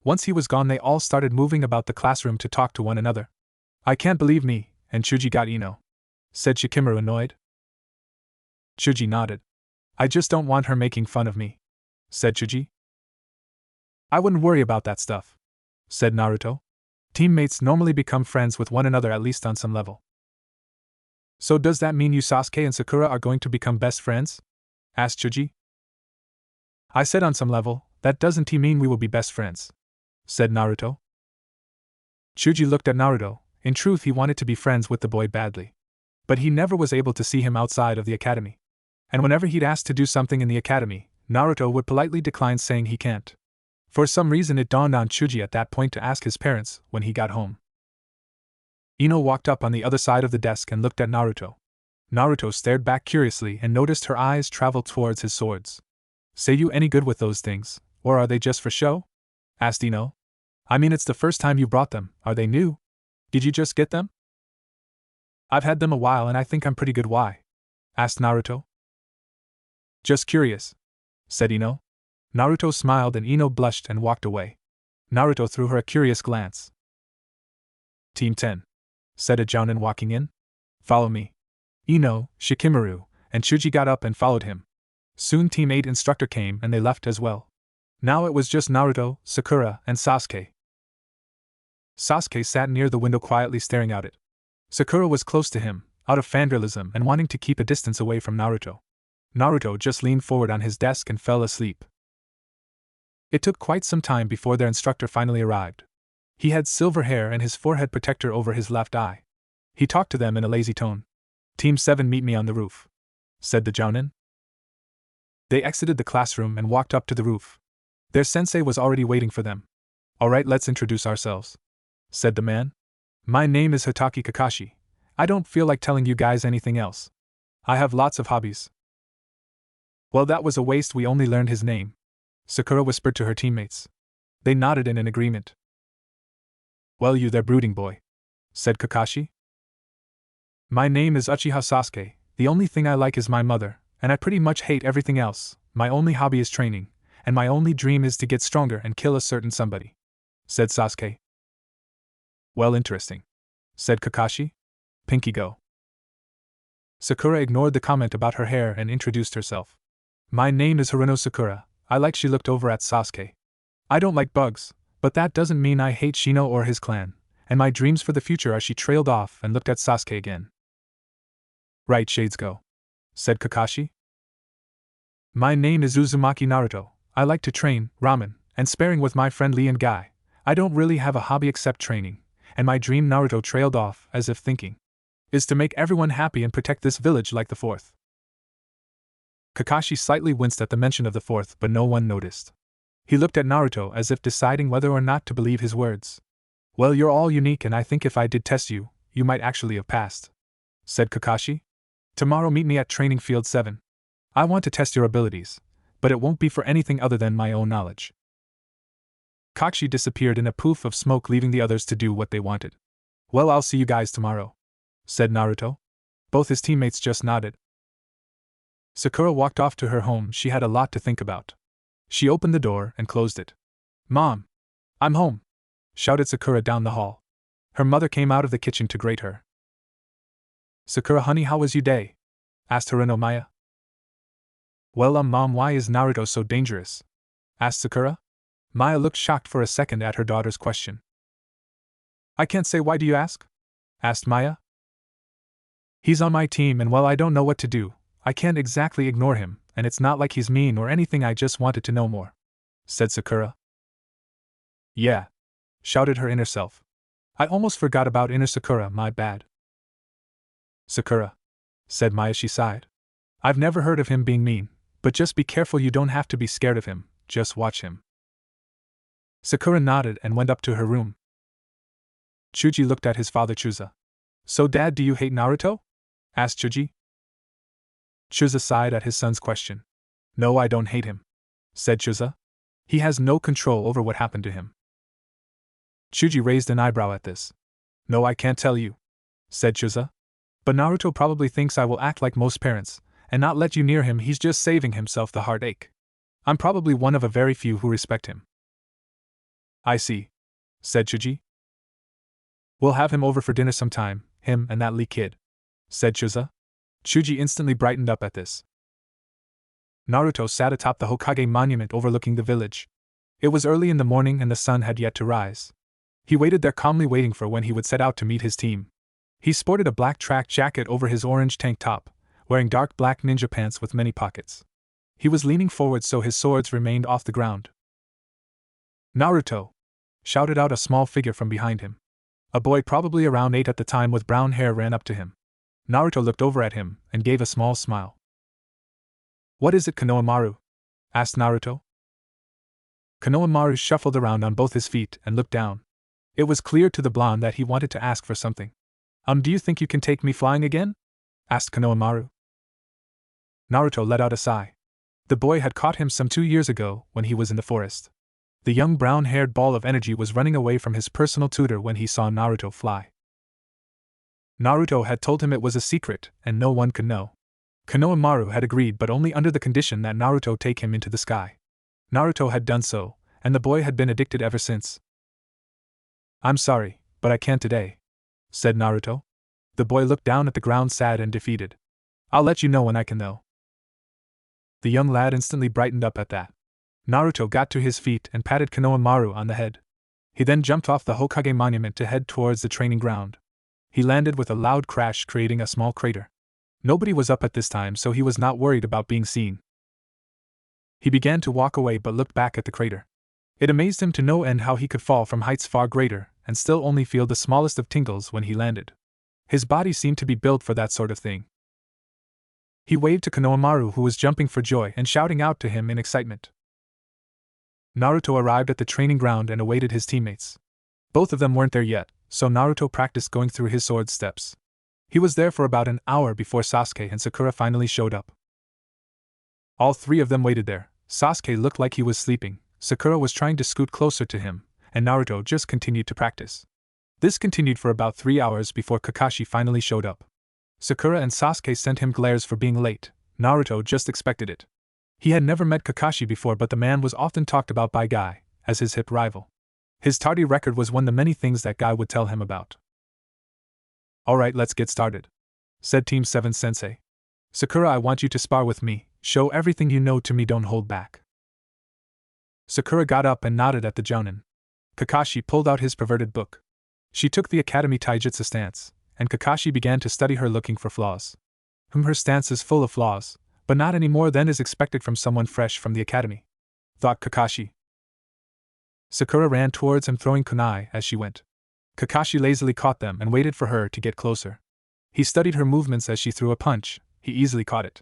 Once he was gone, they all started moving about the classroom to talk to one another. "I can't believe me, and Chuji got Ino," said Shikamaru, annoyed. Chuji nodded. "I just don't want her making fun of me," said Chuji. "I wouldn't worry about that stuff," said Naruto. "Teammates normally become friends with one another, at least on some level." "So does that mean you, Sasuke, and Sakura are going to become best friends?" asked Chuji. "I said on some level, that doesn't mean we will be best friends," said Naruto. Chuji looked at Naruto. In truth, he wanted to be friends with the boy badly. But he never was able to see him outside of the academy. And whenever he'd asked to do something in the academy, Naruto would politely decline, saying he can't. For some reason, it dawned on Chuji at that point to ask his parents when he got home. Ino walked up on the other side of the desk and looked at Naruto. Naruto stared back curiously and noticed her eyes travel towards his swords. "Say you any good with those things, or are they just for show?" asked Ino. "I mean, it's the first time you brought them. Are they new? Did you just get them?" "I've had them a while and I think I'm pretty good." "Why?" asked Naruto. "Just curious," said Ino. Naruto smiled and Ino blushed and walked away. Naruto threw her a curious glance. "Team 10," said a Jounin walking in. Follow me. Ino, Shikamaru, and Chuji got up and followed him. Soon Team 8 instructor came and they left as well. Now it was just Naruto, Sakura, and Sasuke. Sasuke sat near the window quietly staring out it. Sakura was close to him, out of fangirlism and wanting to keep a distance away from Naruto. Naruto just leaned forward on his desk and fell asleep. It took quite some time before their instructor finally arrived. He had silver hair and his forehead protector over his left eye. He talked to them in a lazy tone. Team 7 meet me on the roof, said the jounin. They exited the classroom and walked up to the roof. Their sensei was already waiting for them. Alright, let's introduce ourselves, said the man. My name is Hitaki Kakashi. I don't feel like telling you guys anything else. I have lots of hobbies. Well, that was a waste, we only learned his name, Sakura whispered to her teammates. They nodded in agreement. Well, you there, brooding boy, said Kakashi. My name is Uchiha Sasuke. The only thing I like is my mother, and I pretty much hate everything else. My only hobby is training, and my only dream is to get stronger and kill a certain somebody, said Sasuke. Well, interesting, said Kakashi. Pinky go. Sakura ignored the comment about her hair and introduced herself. My name is Haruno Sakura. She looked over at Sasuke. I don't like bugs, but that doesn't mean I hate Shino or his clan, and my dreams for the future are. She trailed off and looked at Sasuke again. Right, shades go, said Kakashi. My name is Uzumaki Naruto. I like to train, ramen, and sparring with my friend Lee and Guy. I don't really have a hobby except training, and my dream, Naruto trailed off, as if thinking, is to make everyone happy and protect this village like the fourth. Kakashi slightly winced at the mention of the fourth, but no one noticed. He looked at Naruto as if deciding whether or not to believe his words. Well, you're all unique, and I think if I did test you, you might actually have passed, said Kakashi. Tomorrow meet me at Training Field 7. I want to test your abilities, but it won't be for anything other than my own knowledge. Kakashi disappeared in a poof of smoke, leaving the others to do what they wanted. Well, I'll see you guys tomorrow, said Naruto. Both his teammates just nodded. Sakura walked off to her home. She had a lot to think about. She opened the door and closed it. Mom! I'm home! Shouted Sakura down the hall. Her mother came out of the kitchen to greet her. Sakura, honey, how was your day? Asked Haruno Maya. Well, Mom, why is Naruto so dangerous? Asked Sakura. Maya looked shocked for a second at her daughter's question. I can't say, why do you ask? Asked Maya. He's on my team and well, I don't know what to do. I can't exactly ignore him, and it's not like he's mean or anything, I just wanted to know more, said Sakura. Yeah, shouted her inner self. I almost forgot about inner Sakura, my bad. Sakura, said Maya, she sighed. I've never heard of him being mean, but just be careful, you don't have to be scared of him, just watch him. Sakura nodded and went up to her room. Chuji looked at his father Chuza. So Dad, do you hate Naruto? Asked Chuji. Chuza sighed at his son's question. No, I don't hate him, said Chuza. He has no control over what happened to him. Chuji raised an eyebrow at this. No, I can't tell you, said Chuza. But Naruto probably thinks I will act like most parents, and not let you near him. He's just saving himself the heartache. I'm probably one of a very few who respect him. I see, said Chuji. We'll have him over for dinner sometime, him and that Lee kid, said Chuza. Chuji instantly brightened up at this. Naruto sat atop the Hokage monument overlooking the village. It was early in the morning and the sun had yet to rise. He waited there calmly, waiting for when he would set out to meet his team. He sported a black track jacket over his orange tank top, wearing dark black ninja pants with many pockets. He was leaning forward so his swords remained off the ground. Naruto! Shouted out a small figure from behind him. A boy probably around 8 at the time with brown hair ran up to him. Naruto looked over at him and gave a small smile. What is it, Konohamaru? Asked Naruto. Konohamaru shuffled around on both his feet and looked down. It was clear to the blonde that he wanted to ask for something. Do you think you can take me flying again? Asked Konohamaru. Naruto let out a sigh. The boy had caught him some 2 years ago when he was in the forest. The young brown-haired ball of energy was running away from his personal tutor when he saw Naruto fly. Naruto had told him it was a secret and no one could know. Konohamaru had agreed, but only under the condition that Naruto take him into the sky. Naruto had done so, and the boy had been addicted ever since. I'm sorry, but I can't today, said Naruto. The boy looked down at the ground sad and defeated. I'll let you know when I can though. The young lad instantly brightened up at that. Naruto got to his feet and patted Konohamaru on the head. He then jumped off the Hokage monument to head towards the training ground. He landed with a loud crash, creating a small crater. Nobody was up at this time, so he was not worried about being seen. He began to walk away but looked back at the crater. It amazed him to no end how he could fall from heights far greater and still only feel the smallest of tingles when he landed. His body seemed to be built for that sort of thing. He waved to Konohamaru, who was jumping for joy and shouting out to him in excitement. Naruto arrived at the training ground and awaited his teammates. Both of them weren't there yet, so Naruto practiced going through his sword steps. He was there for about an hour before Sasuke and Sakura finally showed up. All three of them waited there. Sasuke looked like he was sleeping, Sakura was trying to scoot closer to him, and Naruto just continued to practice. This continued for about 3 hours before Kakashi finally showed up. Sakura and Sasuke sent him glares for being late. Naruto just expected it. He had never met Kakashi before, but the man was often talked about by Guy as his hip rival. His tardy record was one of the many things that Guy would tell him about. Alright, let's get started, said Team 7 Sensei. Sakura, I want you to spar with me. Show everything you know to me, don't hold back. Sakura got up and nodded at the jounin. Kakashi pulled out his perverted book. She took the Academy Taijutsu stance, and Kakashi began to study her, looking for flaws. Her stance is full of flaws, but not any more than is expected from someone fresh from the academy, thought Kakashi. Sakura ran towards him, throwing kunai as she went. Kakashi lazily caught them and waited for her to get closer. He studied her movements as she threw a punch. He easily caught it.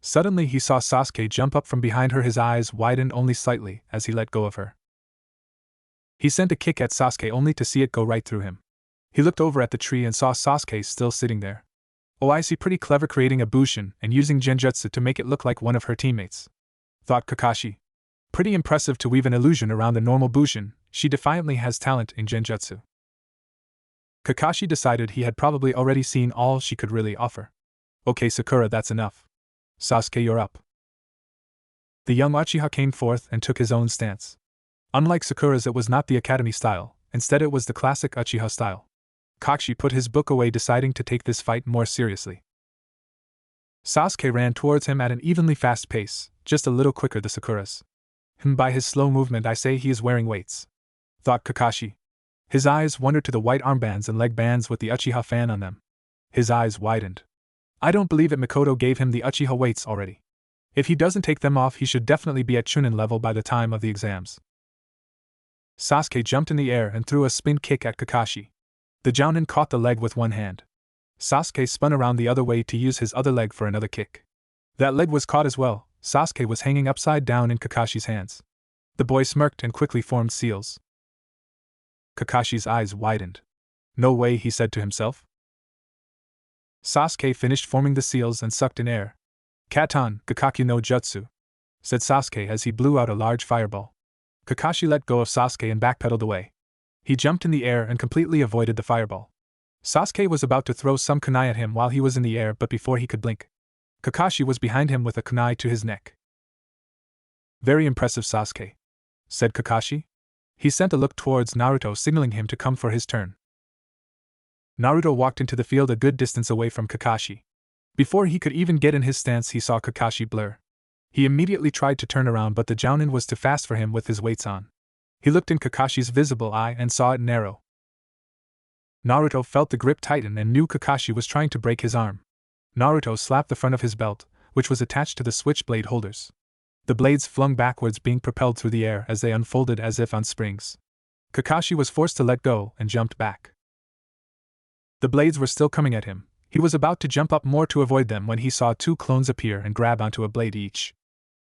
Suddenly he saw Sasuke jump up from behind her. His eyes widened only slightly as he let go of her. He sent a kick at Sasuke only to see it go right through him. He looked over at the tree and saw Sasuke still sitting there. Oh, I see, pretty clever, creating a bushin and using genjutsu to make it look like one of her teammates, thought Kakashi. Pretty impressive to weave an illusion around the normal bushin. She defiantly has talent in genjutsu. Kakashi decided he had probably already seen all she could really offer. Okay, Sakura, that's enough. Sasuke, you're up. The young Uchiha came forth and took his own stance. Unlike Sakura's, it was not the academy style, instead it was the classic Uchiha style. Kakashi put his book away, deciding to take this fight more seriously. Sasuke ran towards him at an evenly fast pace, just a little quicker than Sakura's. By his slow movement I say he is wearing weights, thought Kakashi. His eyes wandered to the white armbands and leg bands with the Uchiha fan on them. His eyes widened. I don't believe it, Mikoto gave him the Uchiha weights already. If he doesn't take them off, he should definitely be at Chunin level by the time of the exams. Sasuke jumped in the air and threw a spin kick at Kakashi. The jounin caught the leg with one hand. Sasuke spun around the other way to use his other leg for another kick. That leg was caught as well. Sasuke was hanging upside down in Kakashi's hands. The boy smirked and quickly formed seals. Kakashi's eyes widened. No way, he said to himself. Sasuke finished forming the seals and sucked in air. Katan, Gakakyu no Jutsu, said Sasuke as he blew out a large fireball. Kakashi let go of Sasuke and backpedaled away. He jumped in the air and completely avoided the fireball. Sasuke was about to throw some kunai at him while he was in the air, but before he could blink, Kakashi was behind him with a kunai to his neck. Very impressive, Sasuke, said Kakashi. He sent a look towards Naruto, signaling him to come for his turn. Naruto walked into the field a good distance away from Kakashi. Before he could even get in his stance, he saw Kakashi blur. He immediately tried to turn around, but the jounin was too fast for him with his weights on. He looked in Kakashi's visible eye and saw it narrow. Naruto felt the grip tighten and knew Kakashi was trying to break his arm. Naruto slapped the front of his belt, which was attached to the switchblade holders. The blades flung backwards, being propelled through the air as they unfolded as if on springs. Kakashi was forced to let go and jumped back. The blades were still coming at him. He was about to jump up more to avoid them when he saw two clones appear and grab onto a blade each.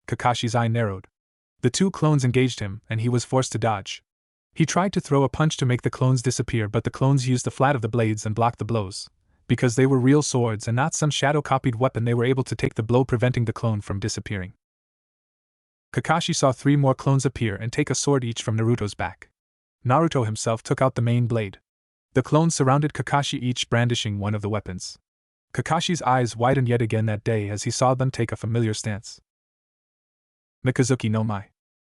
Kakashi's eye narrowed. The two clones engaged him, and he was forced to dodge. He tried to throw a punch to make the clones disappear, but the clones used the flat of the blades and blocked the blows. Because they were real swords and not some shadow-copied weapon, they were able to take the blow, preventing the clone from disappearing. Kakashi saw 3 more clones appear and take a sword each from Naruto's back. Naruto himself took out the main blade. The clones surrounded Kakashi, each brandishing one of the weapons. Kakashi's eyes widened yet again that day as he saw them take a familiar stance. Mikazuki no Mai,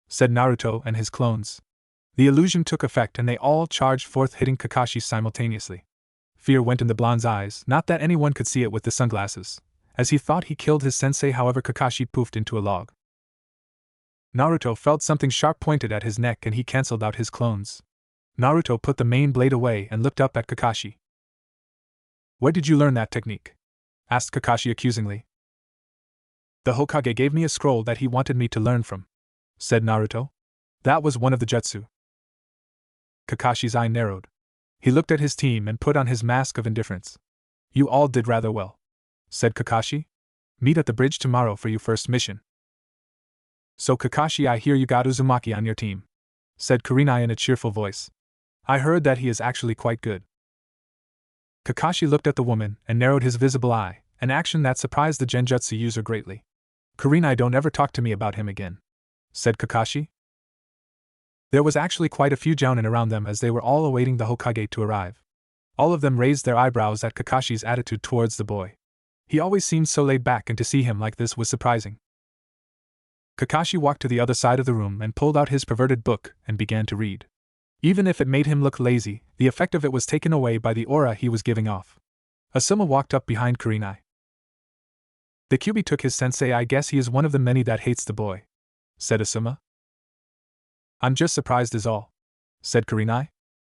said Naruto and his clones. The illusion took effect and they all charged forth, hitting Kakashi simultaneously. Fear went in the blonde's eyes, not that anyone could see it with the sunglasses, as he thought he killed his sensei. However, Kakashi poofed into a log. Naruto felt something sharp pointed at his neck and he cancelled out his clones. Naruto put the main blade away and looked up at Kakashi. "Where did you learn that technique?" asked Kakashi accusingly. "The Hokage gave me a scroll that he wanted me to learn from," said Naruto. "That was one of the jutsu." Kakashi's eye narrowed. He looked at his team and put on his mask of indifference. "You all did rather well," said Kakashi. "Meet at the bridge tomorrow for your first mission." "So Kakashi, I hear you got Uzumaki on your team," said Kurenai in a cheerful voice. "I heard that he is actually quite good." Kakashi looked at the woman and narrowed his visible eye, an action that surprised the genjutsu user greatly. "Kurenai, don't ever talk to me about him again," said Kakashi. There was actually quite a few jounin around them as they were all awaiting the Hokage to arrive. All of them raised their eyebrows at Kakashi's attitude towards the boy. He always seemed so laid back, and to see him like this was surprising. Kakashi walked to the other side of the room and pulled out his perverted book and began to read. Even if it made him look lazy, the effect of it was taken away by the aura he was giving off. Asuma walked up behind Kurenai. "The Kyuubi took his sensei. I guess he is one of the many that hates the boy," said Asuma. "I'm just surprised is all," said Kurenai.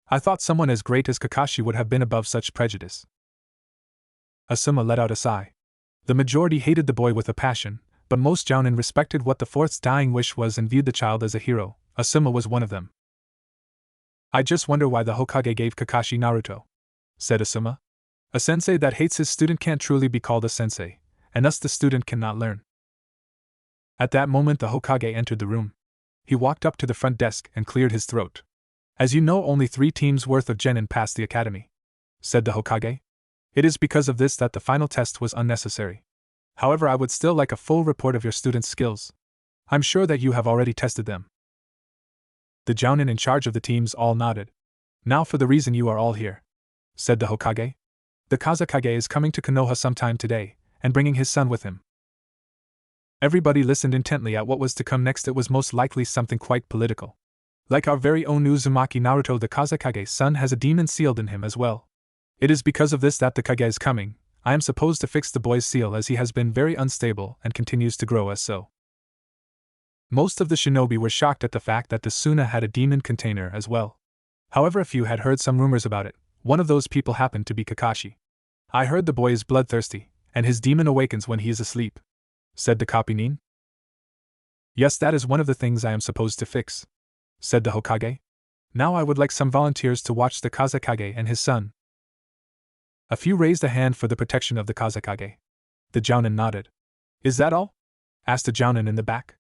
"I thought someone as great as Kakashi would have been above such prejudice." Asuma let out a sigh. The majority hated the boy with a passion, but most jounin respected what the fourth's dying wish was and viewed the child as a hero. Asuma was one of them. "I just wonder why the Hokage gave Kakashi Naruto," said Asuma. "A sensei that hates his student can't truly be called a sensei, and thus the student cannot learn." At that moment the Hokage entered the room. He walked up to the front desk and cleared his throat. "As you know, only 3 teams worth of genin passed the academy," said the Hokage. "It is because of this that the final test was unnecessary. However, I would still like a full report of your students' skills. I'm sure that you have already tested them." The jounin in charge of the teams all nodded. "Now for the reason you are all here," said the Hokage. "The Kazekage is coming to Konoha sometime today, and bringing his son with him." Everybody listened intently at what was to come next. It was most likely something quite political. Like our very own Uzumaki Naruto, the Kazekage's son has a demon sealed in him as well. It is because of this that the Kage is coming. I am supposed to fix the boy's seal as he has been very unstable and continues to grow as so. Most of the shinobi were shocked at the fact that the Suna had a demon container as well. However, a few had heard some rumors about it. One of those people happened to be Kakashi. "I heard the boy is bloodthirsty, and his demon awakens when he is asleep," said the Kapinin. "Yes, that is one of the things I am supposed to fix," said the Hokage. "Now I would like some volunteers to watch the Kazekage and his son." A few raised a hand for the protection of the Kazekage. The jounin nodded. "Is that all?" asked a jounin in the back.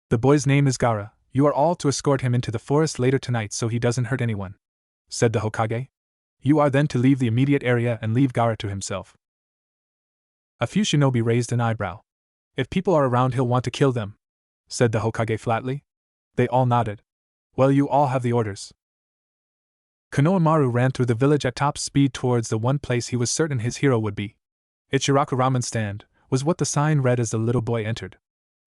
"The boy's name is Gaara. You are all to escort him into the forest later tonight so he doesn't hurt anyone," said the Hokage. "You are then to leave the immediate area and leave Gaara to himself." A few shinobi raised an eyebrow. "If people are around, he'll want to kill them," said the Hokage flatly. They all nodded. "Well, you all have the orders." Konohamaru ran through the village at top speed towards the one place he was certain his hero would be. "Ichiraku Ramen Stand" was what the sign read as the little boy entered.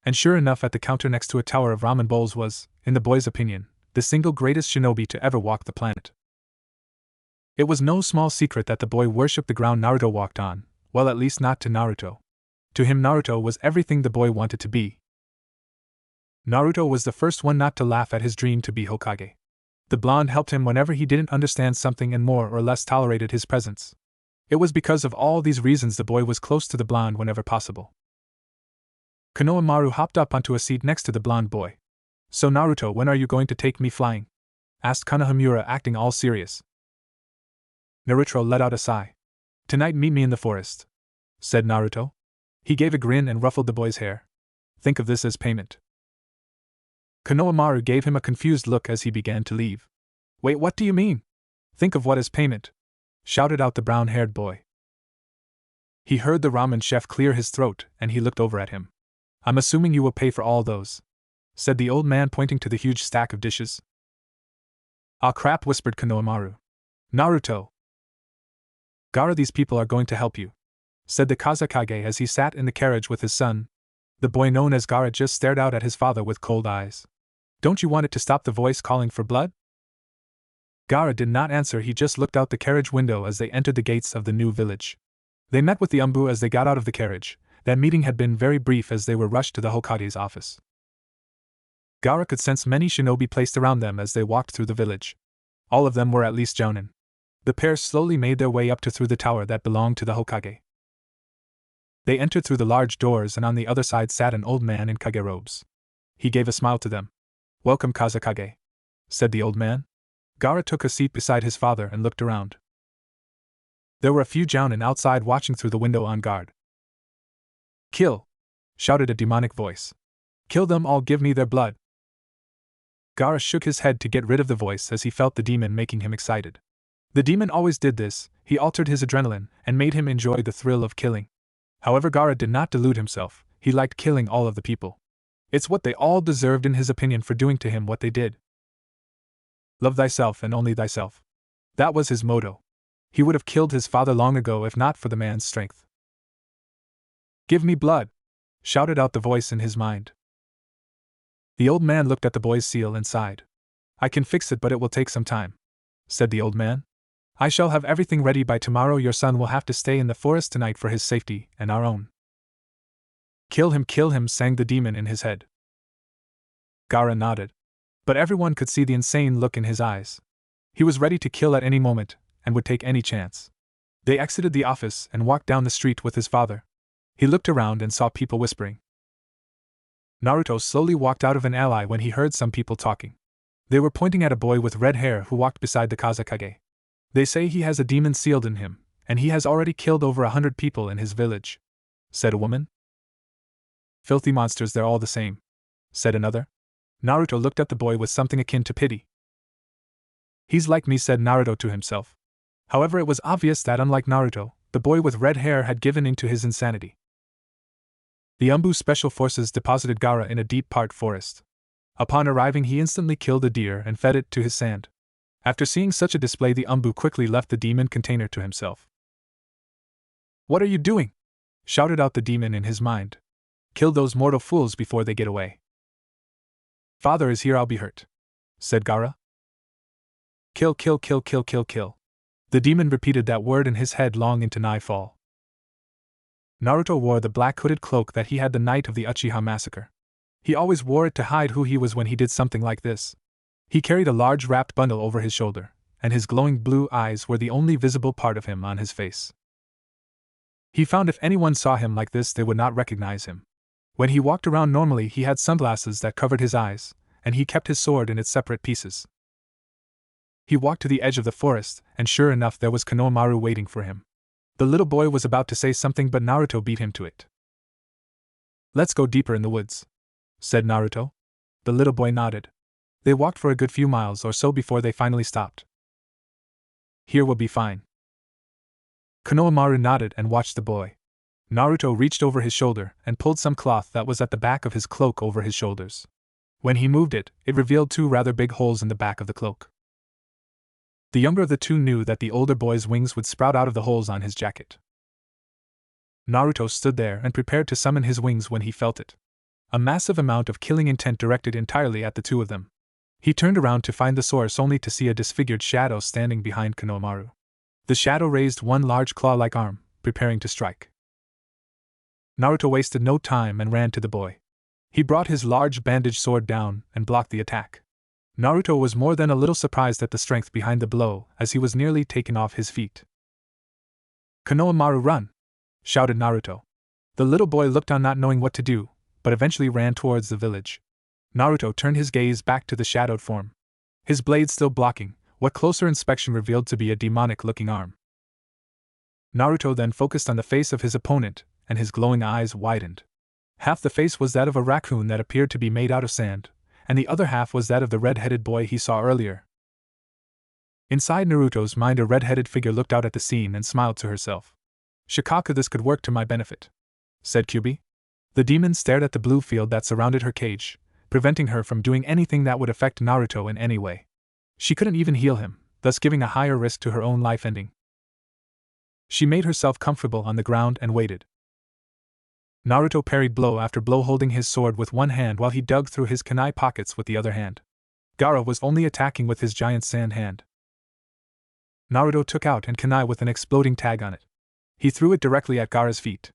And sure enough, at the counter next to a tower of ramen bowls was, in the boy's opinion, the single greatest shinobi to ever walk the planet. It was no small secret that the boy worshipped the ground Naruto walked on, well, at least not to Naruto. To him, Naruto was everything the boy wanted to be. Naruto was the first one not to laugh at his dream to be Hokage. The blonde helped him whenever he didn't understand something and more or less tolerated his presence. It was because of all these reasons the boy was close to the blonde whenever possible. Konohamaru hopped up onto a seat next to the blonde boy. "So Naruto, when are you going to take me flying?" asked Konohamura, acting all serious. Naruto let out a sigh. "Tonight meet me in the forest," said Naruto. He gave a grin and ruffled the boy's hair. "Think of this as payment." Konohamaru gave him a confused look as he began to leave. "Wait, what do you mean? Think of what as payment?" shouted out the brown-haired boy. He heard the ramen chef clear his throat, and he looked over at him. "I'm assuming you will pay for all those," said the old man, pointing to the huge stack of dishes. "Ah crap," whispered Konohamaru. "Naruto! Gaara, these people are going to help you," said the Kazekage as he sat in the carriage with his son. The boy known as Gaara just stared out at his father with cold eyes. "Don't you want it to stop the voice calling for blood?" Gaara did not answer, he just looked out the carriage window as they entered the gates of the new village. They met with the Umbu as they got out of the carriage. That meeting had been very brief as they were rushed to the Hokage's office. Gaara could sense many shinobi placed around them as they walked through the village. All of them were at least jounin. The pair slowly made their way up to through the tower that belonged to the Hokage. They entered through the large doors and on the other side sat an old man in kage robes. He gave a smile to them. "Welcome, Kazekage," said the old man. Gaara took a seat beside his father and looked around. There were a few jounin outside watching through the window on guard. "Kill!" shouted a demonic voice. "Kill them all, give me their blood!" Gaara shook his head to get rid of the voice as he felt the demon making him excited. The demon always did this, he altered his adrenaline and made him enjoy the thrill of killing. However, Gaara did not delude himself, he liked killing all of the people. It's what they all deserved in his opinion for doing to him what they did. Love thyself and only thyself. That was his motto. He would have killed his father long ago if not for the man's strength. "Give me blood!" shouted out the voice in his mind. The old man looked at the boy's seal and sighed. "I can fix it, but it will take some time," said the old man. "I shall have everything ready by tomorrow. Your son will have to stay in the forest tonight for his safety and our own." Kill him, sang the demon in his head. Gaara nodded. But everyone could see the insane look in his eyes. He was ready to kill at any moment, and would take any chance. They exited the office and walked down the street with his father. He looked around and saw people whispering. Naruto slowly walked out of an alley when he heard some people talking. They were pointing at a boy with red hair who walked beside the Kazekage. "They say he has a demon sealed in him, and he has already killed over 100 people in his village," said a woman. "Filthy monsters, they're all the same," said another. Naruto looked at the boy with something akin to pity. "He's like me," said Naruto to himself. However, it was obvious that unlike Naruto, the boy with red hair had given in to his insanity. The Umbu Special Forces deposited Gaara in a deep part forest. Upon arriving, he instantly killed a deer and fed it to his sand. After seeing such a display, the Umbu quickly left the demon container to himself. "What are you doing?" shouted out the demon in his mind. "Kill those mortal fools before they get away." "Father is here, I'll be hurt," said Gaara. "Kill, kill, kill, kill, kill, kill." The demon repeated that word in his head long into nightfall. Naruto wore the black hooded cloak that he had the night of the Uchiha massacre. He always wore it to hide who he was when he did something like this. He carried a large wrapped bundle over his shoulder, and his glowing blue eyes were the only visible part of him on his face. He found if anyone saw him like this, they would not recognize him. When he walked around normally, he had sunglasses that covered his eyes, and he kept his sword in its separate pieces. He walked to the edge of the forest, and sure enough, there was Konohamaru waiting for him. The little boy was about to say something, but Naruto beat him to it. "Let's go deeper in the woods," said Naruto. The little boy nodded. They walked for a good few miles or so before they finally stopped. "Here will be fine." Konohamaru nodded and watched the boy. Naruto reached over his shoulder and pulled some cloth that was at the back of his cloak over his shoulders. When he moved it, it revealed 2 rather big holes in the back of the cloak. The younger of the two knew that the older boy's wings would sprout out of the holes on his jacket. Naruto stood there and prepared to summon his wings when he felt it. A massive amount of killing intent directed entirely at the two of them. He turned around to find the source only to see a disfigured shadow standing behind Konohamaru. The shadow raised one large claw-like arm, preparing to strike. Naruto wasted no time and ran to the boy. He brought his large bandaged sword down and blocked the attack. Naruto was more than a little surprised at the strength behind the blow, as he was nearly taken off his feet. "Konohamaru, run!" shouted Naruto. The little boy looked on, not knowing what to do, but eventually ran towards the village. Naruto turned his gaze back to the shadowed form. His blade still blocking, what closer inspection revealed to be a demonic-looking arm. Naruto then focused on the face of his opponent, and his glowing eyes widened. Half the face was that of a raccoon that appeared to be made out of sand, and the other half was that of the red-headed boy he saw earlier. Inside Naruto's mind, a red-headed figure looked out at the scene and smiled to herself. "Shikaka, this could work to my benefit," said Kyuubi. The demon stared at the blue field that surrounded her cage, preventing her from doing anything that would affect Naruto in any way. She couldn't even heal him, thus giving a higher risk to her own life ending. She made herself comfortable on the ground and waited. Naruto parried blow after blow, holding his sword with one hand while he dug through his kunai pockets with the other hand. Gaara was only attacking with his giant sand hand. Naruto took out an kunai with an exploding tag on it. He threw it directly at Gaara's feet.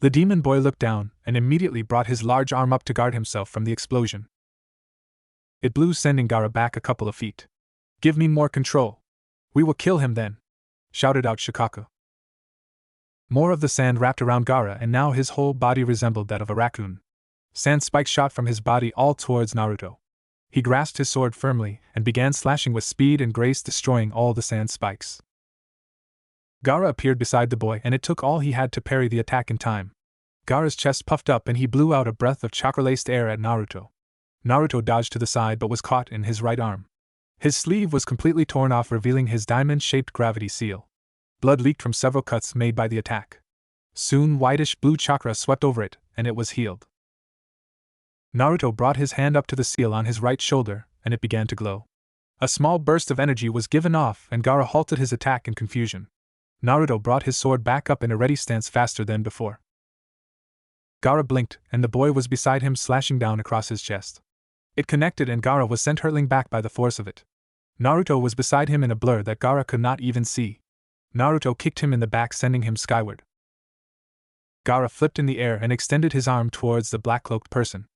The demon boy looked down and immediately brought his large arm up to guard himself from the explosion. It blew, sending Gaara back a couple of feet. "Give me more control. We will kill him then," shouted out Shikaku. More of the sand wrapped around Gaara, and now his whole body resembled that of a raccoon. Sand spikes shot from his body all towards Naruto. He grasped his sword firmly and began slashing with speed and grace, destroying all the sand spikes. Gaara appeared beside the boy, and it took all he had to parry the attack in time. Gaara's chest puffed up and he blew out a breath of chakra-laced air at Naruto. Naruto dodged to the side but was caught in his right arm. His sleeve was completely torn off, revealing his diamond-shaped gravity seal. Blood leaked from several cuts made by the attack. Soon whitish blue chakra swept over it, and it was healed. Naruto brought his hand up to the seal on his right shoulder, and it began to glow. A small burst of energy was given off, and Gaara halted his attack in confusion. Naruto brought his sword back up in a ready stance faster than before. Gaara blinked, and the boy was beside him, slashing down across his chest. It connected, and Gaara was sent hurtling back by the force of it. Naruto was beside him in a blur that Gaara could not even see. Naruto kicked him in the back, sending him skyward. Gaara flipped in the air and extended his arm towards the black-cloaked person.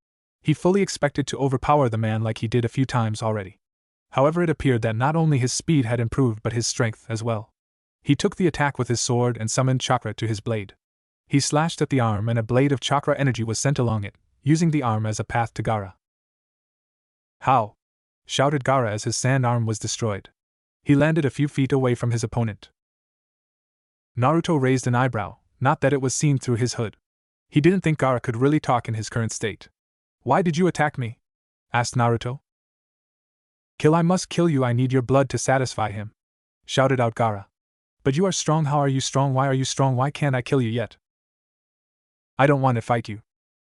He fully expected to overpower the man like he did a few times already. However, it appeared that not only his speed had improved but his strength as well. He took the attack with his sword and summoned chakra to his blade. He slashed at the arm, and a blade of chakra energy was sent along it, using the arm as a path to Gaara. "How?" shouted Gaara as his sand arm was destroyed. He landed a few feet away from his opponent. Naruto raised an eyebrow, not that it was seen through his hood. He didn't think Gaara could really talk in his current state. "Why did you attack me?" asked Naruto. "Kill, I must kill you, I need your blood to satisfy him," shouted out Gaara. "But you are strong, how are you strong, why are you strong, why can't I kill you yet?" "I don't want to fight you,"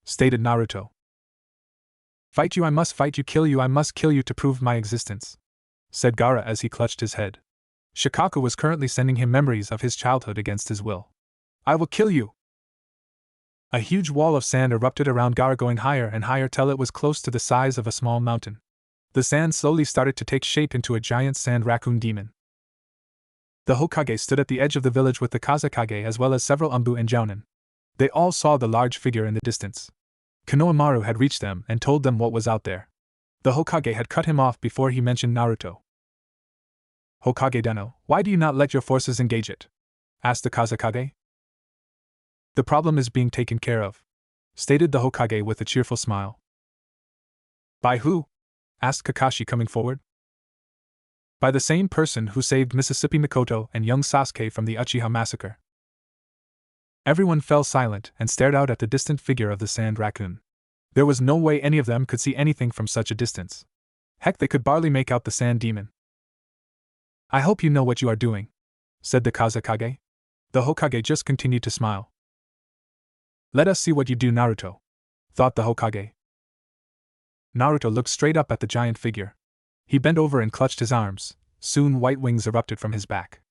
stated Naruto. "Fight you, I must fight you, kill you, I must kill you to prove my existence," said Gaara as he clutched his head. Shikaku was currently sending him memories of his childhood against his will. "I will kill you!" A huge wall of sand erupted around Gaara, going higher and higher till it was close to the size of a small mountain. The sand slowly started to take shape into a giant sand raccoon demon. The Hokage stood at the edge of the village with the Kazekage as well as several Umbu and Jounin. They all saw the large figure in the distance. Konohamaru had reached them and told them what was out there. The Hokage had cut him off before he mentioned Naruto. "Hokage Deno, why do you not let your forces engage it?" asked the Kazekage. "The problem is being taken care of," stated the Hokage with a cheerful smile. "By who?" asked Kakashi, coming forward. "By the same person who saved Mississippi Mikoto and young Sasuke from the Uchiha massacre." Everyone fell silent and stared out at the distant figure of the sand raccoon. There was no way any of them could see anything from such a distance. Heck, they could barely make out the sand demon. "I hope you know what you are doing," said the Kazekage. The Hokage just continued to smile. "Let us see what you do, Naruto," thought the Hokage. Naruto looked straight up at the giant figure. He bent over and clutched his arms. Soon white wings erupted from his back.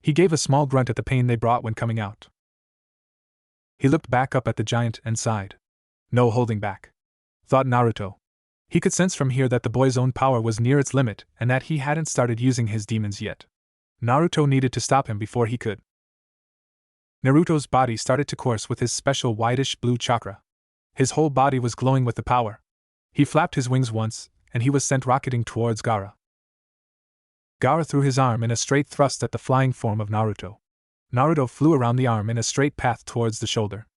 He gave a small grunt at the pain they brought when coming out. He looked back up at the giant and sighed. "No holding back," thought Naruto. He could sense from here that the boy's own power was near its limit and that he hadn't started using his demons yet. Naruto needed to stop him before he could. Naruto's body started to course with his special whitish blue chakra. His whole body was glowing with the power. He flapped his wings once, and he was sent rocketing towards Gaara. Gaara threw his arm in a straight thrust at the flying form of Naruto. Naruto flew around the arm in a straight path towards the shoulder.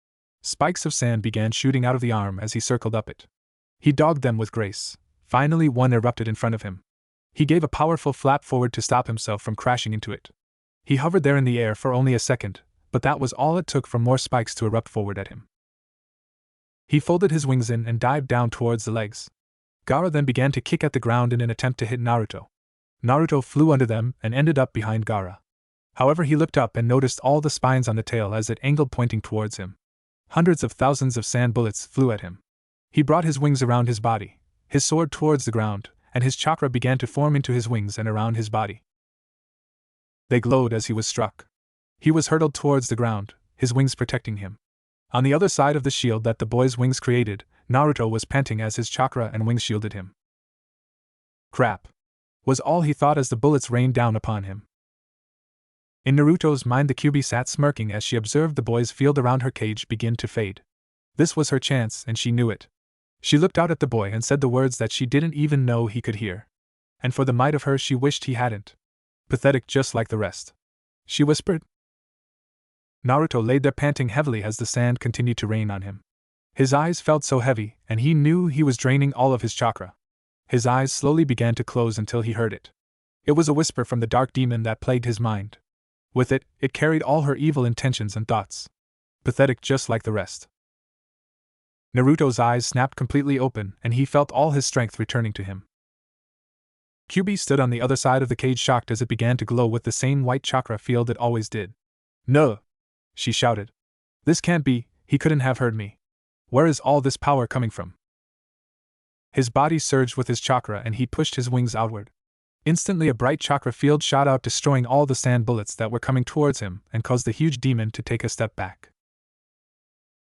Spikes of sand began shooting out of the arm as he circled up it. He dogged them with grace. Finally, one erupted in front of him. He gave a powerful flap forward to stop himself from crashing into it. He hovered there in the air for only a second, but that was all it took for more spikes to erupt forward at him. He folded his wings in and dived down towards the legs. Gaara then began to kick at the ground in an attempt to hit Naruto. Naruto flew under them and ended up behind Gaara. However, he looked up and noticed all the spines on the tail as it angled, pointing towards him. Hundreds of thousands of sand bullets flew at him. He brought his wings around his body, his sword towards the ground, and his chakra began to form into his wings and around his body. They glowed as he was struck. He was hurtled towards the ground, his wings protecting him. On the other side of the shield that the boy's wings created, Naruto was panting as his chakra and wings shielded him. "Crap," was all he thought as the bullets rained down upon him. In Naruto's mind, the Kyuubi sat smirking as she observed the boy's field around her cage begin to fade. This was her chance, and she knew it. She looked out at the boy and said the words that she didn't even know he could hear. And for the might of her, she wished he hadn't. Pathetic, just like the rest. She whispered. Naruto laid there panting heavily as the sand continued to rain on him. His eyes felt so heavy, and he knew he was draining all of his chakra. His eyes slowly began to close until he heard it. It was a whisper from the dark demon that plagued his mind. With it, it carried all her evil intentions and thoughts. Pathetic, just like the rest. Naruto's eyes snapped completely open, and he felt all his strength returning to him. Kyuubi stood on the other side of the cage, shocked as it began to glow with the same white chakra field it always did. No! She shouted. This can't be, he couldn't have heard me. Where is all this power coming from? His body surged with his chakra and he pushed his wings outward. Instantly a bright chakra field shot out, destroying all the sand bullets that were coming towards him and caused the huge demon to take a step back.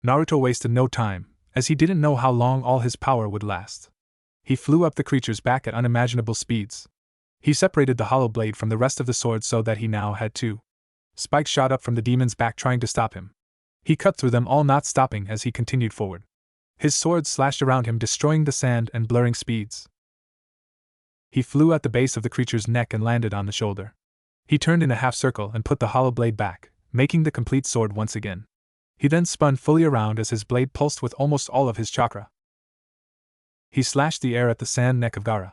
Naruto wasted no time, as he didn't know how long all his power would last. He flew up the creature's back at unimaginable speeds. He separated the hollow blade from the rest of the sword so that he now had two. Spikes shot up from the demon's back trying to stop him. He cut through them all, not stopping as he continued forward. His sword slashed around him, destroying the sand and blurring speeds. He flew at the base of the creature's neck and landed on the shoulder. He turned in a half circle and put the hollow blade back, making the complete sword once again. He then spun fully around as his blade pulsed with almost all of his chakra. He slashed the air at the sand neck of Gaara.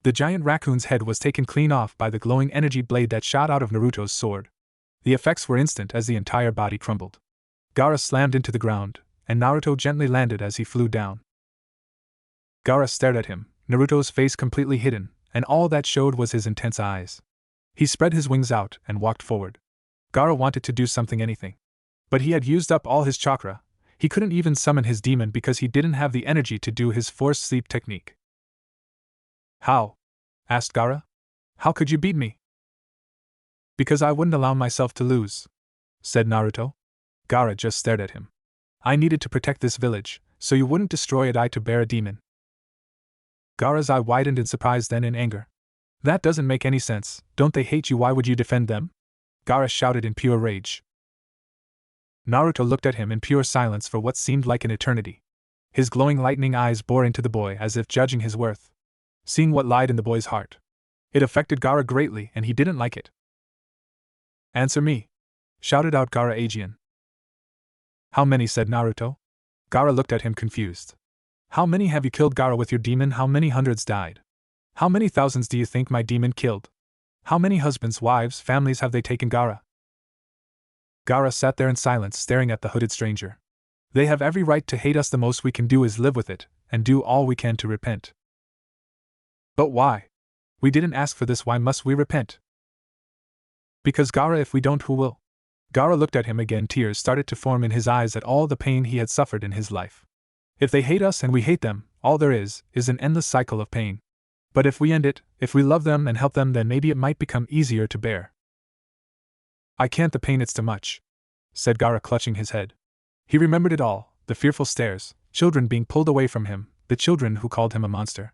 The giant raccoon's head was taken clean off by the glowing energy blade that shot out of Naruto's sword. The effects were instant as the entire body crumbled. Gaara slammed into the ground, and Naruto gently landed as he flew down. Gaara stared at him, Naruto's face completely hidden, and all that showed was his intense eyes. He spread his wings out and walked forward. Gaara wanted to do something, anything. But he had used up all his chakra. He couldn't even summon his demon because he didn't have the energy to do his forced sleep technique. How? Asked Gaara. How could you beat me? Because I wouldn't allow myself to lose, said Naruto. Gaara just stared at him. I needed to protect this village, so you wouldn't destroy it to bear a demon. Gaara's eye widened in surprise, then in anger. That doesn't make any sense. Don't they hate you? Why would you defend them? Gaara shouted in pure rage. Naruto looked at him in pure silence for what seemed like an eternity. His glowing lightning eyes bore into the boy as if judging his worth. Seeing what lied in the boy's heart. It affected Gaara greatly and he didn't like it. Answer me! Shouted out Gaara Aegean. How many? Said Naruto. Gaara looked at him confused. How many have you killed, Gaara, with your demon? How many hundreds died? How many thousands do you think my demon killed? How many husbands, wives, families have they taken, Gaara? Gaara sat there in silence, staring at the hooded stranger. They have every right to hate us. The most we can do is live with it, and do all we can to repent. But why? We didn't ask for this. Why must we repent? Because, Gaara, if we don't, who will? Gaara looked at him again. Tears started to form in his eyes at all the pain he had suffered in his life. If they hate us and we hate them, all there is an endless cycle of pain. But if we end it, if we love them and help them, then maybe it might become easier to bear. I can't, the pain, it's too much, said Gaara, clutching his head. He remembered it all, the fearful stares, children being pulled away from him, the children who called him a monster.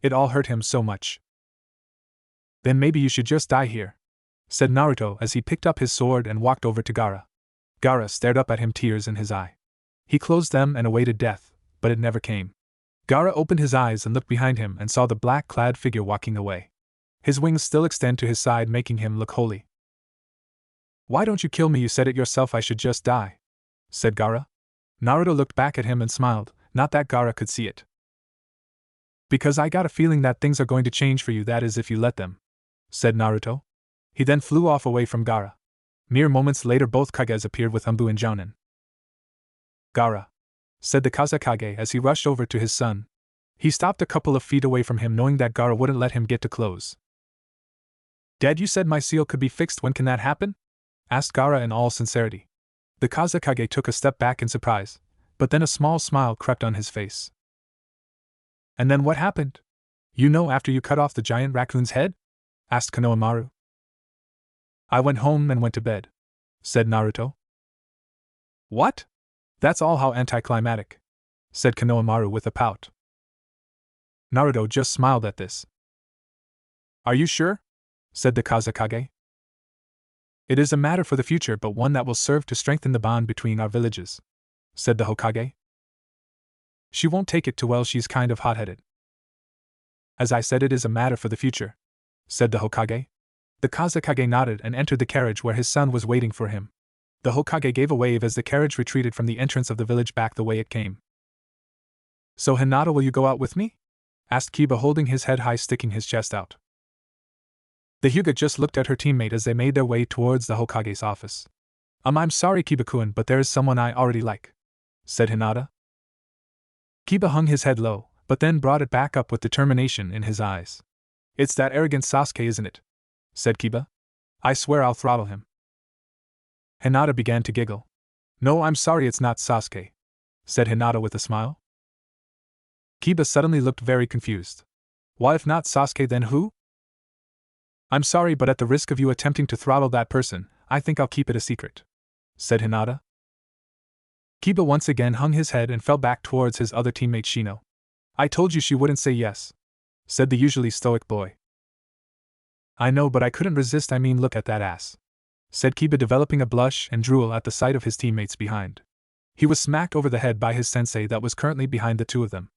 It all hurt him so much. Then maybe you should just die here, said Naruto as he picked up his sword and walked over to Gaara. Gaara stared up at him, tears in his eye. He closed them and awaited death, but it never came. Gaara opened his eyes and looked behind him and saw the black-clad figure walking away. His wings still extend to his side, making him look holy. Why don't you kill me? You said it yourself, I should just die, said Gaara. Naruto looked back at him and smiled, not that Gaara could see it. Because I got a feeling that things are going to change for you, that is if you let them, said Naruto. He then flew off away from Gaara. Mere moments later both Kages appeared with Anbu and Jounin. Gaara, said the Kazekage as he rushed over to his son. He stopped a couple of feet away from him, knowing that Gaara wouldn't let him get too close. Dad, you said my seal could be fixed. When can that happen? Asked Gaara in all sincerity. The Kazekage took a step back in surprise, but then a small smile crept on his face. And then what happened? You know, after you cut off the giant raccoon's head? Asked Konohamaru. I went home and went to bed, said Naruto. What? That's all how anticlimactic, said Konohamaru with a pout. Naruto just smiled at this. Are you sure? Said the Kazekage. It is a matter for the future, but one that will serve to strengthen the bond between our villages, said the Hokage. She won't take it too well, she's kind of hot-headed. As I said, it is a matter for the future, said the Hokage. The Kazekage nodded and entered the carriage where his son was waiting for him. The Hokage gave a wave as the carriage retreated from the entrance of the village back the way it came. So Hinata, will you go out with me? Asked Kiba, holding his head high, sticking his chest out. The Hyuga just looked at her teammate as they made their way towards the Hokage's office. I'm sorry, Kiba-kun, but there is someone I already like, said Hinata. Kiba hung his head low, but then brought it back up with determination in his eyes. It's that arrogant Sasuke, isn't it? Said Kiba. I swear I'll throttle him. Hinata began to giggle. No, I'm sorry, it's not Sasuke, said Hinata with a smile. Kiba suddenly looked very confused. Why, if not Sasuke, then who? I'm sorry, but at the risk of you attempting to throttle that person, I think I'll keep it a secret, said Hinata. Kiba once again hung his head and fell back towards his other teammate Shino. I told you she wouldn't say yes, said the usually stoic boy. I know, but I couldn't resist. I mean, look at that ass, said Kiba, developing a blush and drool at the sight of his teammates behind. He was smacked over the head by his sensei that was currently behind the two of them.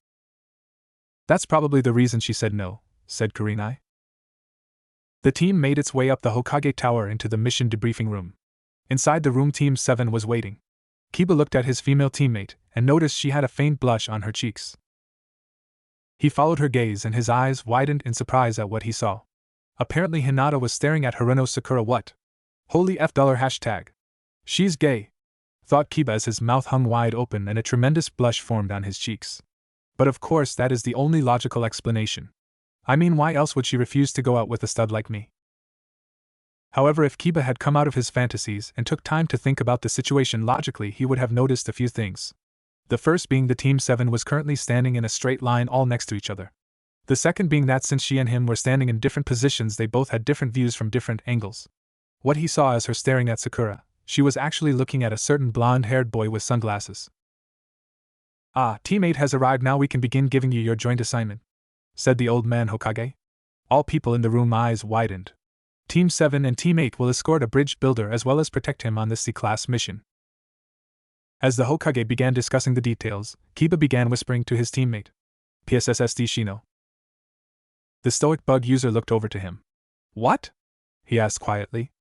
That's probably the reason she said no, said Kurenai. The team made its way up the Hokage Tower into the mission debriefing room. Inside the room, Team 7 was waiting. Kiba looked at his female teammate and noticed she had a faint blush on her cheeks. He followed her gaze and his eyes widened in surprise at what he saw. Apparently Hinata was staring at Haruno Sakura. What? Holy F $! She's gay, thought Kiba as his mouth hung wide open and a tremendous blush formed on his cheeks. But of course that is the only logical explanation. I mean, why else would she refuse to go out with a stud like me? However, if Kiba had come out of his fantasies and took time to think about the situation logically, he would have noticed a few things. The first being the Team 7 was currently standing in a straight line all next to each other. The second being that since she and him were standing in different positions, they both had different views from different angles. What he saw as her staring at Sakura, she was actually looking at a certain blonde-haired boy with sunglasses. Ah, teammate has arrived, now we can begin giving you your joint assignment, said the old man Hokage. All people in the room eyes widened. Team 7 and Team 8 will escort a bridge builder as well as protect him on this C-class mission. As the Hokage began discussing the details, Kiba began whispering to his teammate, PSSSD Shino. The stoic bug user looked over to him. What? He asked quietly.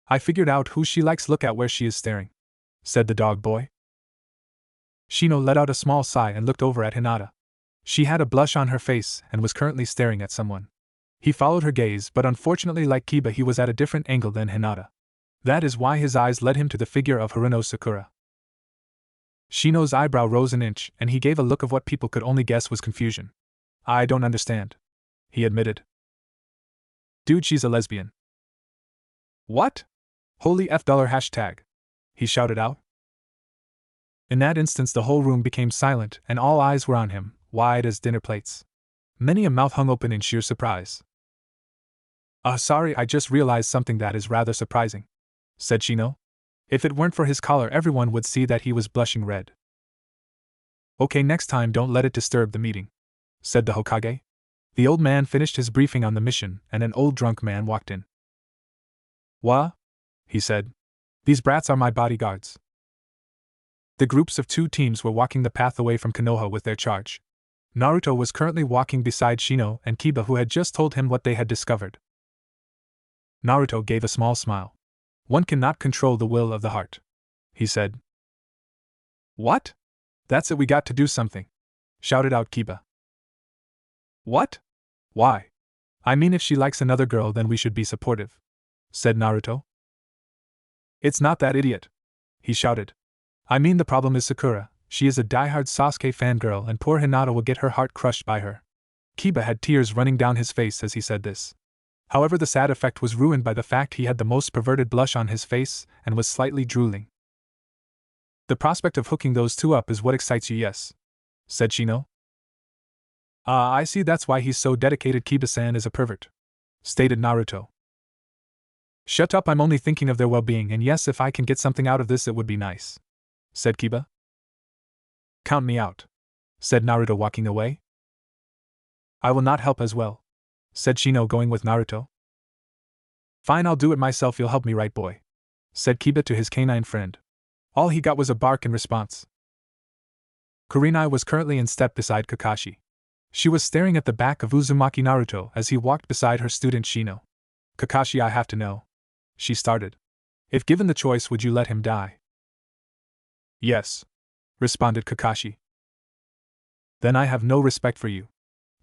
I figured out who she likes, look at where she is staring, said the dog boy. Shino let out a small sigh and looked over at Hinata. She had a blush on her face and was currently staring at someone. He followed her gaze, but unfortunately, like Kiba, he was at a different angle than Hinata. That is why his eyes led him to the figure of Haruno Sakura. Shino's eyebrow rose an inch, and he gave a look of what people could only guess was confusion. I don't understand, he admitted. Dude, she's a lesbian. What? Holy F $! He shouted out. In that instance, the whole room became silent, and all eyes were on him, wide as dinner plates. Many a mouth hung open in sheer surprise. Sorry, I just realized something that is rather surprising, said Shino. If it weren't for his collar, everyone would see that he was blushing red. Okay, next time don't let it disturb the meeting, said the Hokage. The old man finished his briefing on the mission, and an old drunk man walked in. What? He said. These brats are my bodyguards. The groups of two teams were walking the path away from Konoha with their charge. Naruto was currently walking beside Shino and Kiba, who had just told him what they had discovered. Naruto gave a small smile. One cannot control the will of the heart, he said. What? That's it, we got to do something, shouted out Kiba. What? Why? I mean, if she likes another girl, then we should be supportive, said Naruto. It's not that, idiot, he shouted. I mean, the problem is Sakura. She is a diehard Sasuke fangirl, and poor Hinata will get her heart crushed by her. Kiba had tears running down his face as he said this. However, the sad effect was ruined by the fact he had the most perverted blush on his face and was slightly drooling. The prospect of hooking those two up is what excites you, yes, said Shino. I see, that's why he's so dedicated. Kiba-san is a pervert, stated Naruto. Shut up, I'm only thinking of their well-being, and yes, if I can get something out of this it would be nice, said Kiba. Count me out, said Naruto, walking away. I will not help as well, said Shino, going with Naruto. Fine, I'll do it myself, you'll help me, right, boy? Said Kiba to his canine friend. All he got was a bark in response. Kurenai was currently in step beside Kakashi. She was staring at the back of Uzumaki Naruto as he walked beside her student Shino. Kakashi, I have to know. She started. If given the choice, would you let him die? Yes, responded Kakashi. Then I have no respect for you,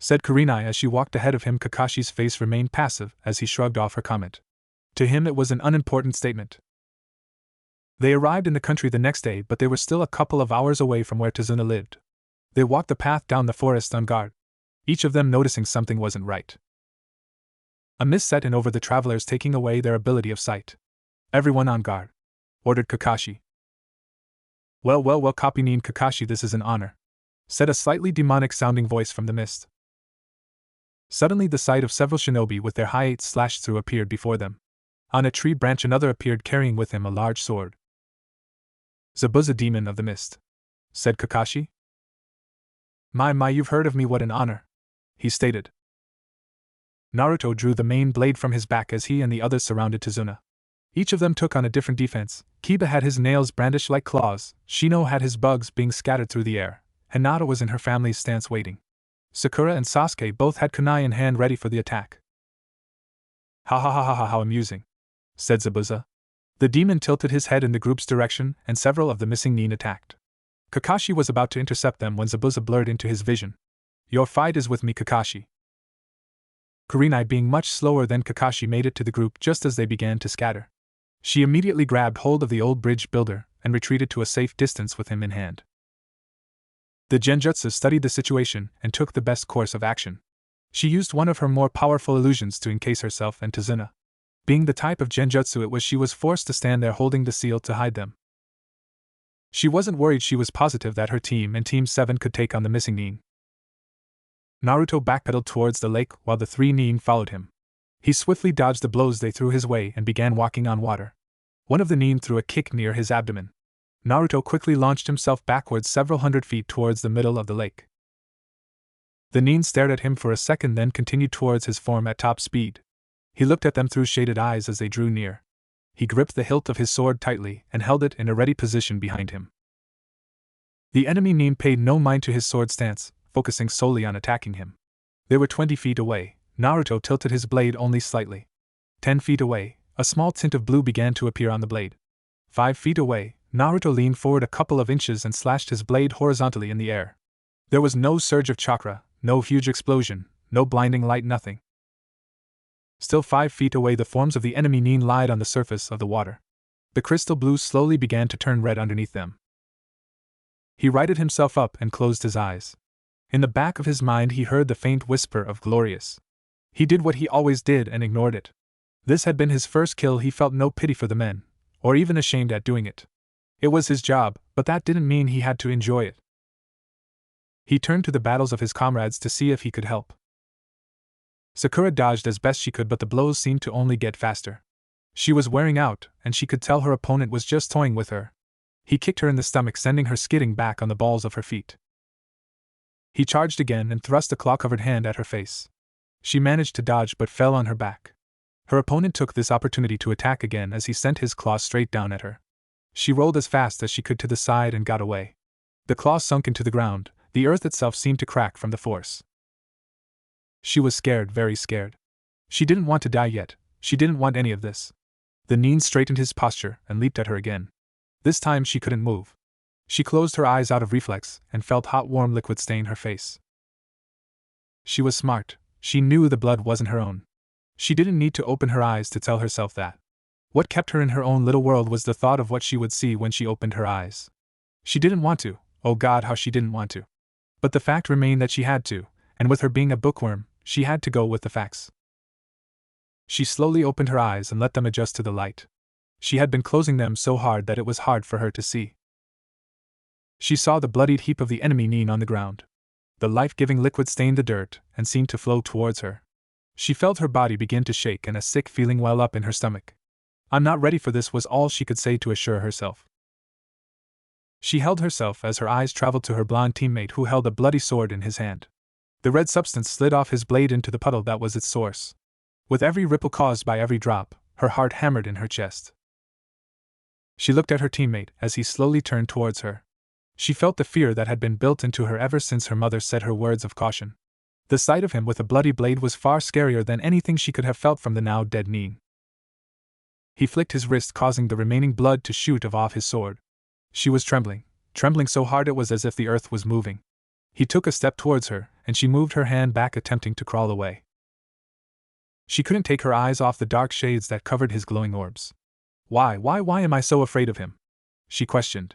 said Kurenai as she walked ahead of him. Kakashi's face remained passive as he shrugged off her comment. To him it was an unimportant statement. They arrived in the country the next day, but they were still a couple of hours away from where Tazuna lived. They walked the path down the forest on guard, each of them noticing something wasn't right. A mist set in over the travelers, taking away their ability of sight. Everyone on guard, ordered Kakashi. Well, copy Nin Kakashi, this is an honor, said a slightly demonic-sounding voice from the mist. Suddenly the sight of several shinobi with their high-eights slashed through appeared before them. On a tree branch another appeared carrying with him a large sword. Zabuza, demon of the mist, said Kakashi. My, you've heard of me, what an honor, he stated. Naruto drew the main blade from his back as he and the others surrounded Tazuna. Each of them took on a different defense. Kiba had his nails brandished like claws, Shino had his bugs being scattered through the air, Hinata was in her family's stance waiting. Sakura and Sasuke both had kunai in hand ready for the attack. Ha, how amusing, said Zabuza. The demon tilted his head in the group's direction, and several of the missing Nin attacked. Kakashi was about to intercept them when Zabuza blurred into his vision. Your fight is with me, Kakashi. Kurenai, being much slower than Kakashi, made it to the group just as they began to scatter. She immediately grabbed hold of the old bridge builder and retreated to a safe distance with him in hand. The Genjutsu studied the situation and took the best course of action. She used one of her more powerful illusions to encase herself and Tazuna. Being the type of Genjutsu it was, she was forced to stand there holding the seal to hide them. She wasn't worried, she was positive that her team and Team 7 could take on the missing Nin. Naruto backpedaled towards the lake while the three Nin followed him. He swiftly dodged the blows they threw his way and began walking on water. One of the Nin threw a kick near his abdomen. Naruto quickly launched himself backwards several hundred feet towards the middle of the lake. The Nin stared at him for a second, then continued towards his form at top speed. He looked at them through shaded eyes as they drew near. He gripped the hilt of his sword tightly and held it in a ready position behind him. The enemy Nin paid no mind to his sword stance, focusing solely on attacking him. They were 20 feet away. Naruto tilted his blade only slightly. 10 feet away, a small tint of blue began to appear on the blade. 5 feet away, Naruto leaned forward a couple of inches and slashed his blade horizontally in the air. There was no surge of chakra, no huge explosion, no blinding light, nothing. Still 5 feet away, the forms of the enemy Nin lied on the surface of the water. The crystal blue slowly began to turn red underneath them. He righted himself up and closed his eyes. In the back of his mind he heard the faint whisper of glorious. He did what he always did and ignored it. This had been his first kill. He felt no pity for the men, or even ashamed at doing it. It was his job, but that didn't mean he had to enjoy it. He turned to the battles of his comrades to see if he could help. Sakura dodged as best she could, but the blows seemed to only get faster. She was wearing out, and she could tell her opponent was just toying with her. He kicked her in the stomach, sending her skidding back on the balls of her feet. He charged again and thrust a claw-covered hand at her face. She managed to dodge but fell on her back. Her opponent took this opportunity to attack again as he sent his claws straight down at her. She rolled as fast as she could to the side and got away. The claws sunk into the ground. The earth itself seemed to crack from the force. She was scared, very scared. She didn't want to die yet. She didn't want any of this. The Nin straightened his posture and leaped at her again. This time she couldn't move. She closed her eyes out of reflex and felt hot warm liquid stain her face. She was smart. She knew the blood wasn't her own. She didn't need to open her eyes to tell herself that. What kept her in her own little world was the thought of what she would see when she opened her eyes. She didn't want to. Oh God, how she didn't want to. But the fact remained that she had to, and with her being a bookworm, she had to go with the facts. She slowly opened her eyes and let them adjust to the light. She had been closing them so hard that it was hard for her to see. She saw the bloodied heap of the enemy Nin on the ground. The life-giving liquid stained the dirt and seemed to flow towards her. She felt her body begin to shake and a sick feeling well up in her stomach. I'm not ready for this was all she could say to assure herself. She held herself as her eyes traveled to her blonde teammate who held a bloody sword in his hand. The red substance slid off his blade into the puddle that was its source. With every ripple caused by every drop, Her heart hammered in her chest. She looked at her teammate as he slowly turned towards her. She felt the fear that had been built into her ever since her mother said her words of caution. The sight of him with a bloody blade was far scarier than anything she could have felt from the now dead Nin. He flicked his wrist, causing the remaining blood to shoot off his sword. She was trembling so hard it was as if the earth was moving. He took a step towards her, and she moved her hand back, attempting to crawl away. She couldn't take her eyes off the dark shades that covered his glowing orbs. Why am I so afraid of him? She questioned.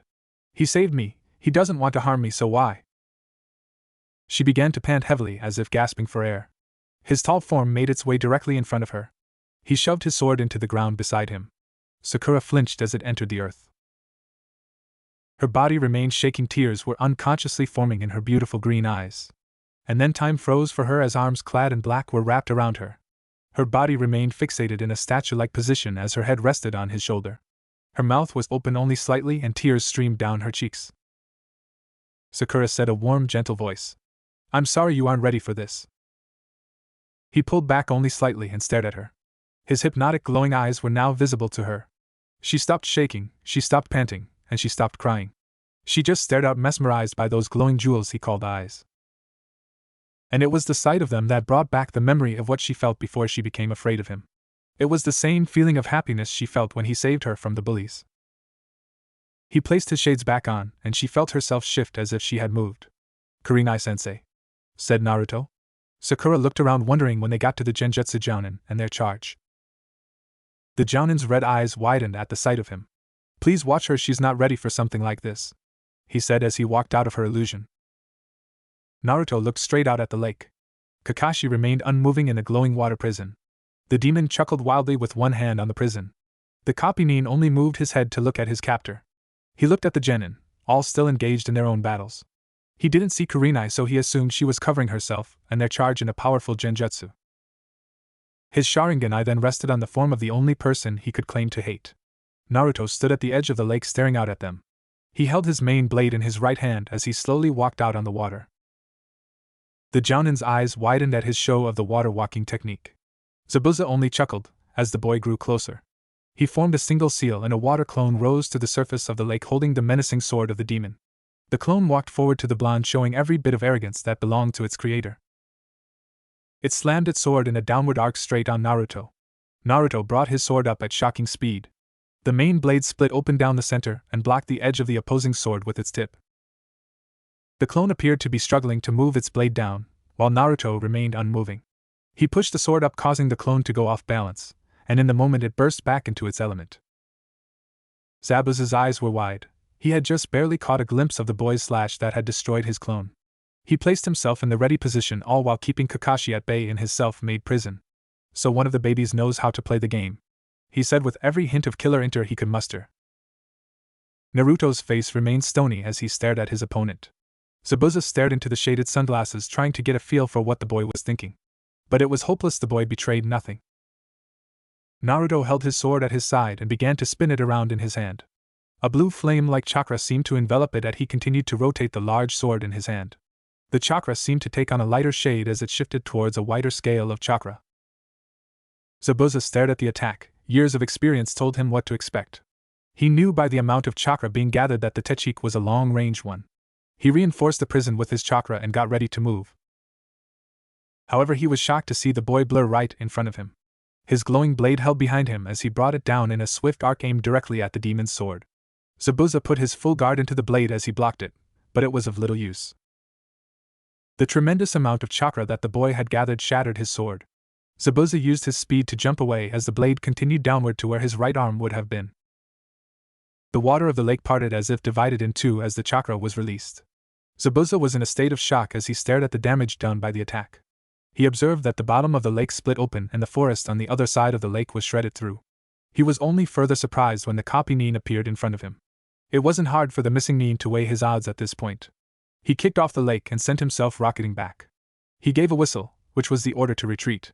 He saved me, he doesn't want to harm me, so why? She began to pant heavily, as if gasping for air. His tall form made its way directly in front of her. He shoved his sword into the ground beside him. Sakura flinched as it entered the earth. Her body remained shaking, tears were unconsciously forming in her beautiful green eyes. And then time froze for her as arms clad in black were wrapped around her. Her body remained fixated in a statue-like position as her head rested on his shoulder. Her mouth was open only slightly and tears streamed down her cheeks. Sakura said, a warm, gentle voice. I'm sorry you aren't ready for this. He pulled back only slightly and stared at her. His hypnotic glowing eyes were now visible to her. She stopped shaking, she stopped panting, and she stopped crying. She just stared out, mesmerized by those glowing jewels he called eyes. And it was the sight of them that brought back the memory of what she felt before she became afraid of him. It was the same feeling of happiness she felt when he saved her from the bullies. He placed his shades back on, and she felt herself shift as if she had moved. Kurenai-sensei, said Naruto. Sakura looked around, wondering when they got to the Genjutsu Jounin and their charge. The Jounin's red eyes widened at the sight of him. Please watch her, she's not ready for something like this, he said as he walked out of her illusion. Naruto looked straight out at the lake. Kakashi remained unmoving in the glowing water prison. The demon chuckled wildly with one hand on the prison. The copy Nin only moved his head to look at his captor. He looked at the genin, all still engaged in their own battles. He didn't see Kurenai, so he assumed she was covering herself and their charge in a powerful genjutsu. His Sharingan eye then rested on the form of the only person he could claim to hate. Naruto stood at the edge of the lake staring out at them. He held his main blade in his right hand as he slowly walked out on the water. The Jounin's eyes widened at his show of the water-walking technique. Zabuza only chuckled as the boy grew closer. He formed a single seal and a water clone rose to the surface of the lake holding the menacing sword of the demon. The clone walked forward to the blonde, showing every bit of arrogance that belonged to its creator. It slammed its sword in a downward arc straight on Naruto. Naruto brought his sword up at shocking speed. The main blade split open down the center and blocked the edge of the opposing sword with its tip. The clone appeared to be struggling to move its blade down, while Naruto remained unmoving. He pushed the sword up, causing the clone to go off balance, and in the moment it burst back into its element. Zabuza's eyes were wide. He had just barely caught a glimpse of the boy's slash that had destroyed his clone. He placed himself in the ready position, all while keeping Kakashi at bay in his self-made prison. So one of the babies knows how to play the game, he said with every hint of killer inter he could muster. Naruto's face remained stony as he stared at his opponent. Zabuza stared into the shaded sunglasses, trying to get a feel for what the boy was thinking. But it was hopeless, the boy betrayed nothing. Naruto held his sword at his side and began to spin it around in his hand. A blue flame-like chakra seemed to envelop it as he continued to rotate the large sword in his hand. The chakra seemed to take on a lighter shade as it shifted towards a wider scale of chakra. Zabuza stared at the attack. Years of experience told him what to expect. He knew by the amount of chakra being gathered that the technique was a long-range one. He reinforced the prison with his chakra and got ready to move. However, he was shocked to see the boy blur right in front of him. His glowing blade held behind him as he brought it down in a swift arc aimed directly at the demon's sword. Zabuza put his full guard into the blade as he blocked it, but it was of little use. The tremendous amount of chakra that the boy had gathered shattered his sword. Zabuza used his speed to jump away as the blade continued downward to where his right arm would have been. The water of the lake parted as if divided in two as the chakra was released. Zabuza was in a state of shock as he stared at the damage done by the attack. He observed that the bottom of the lake split open and the forest on the other side of the lake was shredded through. He was only further surprised when the copy Nin appeared in front of him. It wasn't hard for the missing Nin to weigh his odds at this point. He kicked off the lake and sent himself rocketing back. He gave a whistle, which was the order to retreat.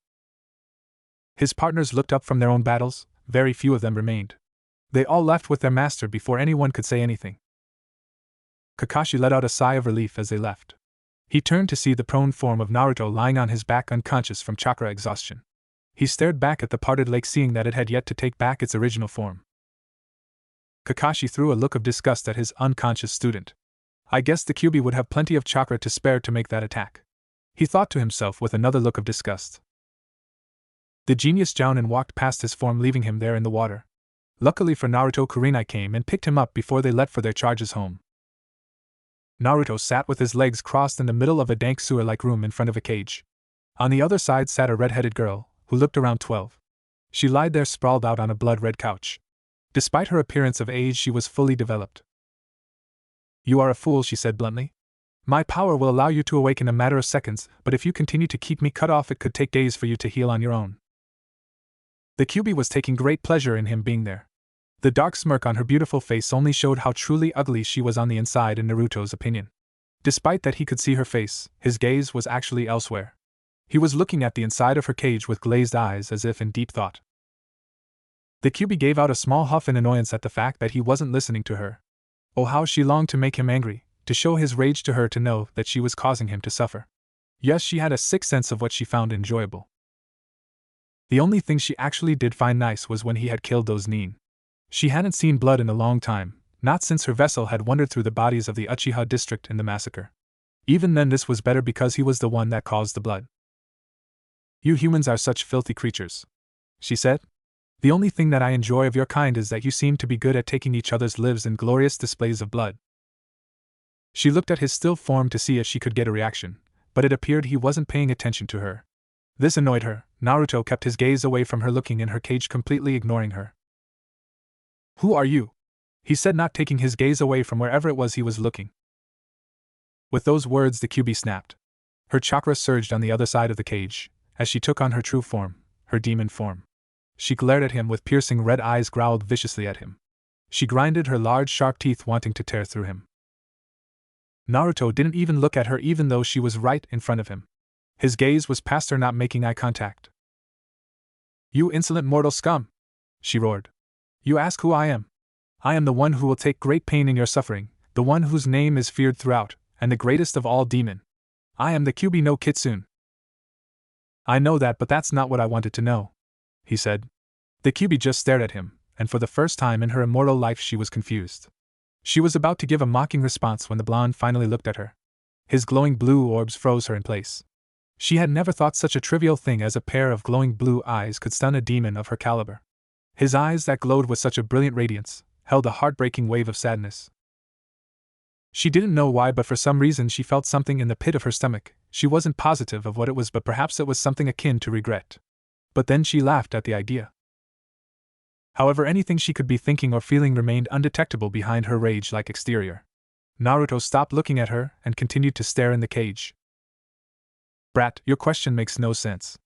His partners looked up from their own battles. Very few of them remained. They all left with their master before anyone could say anything. Kakashi let out a sigh of relief as they left. He turned to see the prone form of Naruto lying on his back unconscious from chakra exhaustion. He stared back at the parted lake, seeing that it had yet to take back its original form. Kakashi threw a look of disgust at his unconscious student. I guess the Kyuubi would have plenty of chakra to spare to make that attack, he thought to himself with another look of disgust. The genius Jounin walked past his form, leaving him there in the water. Luckily for Naruto, Kurenai came and picked him up before they left for their charges home. Naruto sat with his legs crossed in the middle of a dank sewer-like room in front of a cage. On the other side sat a red-headed girl, who looked around 12. She lied there sprawled out on a blood-red couch. Despite her appearance of age, she was fully developed. You are a fool, she said bluntly. My power will allow you to awake in a matter of seconds, but if you continue to keep me cut off, it could take days for you to heal on your own. The Kyuubi was taking great pleasure in him being there. The dark smirk on her beautiful face only showed how truly ugly she was on the inside in Naruto's opinion. Despite that he could see her face, his gaze was actually elsewhere. He was looking at the inside of her cage with glazed eyes as if in deep thought. The Kyuubi gave out a small huff in annoyance at the fact that he wasn't listening to her. Oh, how she longed to make him angry, to show his rage to her, to know that she was causing him to suffer. Yes, she had a sick sense of what she found enjoyable. The only thing she actually did find nice was when he had killed those nin. She hadn't seen blood in a long time, not since her vessel had wandered through the bodies of the Uchiha district in the massacre. Even then this was better because he was the one that caused the blood. You humans are such filthy creatures, she said. The only thing that I enjoy of your kind is that you seem to be good at taking each other's lives in glorious displays of blood. She looked at his still form to see if she could get a reaction, but it appeared he wasn't paying attention to her. This annoyed her. Naruto kept his gaze away from her, looking in her cage, completely ignoring her. Who are you? He said, not taking his gaze away from wherever it was he was looking. With those words, the Kyuubi snapped. Her chakra surged on the other side of the cage, as she took on her true form, her demon form. She glared at him with piercing red eyes, growled viciously at him. She grinded her large sharp teeth, wanting to tear through him. Naruto didn't even look at her, even though she was right in front of him. His gaze was past her, not making eye contact. You insolent mortal scum! She roared. You ask who I am? I am the one who will take great pain in your suffering, the one whose name is feared throughout, and the greatest of all demon. I am the Kyuubi no Kitsune. I know that, but that's not what I wanted to know, he said. The Kyuubi just stared at him, and for the first time in her immortal life she was confused. She was about to give a mocking response when the blonde finally looked at her. His glowing blue orbs froze her in place. She had never thought such a trivial thing as a pair of glowing blue eyes could stun a demon of her caliber. His eyes that glowed with such a brilliant radiance held a heartbreaking wave of sadness. She didn't know why, but for some reason she felt something in the pit of her stomach. She wasn't positive of what it was, but perhaps it was something akin to regret. But then she laughed at the idea. However, anything she could be thinking or feeling remained undetectable behind her rage-like exterior. Naruto stopped looking at her and continued to stare in the cage. Brat, your question makes no sense,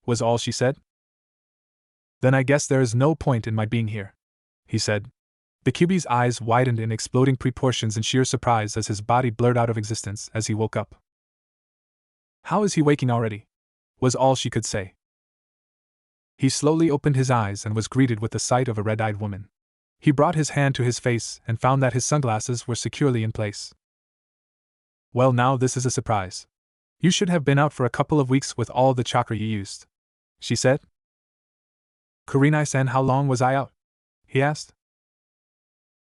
was all she said. Then I guess there is no point in my being here, he said. The Kyuubi's eyes widened in exploding proportions in sheer surprise as his body blurred out of existence as he woke up. How is he waking already? Was all she could say. He slowly opened his eyes and was greeted with the sight of a red-eyed woman. He brought his hand to his face and found that his sunglasses were securely in place. Well, now this is a surprise. You should have been out for a couple of weeks with all the chakra you used, she said. Kurenai-san, how long was I out? He asked.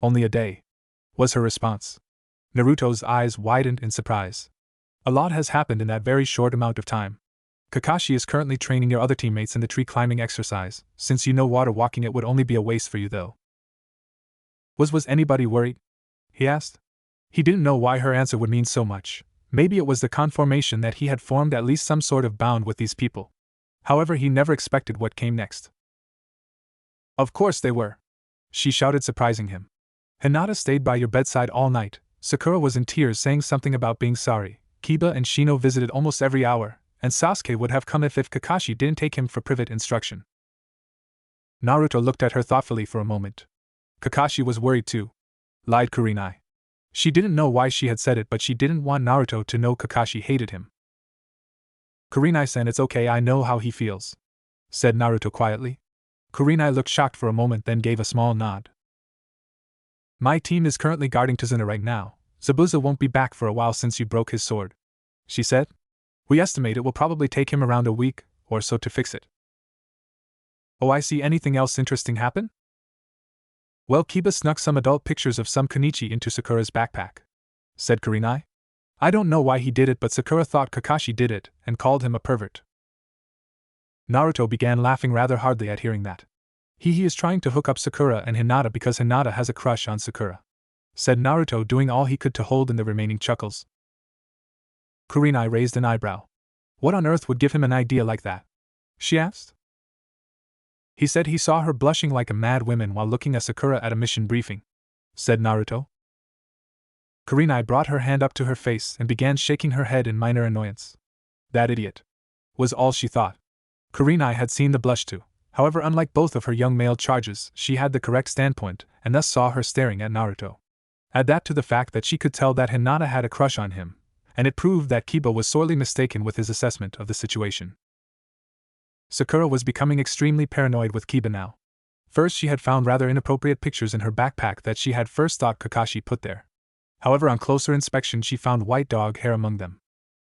Only a day, was her response. Naruto's eyes widened in surprise. A lot has happened in that very short amount of time. Kakashi is currently training your other teammates in the tree climbing exercise, since you know water walking it would only be a waste for you though. Was anybody worried? He asked. He didn't know why her answer would mean so much. Maybe it was the confirmation that he had formed at least some sort of bond with these people. However, he never expected what came next. Of course they were, she shouted, surprising him. Hinata stayed by your bedside all night. Sakura was in tears, saying something about being sorry. Kiba and Shino visited almost every hour, and Sasuke would have come if Kakashi didn't take him for private instruction. Naruto looked at her thoughtfully for a moment. Kakashi was worried too, lied Kurenai. She didn't know why she had said it, but she didn't want Naruto to know Kakashi hated him. Kurenai-san, it's okay, I know how he feels, said Naruto quietly. Kurenai looked shocked for a moment, then gave a small nod. My team is currently guarding Tazuna right now. Zabuza won't be back for a while since you broke his sword, she said. We estimate it will probably take him around a week or so to fix it. Oh, I see. Anything else interesting happen? Well, Kiba snuck some adult pictures of some Konichi into Sakura's backpack, said Kurenai. I don't know why he did it, but Sakura thought Kakashi did it and called him a pervert. Naruto began laughing rather hardly at hearing that. He is trying to hook up Sakura and Hinata because Hinata has a crush on Sakura, said Naruto, doing all he could to hold in the remaining chuckles. Kurenai raised an eyebrow. What on earth would give him an idea like that? She asked. He said he saw her blushing like a mad woman while looking at Sakura at a mission briefing, said Naruto. Kurenai brought her hand up to her face and began shaking her head in minor annoyance. That idiot, was all she thought. Kurenai had seen the blush too. However, unlike both of her young male charges, she had the correct standpoint, and thus saw her staring at Naruto. Add that to the fact that she could tell that Hinata had a crush on him, and it proved that Kiba was sorely mistaken with his assessment of the situation. Sakura was becoming extremely paranoid with Kiba now. First, she had found rather inappropriate pictures in her backpack that she had first thought Kakashi put there. However, on closer inspection, she found white dog hair among them.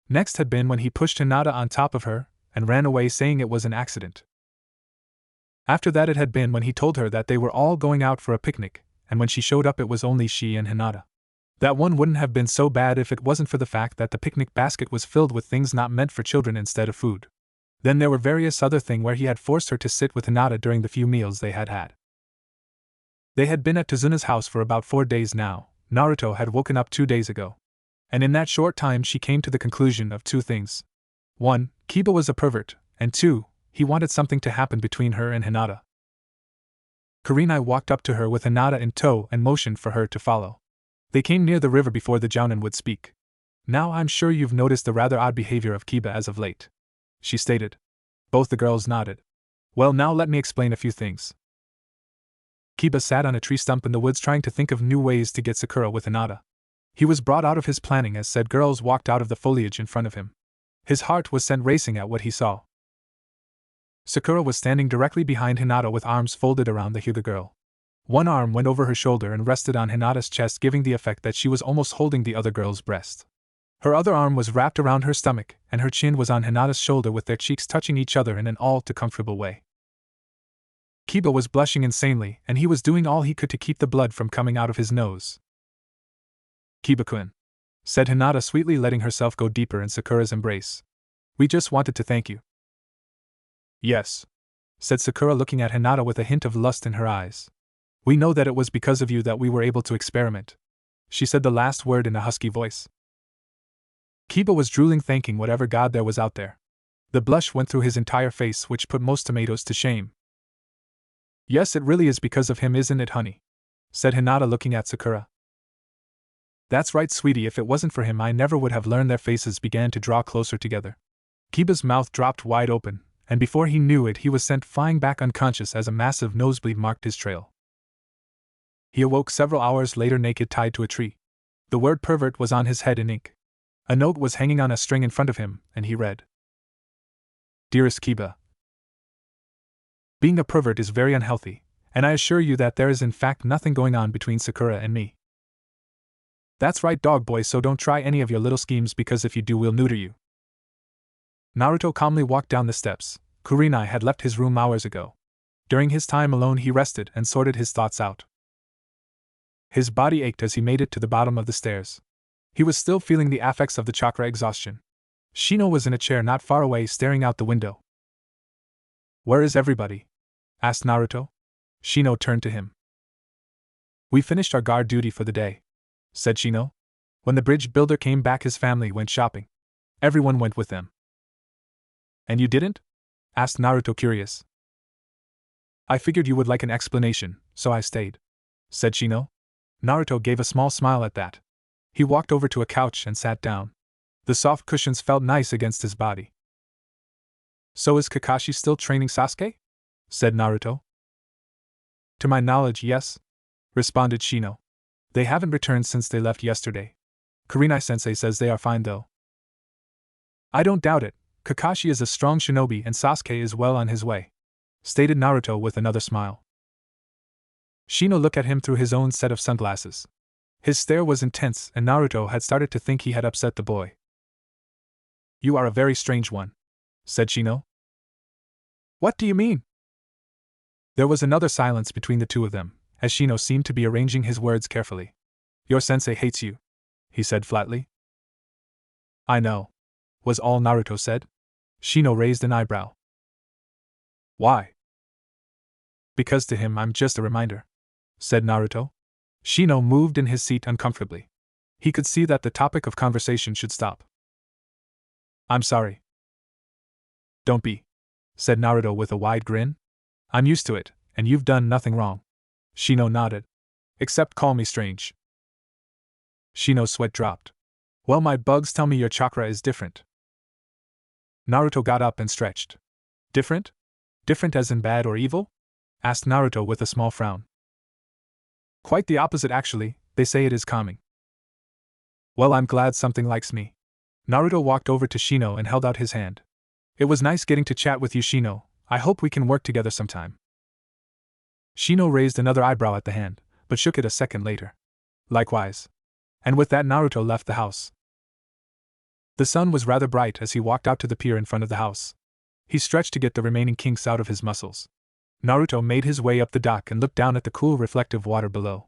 Next had been when he pushed Hinata on top of her and ran away saying it was an accident. After that, it had been when he told her that they were all going out for a picnic, and when she showed up it was only she and Hinata. That one wouldn't have been so bad if it wasn't for the fact that the picnic basket was filled with things not meant for children instead of food. Then there were various other things where he had forced her to sit with Hinata during the few meals they had had. They had been at Tazuna's house for about 4 days now. Naruto had woken up 2 days ago. And in that short time she came to the conclusion of 2 things. 1. Kiba was a pervert, and 2. He wanted something to happen between her and Hinata. Kurenai walked up to her with Hinata in tow and motioned for her to follow. They came near the river before the Jounin would speak. Now I'm sure you've noticed the rather odd behavior of Kiba as of late, she stated. Both the girls nodded. Well, now let me explain a few things. Kiba sat on a tree stump in the woods trying to think of new ways to get Sakura with Hinata. He was brought out of his planning as said girls walked out of the foliage in front of him. His heart was sent racing at what he saw. Sakura was standing directly behind Hinata with arms folded around the Hyuga girl. One arm went over her shoulder and rested on Hinata's chest, giving the effect that she was almost holding the other girl's breast. Her other arm was wrapped around her stomach, and her chin was on Hinata's shoulder with their cheeks touching each other in an all-too-comfortable way. Kiba was blushing insanely, and he was doing all he could to keep the blood from coming out of his nose. Kiba-kun, said Hinata sweetly, letting herself go deeper in Sakura's embrace. We just wanted to thank you. Yes, said Sakura, looking at Hinata with a hint of lust in her eyes. We know that it was because of you that we were able to experiment. She said the last word in a husky voice. Kiba was drooling, thanking whatever god there was out there. The blush went through his entire face, which put most tomatoes to shame. Yes, it really is because of him, isn't it, honey? Said Hinata, looking at Sakura. That's right, sweetie, if it wasn't for him I never would have learned. Their faces began to draw closer together. Kiba's mouth dropped wide open, and before he knew it he was sent flying back unconscious as a massive nosebleed marked his trail. He awoke several hours later naked, tied to a tree. The word pervert was on his head in ink. A note was hanging on a string in front of him, and he read. Dearest Kiba, being a pervert is very unhealthy, and I assure you that there is in fact nothing going on between Sakura and me. That's right, dog boy, so don't try any of your little schemes, because if you do we'll neuter you. Naruto calmly walked down the steps. Kurenai had left his room hours ago. During his time alone he rested and sorted his thoughts out. His body ached as he made it to the bottom of the stairs. He was still feeling the effects of the chakra exhaustion. Shino was in a chair not far away staring out the window. Where is everybody? Asked Naruto. Shino turned to him. We finished our guard duty for the day, said Shino. When the bridge builder came back his family went shopping. Everyone went with them. And you didn't? Asked Naruto, curious. I figured you would like an explanation, so I stayed, said Shino. Naruto gave a small smile at that. He walked over to a couch and sat down. The soft cushions felt nice against his body. So is Kakashi still training Sasuke? Said Naruto. To my knowledge, yes, responded Shino. They haven't returned since they left yesterday. Kurenai-sensei says they are fine though. I don't doubt it. Kakashi is a strong shinobi and Sasuke is well on his way, stated Naruto with another smile. Shino looked at him through his own set of sunglasses. His stare was intense, and Naruto had started to think he had upset the boy. You are a very strange one, said Shino. What do you mean? There was another silence between the two of them, as Shino seemed to be arranging his words carefully. Your sensei hates you, he said flatly. I know, was all Naruto said. Shino raised an eyebrow. Why? Because to him I'm just a reminder, said Naruto. Shino moved in his seat uncomfortably. He could see that the topic of conversation should stop. I'm sorry. Don't be, said Naruto with a wide grin. I'm used to it, and you've done nothing wrong. Shino nodded. Except call me strange. Shino's sweat dropped. Well, my bugs tell me your chakra is different. Naruto got up and stretched. Different? Different as in bad or evil? Asked Naruto with a small frown. Quite the opposite actually, they say it is calming. Well, I'm glad something likes me. Naruto walked over to Shino and held out his hand. It was nice getting to chat with you, Shino. I hope we can work together sometime. Shino raised another eyebrow at the hand, but shook it a second later. Likewise. And with that Naruto left the house. The sun was rather bright as he walked out to the pier in front of the house. He stretched to get the remaining kinks out of his muscles. Naruto made his way up the dock and looked down at the cool reflective water below.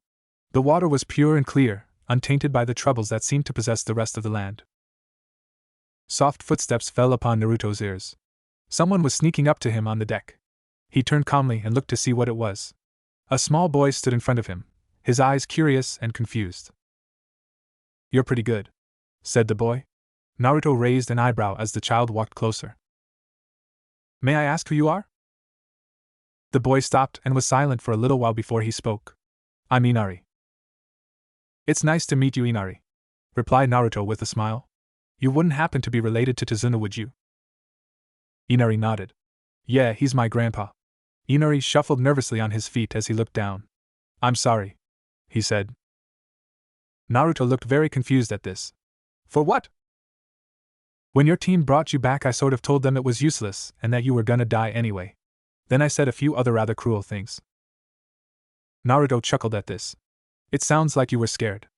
The water was pure and clear, untainted by the troubles that seemed to possess the rest of the land. Soft footsteps fell upon Naruto's ears. Someone was sneaking up to him on the deck. He turned calmly and looked to see what it was. A small boy stood in front of him, his eyes curious and confused. You're pretty good, said the boy. Naruto raised an eyebrow as the child walked closer. May I ask who you are? The boy stopped and was silent for a little while before he spoke. I'm Inari. It's nice to meet you, Inari, replied Naruto with a smile. You wouldn't happen to be related to Tazuna, would you? Inari nodded. Yeah, he's my grandpa. Inari shuffled nervously on his feet as he looked down. I'm sorry, he said. Naruto looked very confused at this. For what? When your team brought you back, I sort of told them it was useless and that you were gonna die anyway. Then I said a few other rather cruel things. Naruto chuckled at this. It sounds like you were scared.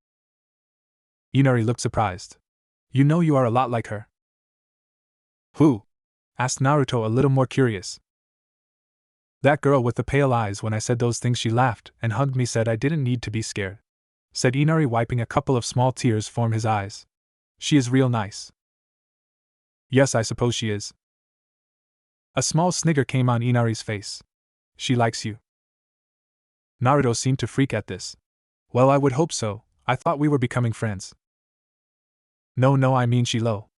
Inari looked surprised. You know you are a lot like her. Who? Asked Naruto a little more curious. That girl with the pale eyes. When I said those things she laughed and hugged me, said I didn't need to be scared, said Inari, wiping a couple of small tears from his eyes. She is real nice. Yes, I suppose she is. A small snigger came on Inari's face. She likes you. Naruto seemed to freak at this. Well, I would hope so. I thought we were becoming friends. No, I mean Shilo.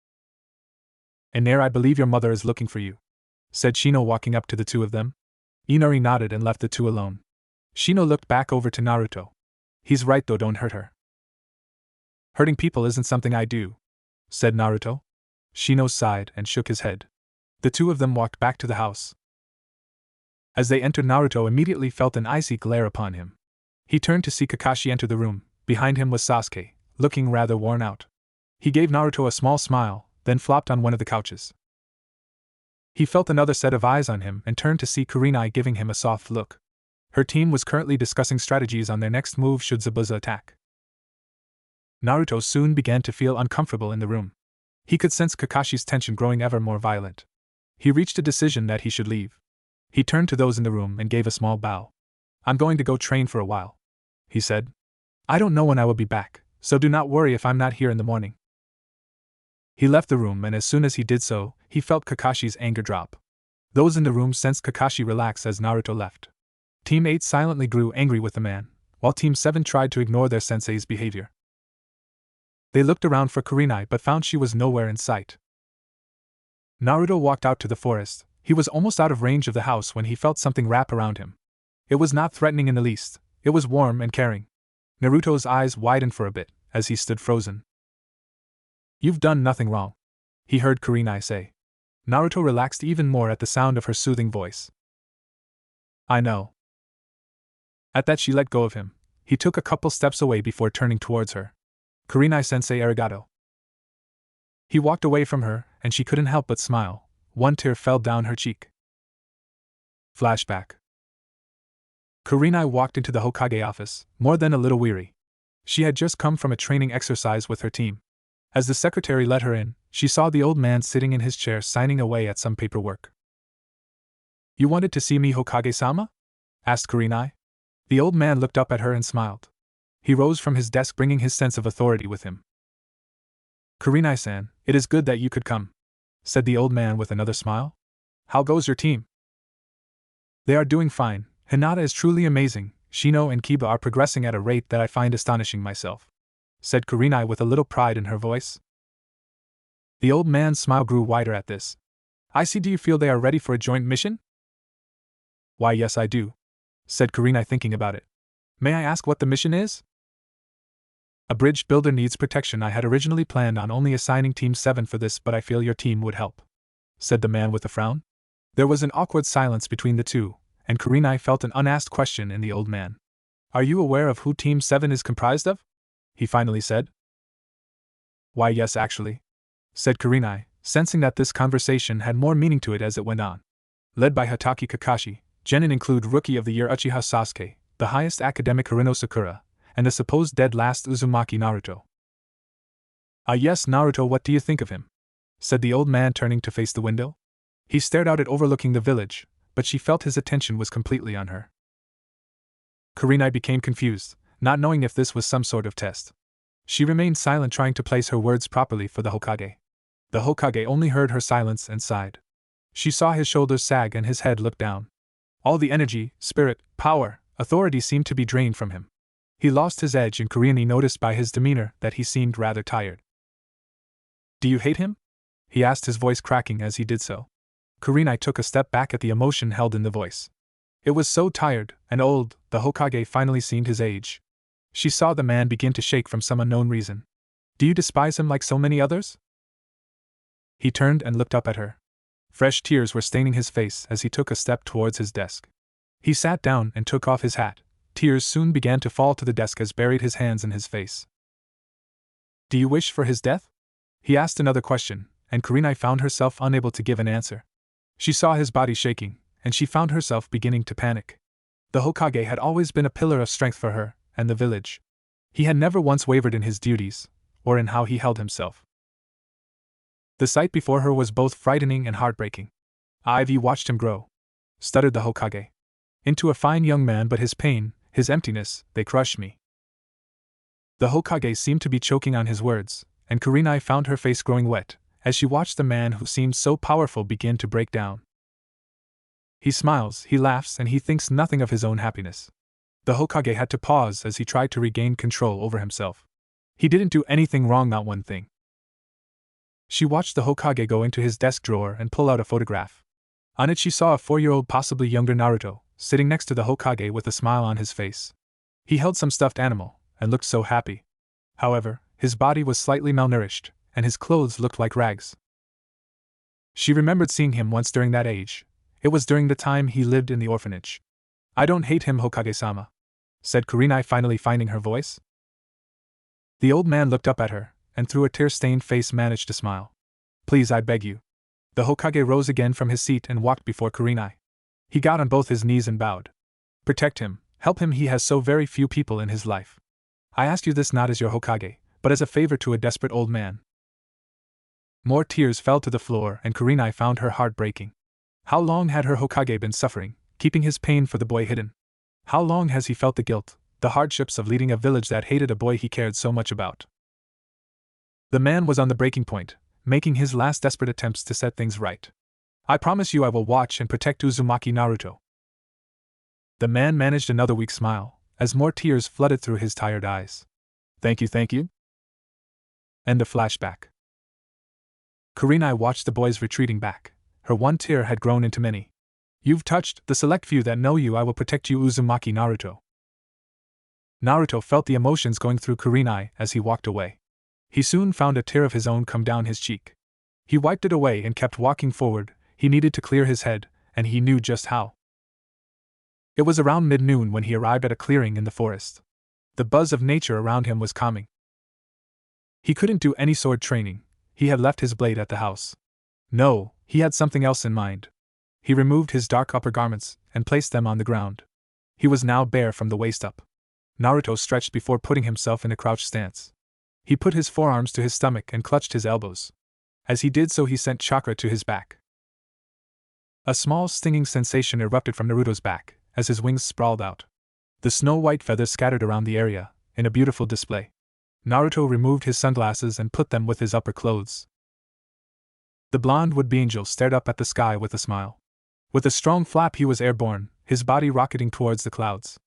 And there, I believe your mother is looking for you, said Shino, walking up to the two of them. Inari nodded and left the two alone. Shino looked back over to Naruto. He's right though, don't hurt her. Hurting people isn't something I do, said Naruto. Shino sighed and shook his head. The two of them walked back to the house. As they entered, Naruto immediately felt an icy glare upon him. He turned to see Kakashi enter the room. Behind him was Sasuke, looking rather worn out. He gave Naruto a small smile, then flopped on one of the couches. He felt another set of eyes on him and turned to see Kurenai giving him a soft look. Her team was currently discussing strategies on their next move should Zabuza attack. Naruto soon began to feel uncomfortable in the room. He could sense Kakashi's tension growing ever more violent. He reached a decision that he should leave. He turned to those in the room and gave a small bow. I'm going to go train for a while, he said. I don't know when I will be back, so do not worry if I'm not here in the morning. He left the room, and as soon as he did so, he felt Kakashi's anger drop. Those in the room sensed Kakashi relax as Naruto left. Team 8 silently grew angry with the man, while Team 7 tried to ignore their sensei's behavior. They looked around for Kurenai but found she was nowhere in sight. Naruto walked out to the forest. He was almost out of range of the house when he felt something wrap around him. It was not threatening in the least, it was warm and caring. Naruto's eyes widened for a bit, as he stood frozen. You've done nothing wrong, he heard Kurenai say. Naruto relaxed even more at the sound of her soothing voice. I know. At that she let go of him. He took a couple steps away before turning towards her. Kurenai-sensei, arigato. He walked away from her, and she couldn't help but smile. One tear fell down her cheek. Flashback. Kurenai walked into the Hokage office, more than a little weary. She had just come from a training exercise with her team. As the secretary let her in, she saw the old man sitting in his chair signing away at some paperwork. You wanted to see me, Hokage-sama? asked Kurenai. The old man looked up at her and smiled. He rose from his desk, bringing his sense of authority with him. Kurenai-san, it is good that you could come, said the old man with another smile. How goes your team? They are doing fine. Hinata is truly amazing. Shino and Kiba are progressing at a rate that I find astonishing myself, said Kurenai with a little pride in her voice. The old man's smile grew wider at this. I see. Do you feel they are ready for a joint mission? Why, yes, I do, said Kurenai, thinking about it. May I ask what the mission is? A bridge builder needs protection. I had originally planned on only assigning Team 7 for this, but I feel your team would help, said the man with a frown. There was an awkward silence between the two, and Kurenai felt an unasked question in the old man. Are you aware of who Team 7 is comprised of? He finally said. Why, yes, actually, said Kurenai, sensing that this conversation had more meaning to it as it went on. Led by Hatake Kakashi, genin include Rookie of the Year Uchiha Sasuke, the highest academic Harino Sakura, and the supposed dead last Uzumaki Naruto. Ah yes, Naruto, what do you think of him? Said the old man, turning to face the window. He stared out it overlooking the village, but she felt his attention was completely on her. Kurenai became confused, not knowing if this was some sort of test. She remained silent, trying to place her words properly for the Hokage. The Hokage only heard her silence and sighed. She saw his shoulders sag and his head look down. All the energy, spirit, power, authority seemed to be drained from him. He lost his edge, and Kurenai noticed by his demeanor that he seemed rather tired. Do you hate him? He asked, his voice cracking as he did so. Kurenai took a step back at the emotion held in the voice. It was so tired and old. The Hokage finally seemed his age. She saw the man begin to shake from some unknown reason. Do you despise him like so many others? He turned and looked up at her. Fresh tears were staining his face as he took a step towards his desk. He sat down and took off his hat. Tears soon began to fall to the desk as buried his hands in his face. Do you wish for his death? He asked another question, and Kurenai found herself unable to give an answer. She saw his body shaking, and she found herself beginning to panic. The Hokage had always been a pillar of strength for her and the village. He had never once wavered in his duties, or in how he held himself. The sight before her was both frightening and heartbreaking. I've watched him grow, stuttered the Hokage, into a fine young man, but his pain, his emptiness, they crush me. The Hokage seemed to be choking on his words, and Kurenai found her face growing wet as she watched the man who seemed so powerful begin to break down. He smiles, he laughs, and he thinks nothing of his own happiness. The Hokage had to pause as he tried to regain control over himself. He didn't do anything wrong, not one thing. She watched the Hokage go into his desk drawer and pull out a photograph. On it she saw a 4-year-old, possibly younger Naruto, sitting next to the Hokage with a smile on his face. He held some stuffed animal, and looked so happy. However, his body was slightly malnourished, and his clothes looked like rags. She remembered seeing him once during that age. It was during the time he lived in the orphanage. I don't hate him, Hokage-sama, said Kurenai, finally finding her voice. The old man looked up at her, and through a tear-stained face managed to smile. Please, I beg you. The Hokage rose again from his seat and walked before Kurenai. He got on both his knees and bowed. Protect him, help him, he has so very few people in his life. I ask you this not as your Hokage, but as a favor to a desperate old man. More tears fell to the floor, and Kurenai found her heart breaking. How long had her Hokage been suffering, keeping his pain for the boy hidden? How long has he felt the guilt, the hardships of leading a village that hated a boy he cared so much about? The man was on the breaking point, making his last desperate attempts to set things right. I promise you I will watch and protect Uzumaki Naruto. The man managed another weak smile, as more tears flooded through his tired eyes. Thank you, thank you. End of flashback. Kurenai watched the boys retreating back. Her one tear had grown into many. You've touched the select few that know you. I will protect you, Uzumaki Naruto. Naruto felt the emotions going through Kurenai as he walked away. He soon found a tear of his own come down his cheek. He wiped it away and kept walking forward. He needed to clear his head, and he knew just how. It was around mid-noon when he arrived at a clearing in the forest. The buzz of nature around him was calming. He couldn't do any sword training. He had left his blade at the house. No, he had something else in mind. He removed his dark upper garments and placed them on the ground. He was now bare from the waist up. Naruto stretched before putting himself in a crouched stance. He put his forearms to his stomach and clutched his elbows. As he did so, he sent chakra to his back. A small stinging sensation erupted from Naruto's back, as his wings sprawled out. The snow-white feathers scattered around the area, in a beautiful display. Naruto removed his sunglasses and put them with his upper clothes. The blonde would-be angel stared up at the sky with a smile. With a strong flap he was airborne, his body rocketing towards the clouds.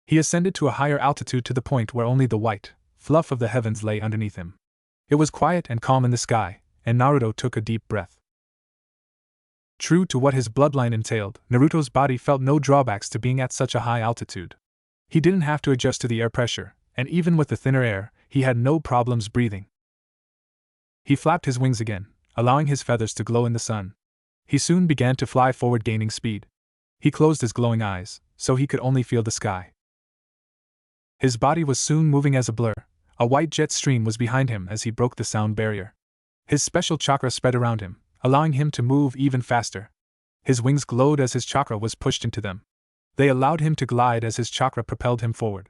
He ascended to a higher altitude to the point where only the white fluff of the heavens lay underneath him. It was quiet and calm in the sky, and Naruto took a deep breath. True to what his bloodline entailed, Naruto's body felt no drawbacks to being at such a high altitude. He didn't have to adjust to the air pressure, and even with the thinner air, he had no problems breathing. He flapped his wings again, allowing his feathers to glow in the sun. He soon began to fly forward, gaining speed. He closed his glowing eyes, so he could only feel the sky. His body was soon moving as a blur. A white jet stream was behind him as he broke the sound barrier. His special chakra spread around him, allowing him to move even faster. His wings glowed as his chakra was pushed into them. They allowed him to glide as his chakra propelled him forward.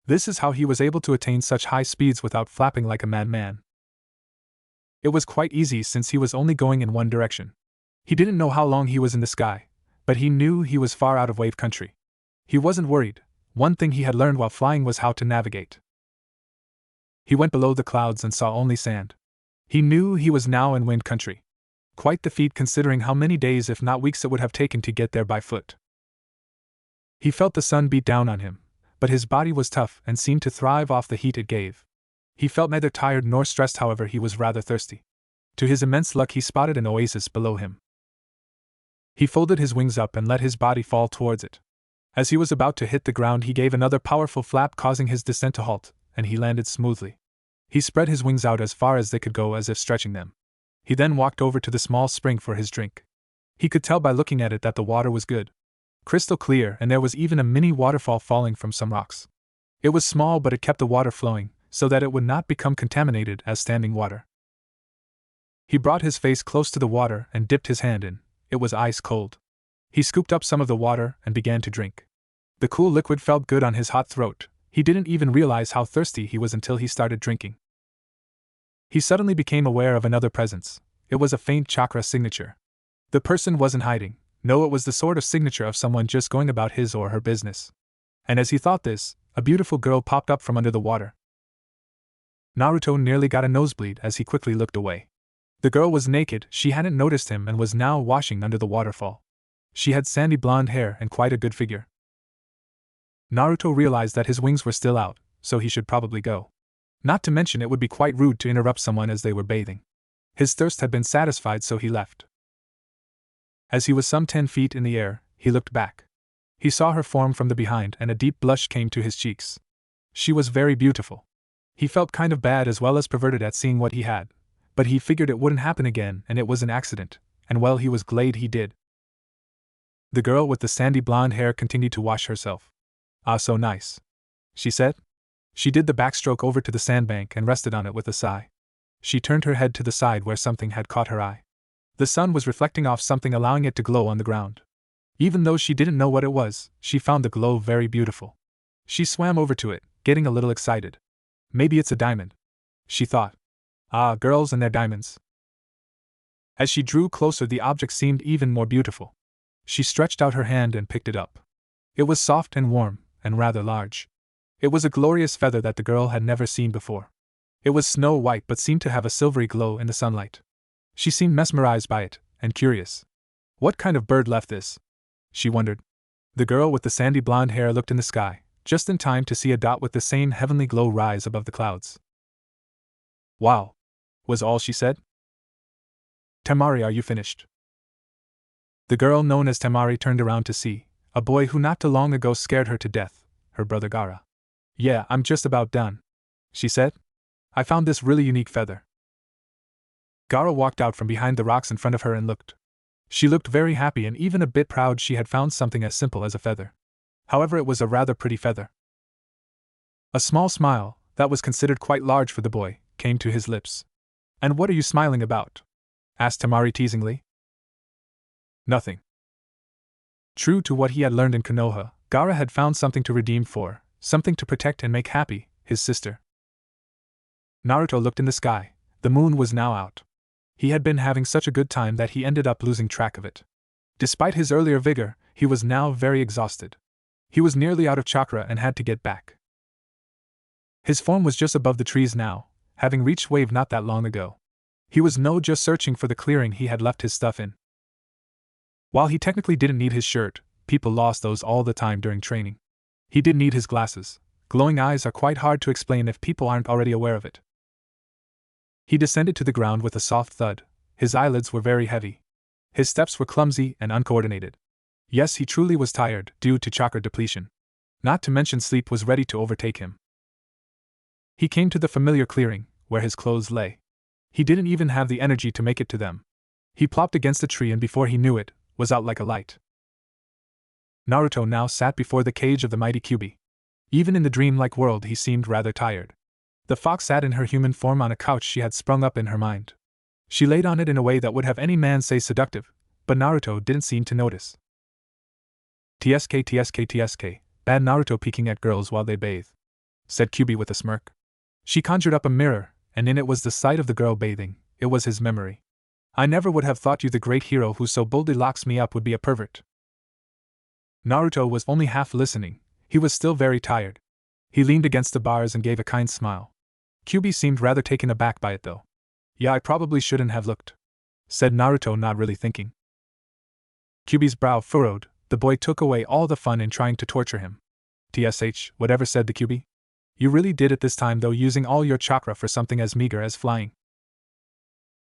This is how he was able to attain such high speeds without flapping like a madman. It was quite easy since he was only going in one direction. He didn't know how long he was in the sky, but he knew he was far out of wave country. He wasn't worried. One thing he had learned while flying was how to navigate. He went below the clouds and saw only sand. He knew he was now in wind country. Quite the feat considering how many days if not weeks it would have taken to get there by foot. He felt the sun beat down on him, but his body was tough and seemed to thrive off the heat it gave. He felt neither tired nor stressed, however he was rather thirsty. To his immense luck he spotted an oasis below him. He folded his wings up and let his body fall towards it. As he was about to hit the ground he gave another powerful flap causing his descent to halt, and he landed smoothly. He spread his wings out as far as they could go as if stretching them. He then walked over to the small spring for his drink. He could tell by looking at it that the water was good. Crystal clear, and there was even a mini waterfall falling from some rocks. It was small but it kept the water flowing, so that it would not become contaminated as standing water. He brought his face close to the water and dipped his hand in. It was ice cold. He scooped up some of the water and began to drink. The cool liquid felt good on his hot throat. He didn't even realize how thirsty he was until he started drinking. He suddenly became aware of another presence. It was a faint chakra signature. The person wasn't hiding. No, it was the sort of signature of someone just going about his or her business. And as he thought this, a beautiful girl popped up from under the water. Naruto nearly got a nosebleed as he quickly looked away. The girl was naked, she hadn't noticed him and was now washing under the waterfall. She had sandy blonde hair and quite a good figure. Naruto realized that his wings were still out, so he should probably go. Not to mention it would be quite rude to interrupt someone as they were bathing. His thirst had been satisfied, so he left. As he was some 10 feet in the air, he looked back. He saw her form from the behind and a deep blush came to his cheeks. She was very beautiful. He felt kind of bad as well as perverted at seeing what he had, but he figured it wouldn't happen again and it was an accident, and well, he was glad he did. The girl with the sandy blonde hair continued to wash herself. "Ah, so nice," she said. She did the backstroke over to the sandbank and rested on it with a sigh. She turned her head to the side where something had caught her eye. The sun was reflecting off something, allowing it to glow on the ground. Even though she didn't know what it was, she found the glow very beautiful. She swam over to it, getting a little excited. Maybe it's a diamond, she thought. Ah, girls and their diamonds. As she drew closer, the object seemed even more beautiful. She stretched out her hand and picked it up. It was soft and warm, and rather large. It was a glorious feather that the girl had never seen before. It was snow white but seemed to have a silvery glow in the sunlight. She seemed mesmerized by it, and curious. What kind of bird left this? She wondered. The girl with the sandy blonde hair looked in the sky, just in time to see a dot with the same heavenly glow rise above the clouds. "Wow," was all she said. "Temari, are you finished?" The girl known as Temari turned around to see a boy who not too long ago scared her to death, her brother Gaara. "Yeah, I'm just about done," she said. "I found this really unique feather." Gaara walked out from behind the rocks in front of her and looked. She looked very happy and even a bit proud she had found something as simple as a feather. However, it was a rather pretty feather. A small smile, that was considered quite large for the boy, came to his lips. "And what are you smiling about?" asked Temari teasingly. "Nothing." True to what he had learned in Konoha, Gaara had found something to redeem for, something to protect and make happy, his sister. Naruto looked in the sky. The moon was now out. He had been having such a good time that he ended up losing track of it. Despite his earlier vigor, he was now very exhausted. He was nearly out of chakra and had to get back. His form was just above the trees now, having reached wave not that long ago. He was just searching for the clearing he had left his stuff in. While he technically didn't need his shirt, people lost those all the time during training. He did need his glasses. Glowing eyes are quite hard to explain if people aren't already aware of it. He descended to the ground with a soft thud. His eyelids were very heavy. His steps were clumsy and uncoordinated. Yes, he truly was tired, due to chakra depletion. Not to mention sleep was ready to overtake him. He came to the familiar clearing, where his clothes lay. He didn't even have the energy to make it to them. He plopped against a tree and before he knew it, was out like a light. Naruto now sat before the cage of the mighty Kyuubi. Even in the dreamlike world he seemed rather tired. The fox sat in her human form on a couch she had sprung up in her mind. She laid on it in a way that would have any man say seductive, but Naruto didn't seem to notice. TSK, bad Naruto peeking at girls while they bathe, said Kyuubi with a smirk. She conjured up a mirror, and in it was the sight of the girl bathing. It was his memory. I never would have thought you the great hero who so boldly locks me up would be a pervert. Naruto was only half listening. He was still very tired. He leaned against the bars and gave a kind smile. Kyuubi seemed rather taken aback by it though. Yeah, I probably shouldn't have looked, said Naruto, not really thinking. Kyuubi's brow furrowed. The boy took away all the fun in trying to torture him. Whatever, said the Kyuubi. You really did it this time though, using all your chakra for something as meager as flying.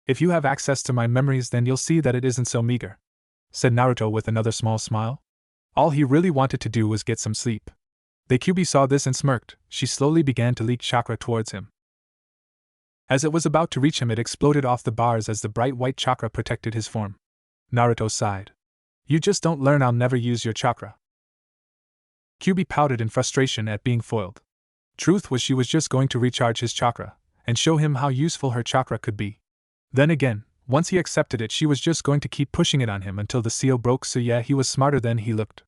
If you have access to my memories, then you'll see that it isn't so meager, said Naruto with another small smile. All he really wanted to do was get some sleep. The Kyuubi saw this and smirked. She slowly began to leak chakra towards him. As it was about to reach him, it exploded off the bars as the bright white chakra protected his form. Naruto sighed. You just don't learn, I'll never use your chakra. Kyuubi pouted in frustration at being foiled. Truth was, she was just going to recharge his chakra, and show him how useful her chakra could be. Then again, once he accepted it, she was just going to keep pushing it on him until the seal broke, so yeah, he was smarter than he looked.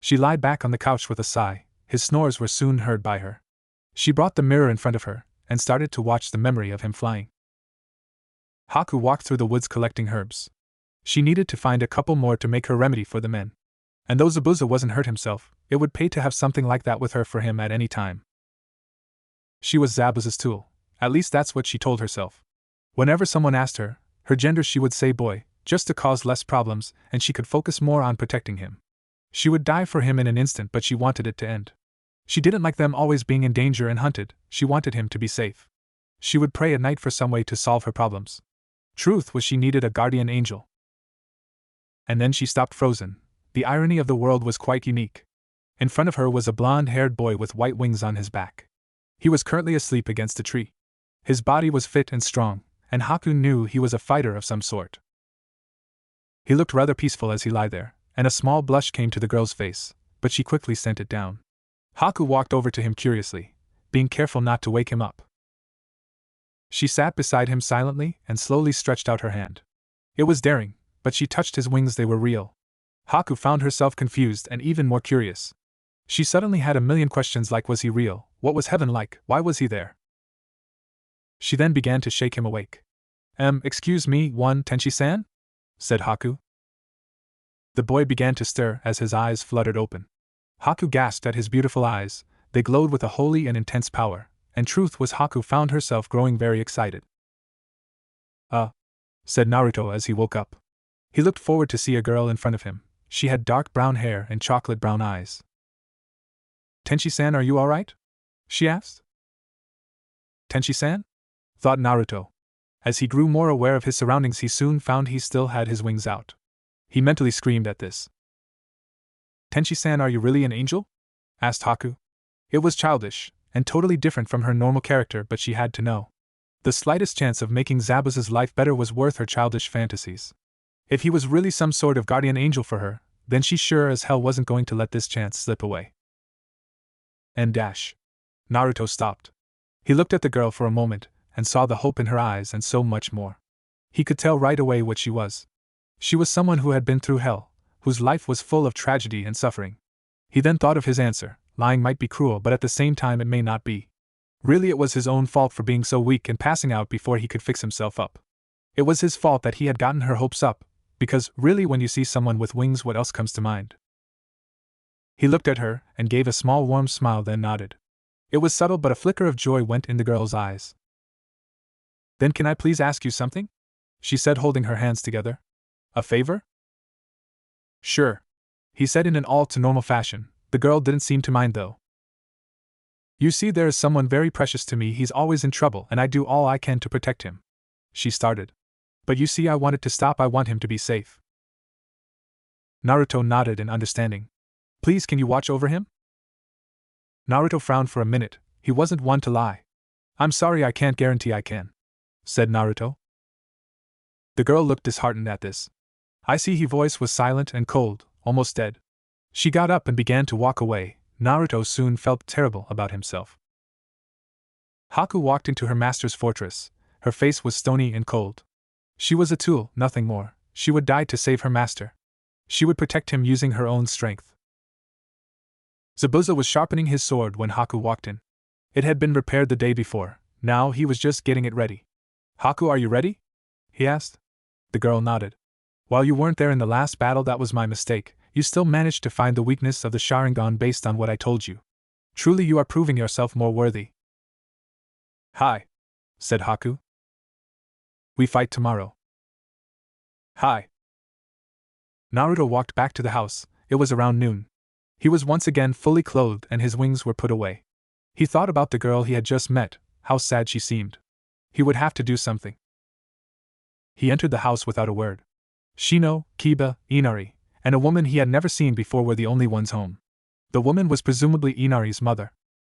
She lied back on the couch with a sigh. His snores were soon heard by her. She brought the mirror in front of her, and started to watch the memory of him flying. Haku walked through the woods collecting herbs. She needed to find a couple more to make her remedy for the men. And though Zabuza wasn't hurt himself, it would pay to have something like that with her for him at any time. She was Zabuza's tool. At least that's what she told herself. Whenever someone asked her her gender, she would say boy, just to cause less problems, and she could focus more on protecting him. She would die for him in an instant, but she wanted it to end. She didn't like them always being in danger and hunted. She wanted him to be safe. She would pray at night for some way to solve her problems. Truth was, she needed a guardian angel. And then she stopped frozen. The irony of the world was quite unique. In front of her was a blonde-haired boy with white wings on his back. He was currently asleep against a tree. His body was fit and strong, and Haku knew he was a fighter of some sort. He looked rather peaceful as he lay there, and a small blush came to the girl's face, but she quickly sent it down. Haku walked over to him curiously, being careful not to wake him up. She sat beside him silently and slowly stretched out her hand. It was daring, but she touched his wings, they were real. Haku found herself confused and even more curious. She suddenly had a million questions like, was he real? What was heaven like? Why was he there? She then began to shake him awake. Excuse me, Tenchi-san? Said Haku. The boy began to stir as his eyes fluttered open. Haku gasped at his beautiful eyes. They glowed with a holy and intense power, and truth was, Haku found herself growing very excited. Said Naruto as he woke up. He looked forward to see a girl in front of him. She had dark brown hair and chocolate brown eyes. Tenchi-san, are you alright? She asked. Tenchi-san? Thought Naruto. As he grew more aware of his surroundings, he soon found he still had his wings out. He mentally screamed at this. Tenchi-san, are you really an angel? Asked Haku. It was childish, and totally different from her normal character, but she had to know. The slightest chance of making Zabuza's life better was worth her childish fantasies. If he was really some sort of guardian angel for her, then she sure as hell wasn't going to let this chance slip away. Naruto stopped. He looked at the girl for a moment, and saw the hope in her eyes and so much more. He could tell right away what she was. She was someone who had been through hell, whose life was full of tragedy and suffering. He then thought of his answer. Lying might be cruel, but at the same time it may not be. Really, it was his own fault for being so weak and passing out before he could fix himself up. It was his fault that he had gotten her hopes up, Because, really, when you see someone with wings, what else comes to mind? He looked at her and gave a small warm smile, then nodded. It was subtle, but a flicker of joy went in the girl's eyes. Then can I please ask you something? She said, holding her hands together. A favor? Sure, he said in an all-too-normal fashion. The girl didn't seem to mind, though. You see, there is someone very precious to me. He's always in trouble, and I do all I can to protect him. She started. But you see, I wanted to stop. I want him to be safe. Naruto nodded in understanding. Please, can you watch over him? Naruto frowned for a minute. He wasn't one to lie. I'm sorry, I can't guarantee I can, said Naruto. The girl looked disheartened at this. I see. His voice was silent and cold, almost dead. She got up and began to walk away. Naruto soon felt terrible about himself. Haku walked into her master's fortress. Her face was stony and cold. She was a tool, nothing more. She would die to save her master. She would protect him using her own strength. Zabuza was sharpening his sword when Haku walked in. It had been repaired the day before. Now he was just getting it ready. Haku, are you ready? He asked. The girl nodded. While you weren't there in the last battle, that was my mistake. You still managed to find the weakness of the Sharingan based on what I told you. Truly, you are proving yourself more worthy. Hi, said Haku. We fight tomorrow. Hi. Naruto walked back to the house. It was around noon. He was once again fully clothed and his wings were put away. He thought about the girl he had just met, how sad she seemed. He would have to do something. He entered the house without a word. Shino, Kiba, Inari, and a woman he had never seen before were the only ones home. The woman was presumably Inari's mother.